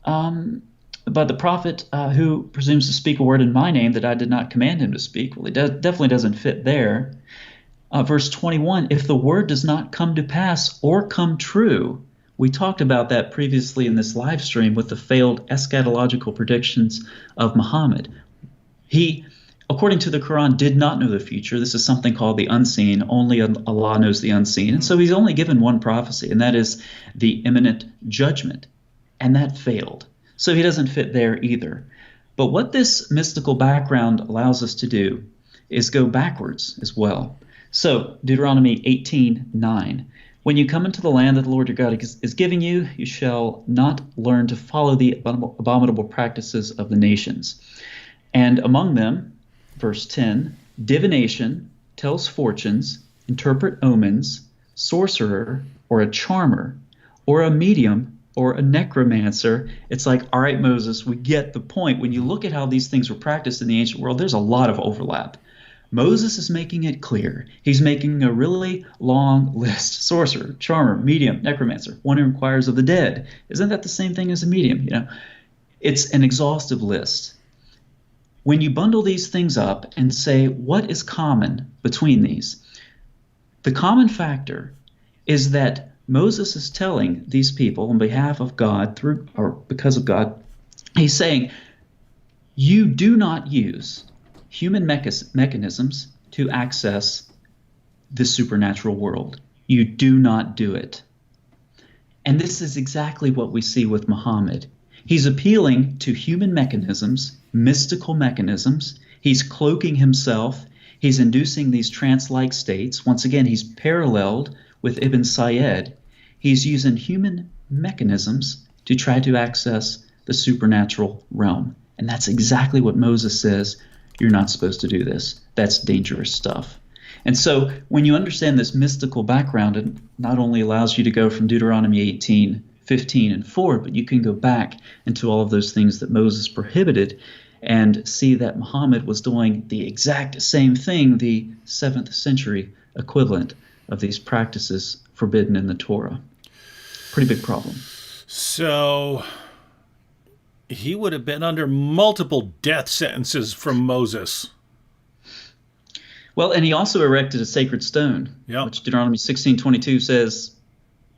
but the prophet who presumes to speak a word in my name that I did not command him to speak, well, he definitely doesn't fit there. Verse 21, if the word does not come to pass or come true, we talked about that previously in this live stream with the failed eschatological predictions of Muhammad. He, according to the Quran, did not know the future. This is something called the unseen. Only Allah knows the unseen. And so he's only given one prophecy, and that is the imminent judgment. And that failed. So he doesn't fit there either. But what this mystical background allows us to do is go backwards as well. So Deuteronomy 18:9. When you come into the land that the Lord your God is giving you, you shall not learn to follow the abominable practices of the nations. And among them, verse 10, divination, tells fortunes, interpret omens, sorcerer, or a charmer, or a medium, or a necromancer. It's like, all right, Moses, we get the point. When you look at how these things were practiced in the ancient world, there's a lot of overlap. Moses is making it clear. He's making a really long list. Sorcerer, charmer, medium, necromancer, one who inquires of the dead. Isn't that the same thing as a medium? It's an exhaustive list. When you bundle these things up and say, what is common between these? The common factor is that Moses is telling these people on behalf of God, through or because of God, he's saying, you do not use human mechanisms to access the supernatural world. You do not do it. And this is exactly what we see with Muhammad. He's appealing to human mechanisms, mystical mechanisms. He's cloaking himself. He's inducing these trance-like states. Once again, he's paralleled with Ibn Sayyid. He's using human mechanisms to try to access the supernatural realm. And that's exactly what Moses says. You're not supposed to do this. That's dangerous stuff. And so when you understand this mystical background, it not only allows you to go from Deuteronomy 18, 15, and forward, but you can go back into all of those things that Moses prohibited and see that Muhammad was doing the exact same thing, the 7th century equivalent of these practices forbidden in the Torah. Pretty big problem. So he would have been under multiple death sentences from Moses. Well, and he also erected a sacred stone, which Deuteronomy 16:22 says,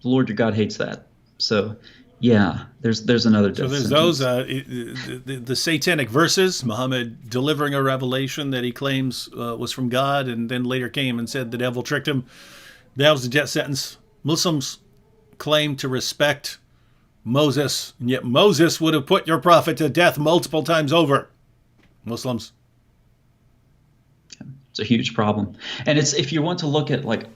the Lord your God hates that. So, yeah, there's another death sentence. So there's the satanic verses, Muhammad delivering a revelation that he claims was from God, and then later came and said the devil tricked him. That was the death sentence. Muslims claim to respect Moses, and yet Moses would have put your prophet to death multiple times over. Muslims. It's a huge problem. And it's, if you want to look at like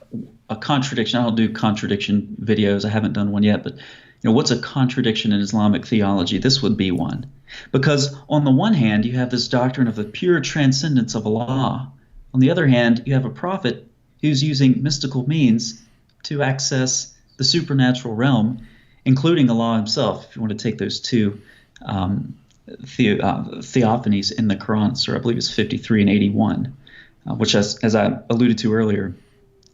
a contradiction, I don't do contradiction videos. I haven't done one yet, but what's a contradiction in Islamic theology? This would be one. Because on the one hand, you have this doctrine of the pure transcendence of Allah. On the other hand, you have a prophet who's using mystical means to access the supernatural realm, including Allah himself, if you want to take those two theophanies in the Quran, so I believe it's 53 and 81, which, as I alluded to earlier,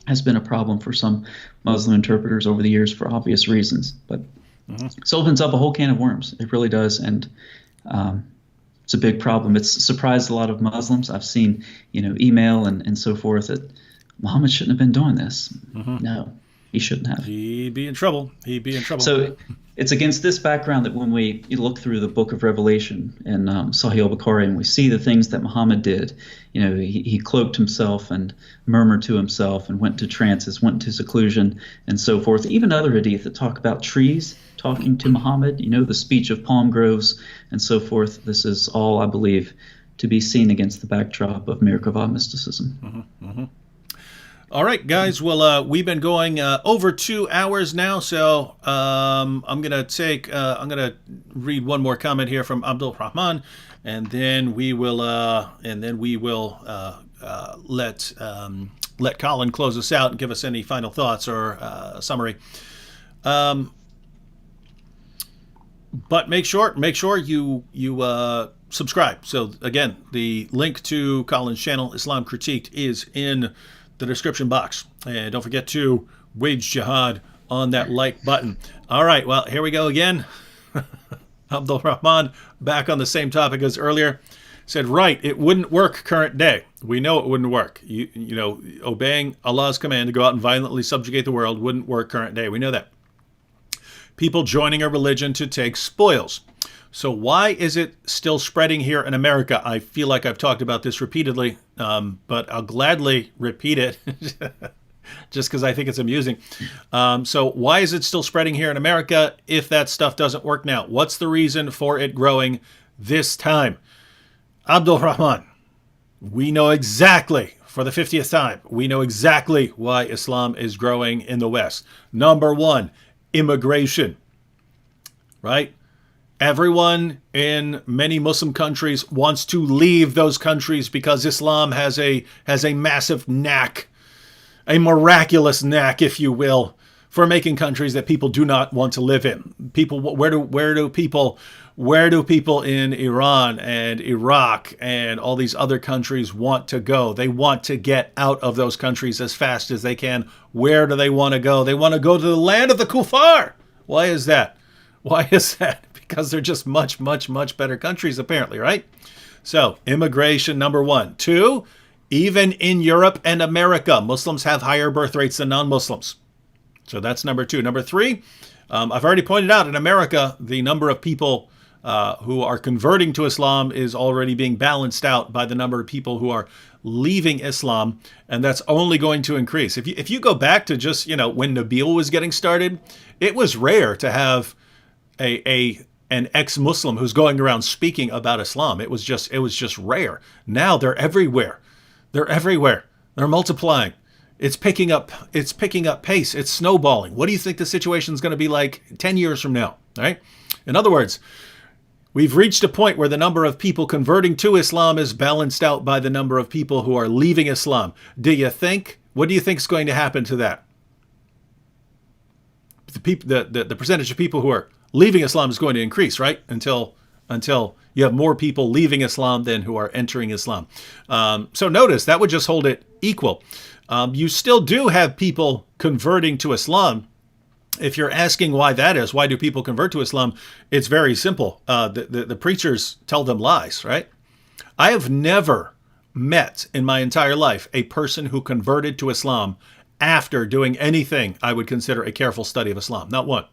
has been a problem for some Muslim interpreters over the years for obvious reasons. But it opens up a whole can of worms. It really does, and it's a big problem. It's surprised a lot of Muslims. I've seen, email and so forth that Muhammad shouldn't have been doing this. No. He shouldn't have. He'd be in trouble. So it's against this background that when we look through the book of Revelation and Sahih al-Bukhari, and we see the things that Muhammad did, he cloaked himself and murmured to himself and went to trances, went to seclusion and so forth. Even other hadith that talk about trees talking to Muhammad, the speech of palm groves and so forth. This is all, I believe, to be seen against the backdrop of Merkabah mysticism. All right, guys. Well, we've been going over 2 hours now, so I'm gonna read one more comment here from Abdul Rahman, and then we will let Colin close us out and give us any final thoughts or summary. But make sure you subscribe. So again, the link to Colin's channel, Islam Critiqued, is in the description box, and don't forget to wage jihad on that like button. All right, well, here we go again. Abdul Rahman, back on the same topic as earlier, said, right, it wouldn't work current day. We know it wouldn't work. Obeying Allah's command to go out and violently subjugate the world wouldn't work current day. We know that. People joining a religion to take spoils. So why is it still spreading here in America? I feel like I've talked about this repeatedly, but I'll gladly repeat it just because I think it's amusing. So why is it still spreading here in America if that stuff doesn't work now? What's the reason for it growing this time? Abdul Rahman, we know exactly, for the 50th time, we know exactly why Islam is growing in the West. Number one, immigration, right? Everyone in many Muslim countries wants to leave those countries because Islam has a massive knack, a miraculous knack, if you will, for making countries that people do not want to live in. Where do people in Iran and Iraq and all these other countries want to go? They want to get out of those countries as fast as they can. Where do they want to go? They want to go to the land of the kuffar. Why is that? Because they're just much, much, much better countries, apparently, right? So, immigration, number one. Two, even in Europe and America, Muslims have higher birth rates than non-Muslims. So that's number two. Number three, I've already pointed out in America, the number of people who are converting to Islam is already being balanced out by the number of people who are leaving Islam, and that's only going to increase. If you go back to just, when Nabil was getting started, it was rare to have an ex-Muslim who's going around speaking about Islam. It was just rare. Now they're everywhere. They're multiplying. It's picking up pace. It's snowballing. What do you think the situation is going to be like 10 years from now? Right? In other words, we've reached a point where the number of people converting to Islam is balanced out by the number of people who are leaving Islam. What do you think is going to happen to that? The percentage of people who are leaving Islam is going to increase, right? Until you have more people leaving Islam than who are entering Islam. So notice that would just hold it equal. You still do have people converting to Islam. If you're asking why that is, why do people convert to Islam? It's very simple. The preachers tell them lies, right? I have never met in my entire life a person who converted to Islam after doing anything I would consider a careful study of Islam. Not one.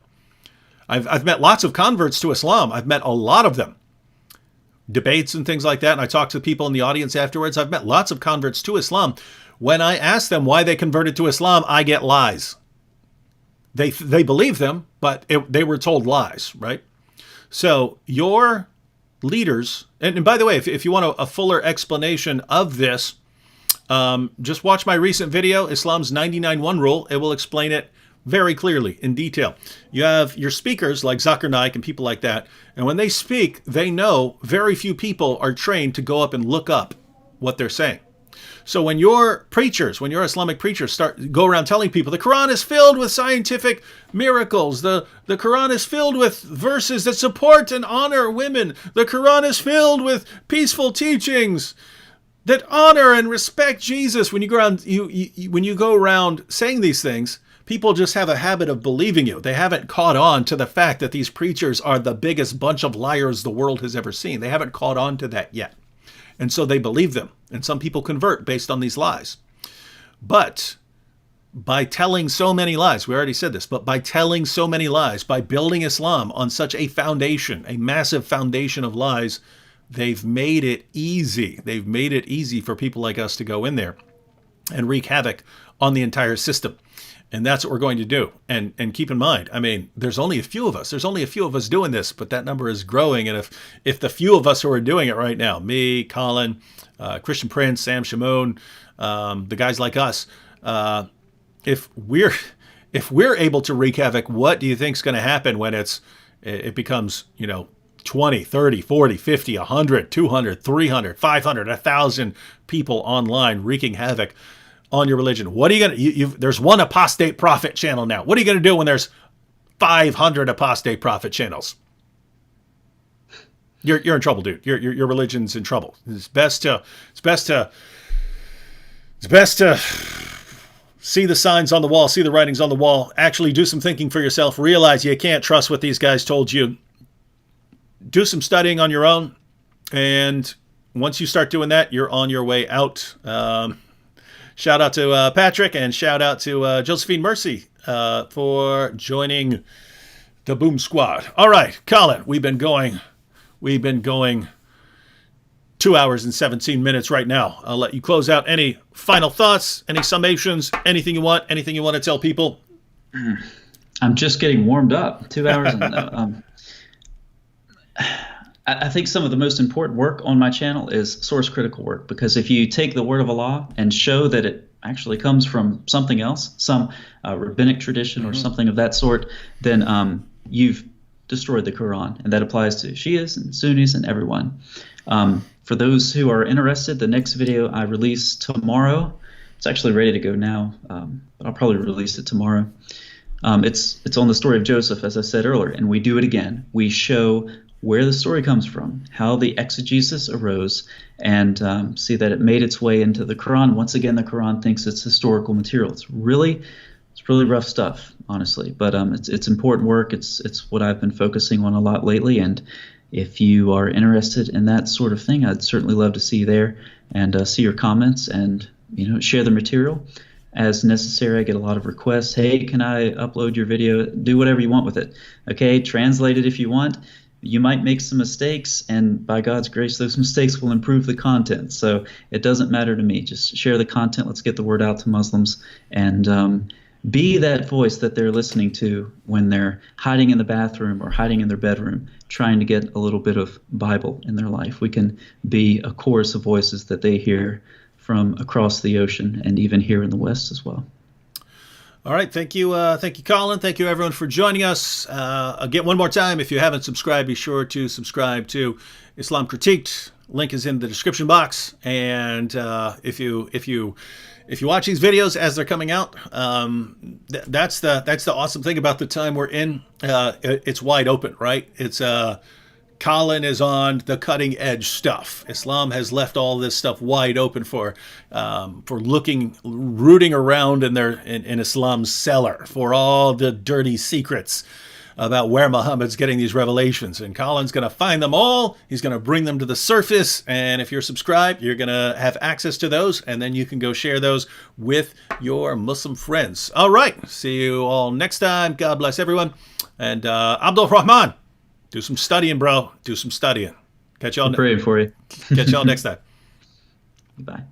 I've met lots of converts to Islam. I've met a lot of them. Debates and things like that. And I talked to people in the audience afterwards. I've met lots of converts to Islam. When I ask them why they converted to Islam, I get lies. They believe them, but they were told lies, right? So your leaders, and by the way, if you want a fuller explanation of this, just watch my recent video, Islam's 99-1 rule. It will explain it very clearly in detail. You have your speakers like Zakir Naik and people like that. And when they speak, they know very few people are trained to go up and look up what they're saying. So when your Islamic preachers go around telling people the Quran is filled with scientific miracles, the Quran is filled with verses that support and honor women, the Quran is filled with peaceful teachings that honor and respect Jesus. When you go around, when you go around saying these things, people just have a habit of believing you. They haven't caught on to the fact that these preachers are the biggest bunch of liars the world has ever seen. They haven't caught on to that yet. And so they believe them. And some people convert based on these lies. But by telling so many lies, we already said this, but by telling so many lies, by building Islam on such a foundation, a massive foundation of lies, they've made it easy. They've made it easy for people like us to go in there and wreak havoc on the entire system. And that's what we're going to do. And keep in mind, I mean, there's only a few of us. There's only a few of us doing this, but that number is growing. And if the few of us who are doing it right now, me, Colin, Christian Prince, Sam Shimon, the guys like us, if we're able to wreak havoc, what do you think is going to happen when it becomes, 20, 30, 40, 50, 100, 200, 300, 500, 1,000 people online wreaking havoc on your religion? What are you going to, there's one apostate prophet channel now. What are you going to do when there's 500 apostate prophet channels? You're in trouble, dude. Your religion's in trouble. It's best to see the signs on the wall, see the writings on the wall, actually do some thinking for yourself, realize you can't trust what these guys told you. Do some studying on your own, and once you start doing that, you're on your way out. Shout out to Patrick, and shout out to Josephine Mercy for joining the Boom Squad. All right, Colin, we've been going 2 hours and 17 minutes right now. I'll let you close out. Any final thoughts, any summations, anything you want to tell people? I'm just getting warmed up. 2 hours. And, I think some of the most important work on my channel is source critical work, because if you take the word of Allah and show that it actually comes from something else, some rabbinic tradition or something of that sort, then you've destroyed the Quran. And that applies to Shias and Sunnis and everyone. For those who are interested, the next video I release tomorrow, it's actually ready to go now, but I'll probably release it tomorrow. It's on the story of Joseph, as I said earlier, and we do it again. We show where the story comes from, how the exegesis arose, and see that it made its way into the Quran. Once again, the Quran thinks it's historical material. It's really rough stuff, honestly, but it's important work. It's what I've been focusing on a lot lately, and if you are interested in that sort of thing, I'd certainly love to see you there and see your comments and share the material as necessary. I get a lot of requests. Hey, can I upload your video? Do whatever you want with it. Okay, translate it if you want. You might make some mistakes, and by God's grace, those mistakes will improve the content. So it doesn't matter to me. Just share the content. Let's get the word out to Muslims, and be that voice that they're listening to when they're hiding in the bathroom or hiding in their bedroom, trying to get a little bit of Bible in their life. We can be a chorus of voices that they hear from across the ocean and even here in the West as well. All right. Thank you, Colin. Thank you, everyone, for joining us. Again, one more time, if you haven't subscribed, be sure to subscribe to Islam Critiqued. Link is in the description box. And if you watch these videos as they're coming out, that's the awesome thing about the time we're in. It's wide open, right? It's Colin is on the cutting edge stuff. Islam has left all this stuff wide open for rooting around in Islam's cellar for all the dirty secrets about where Muhammad's getting these revelations. And Colin's going to find them all. He's going to bring them to the surface. And if you're subscribed, you're going to have access to those. And then you can go share those with your Muslim friends. All right. See you all next time. God bless everyone. And Abdul Rahman, do some studying, bro. Do some studying. Catch y'all. I'm praying for you. Catch y'all next time. Bye.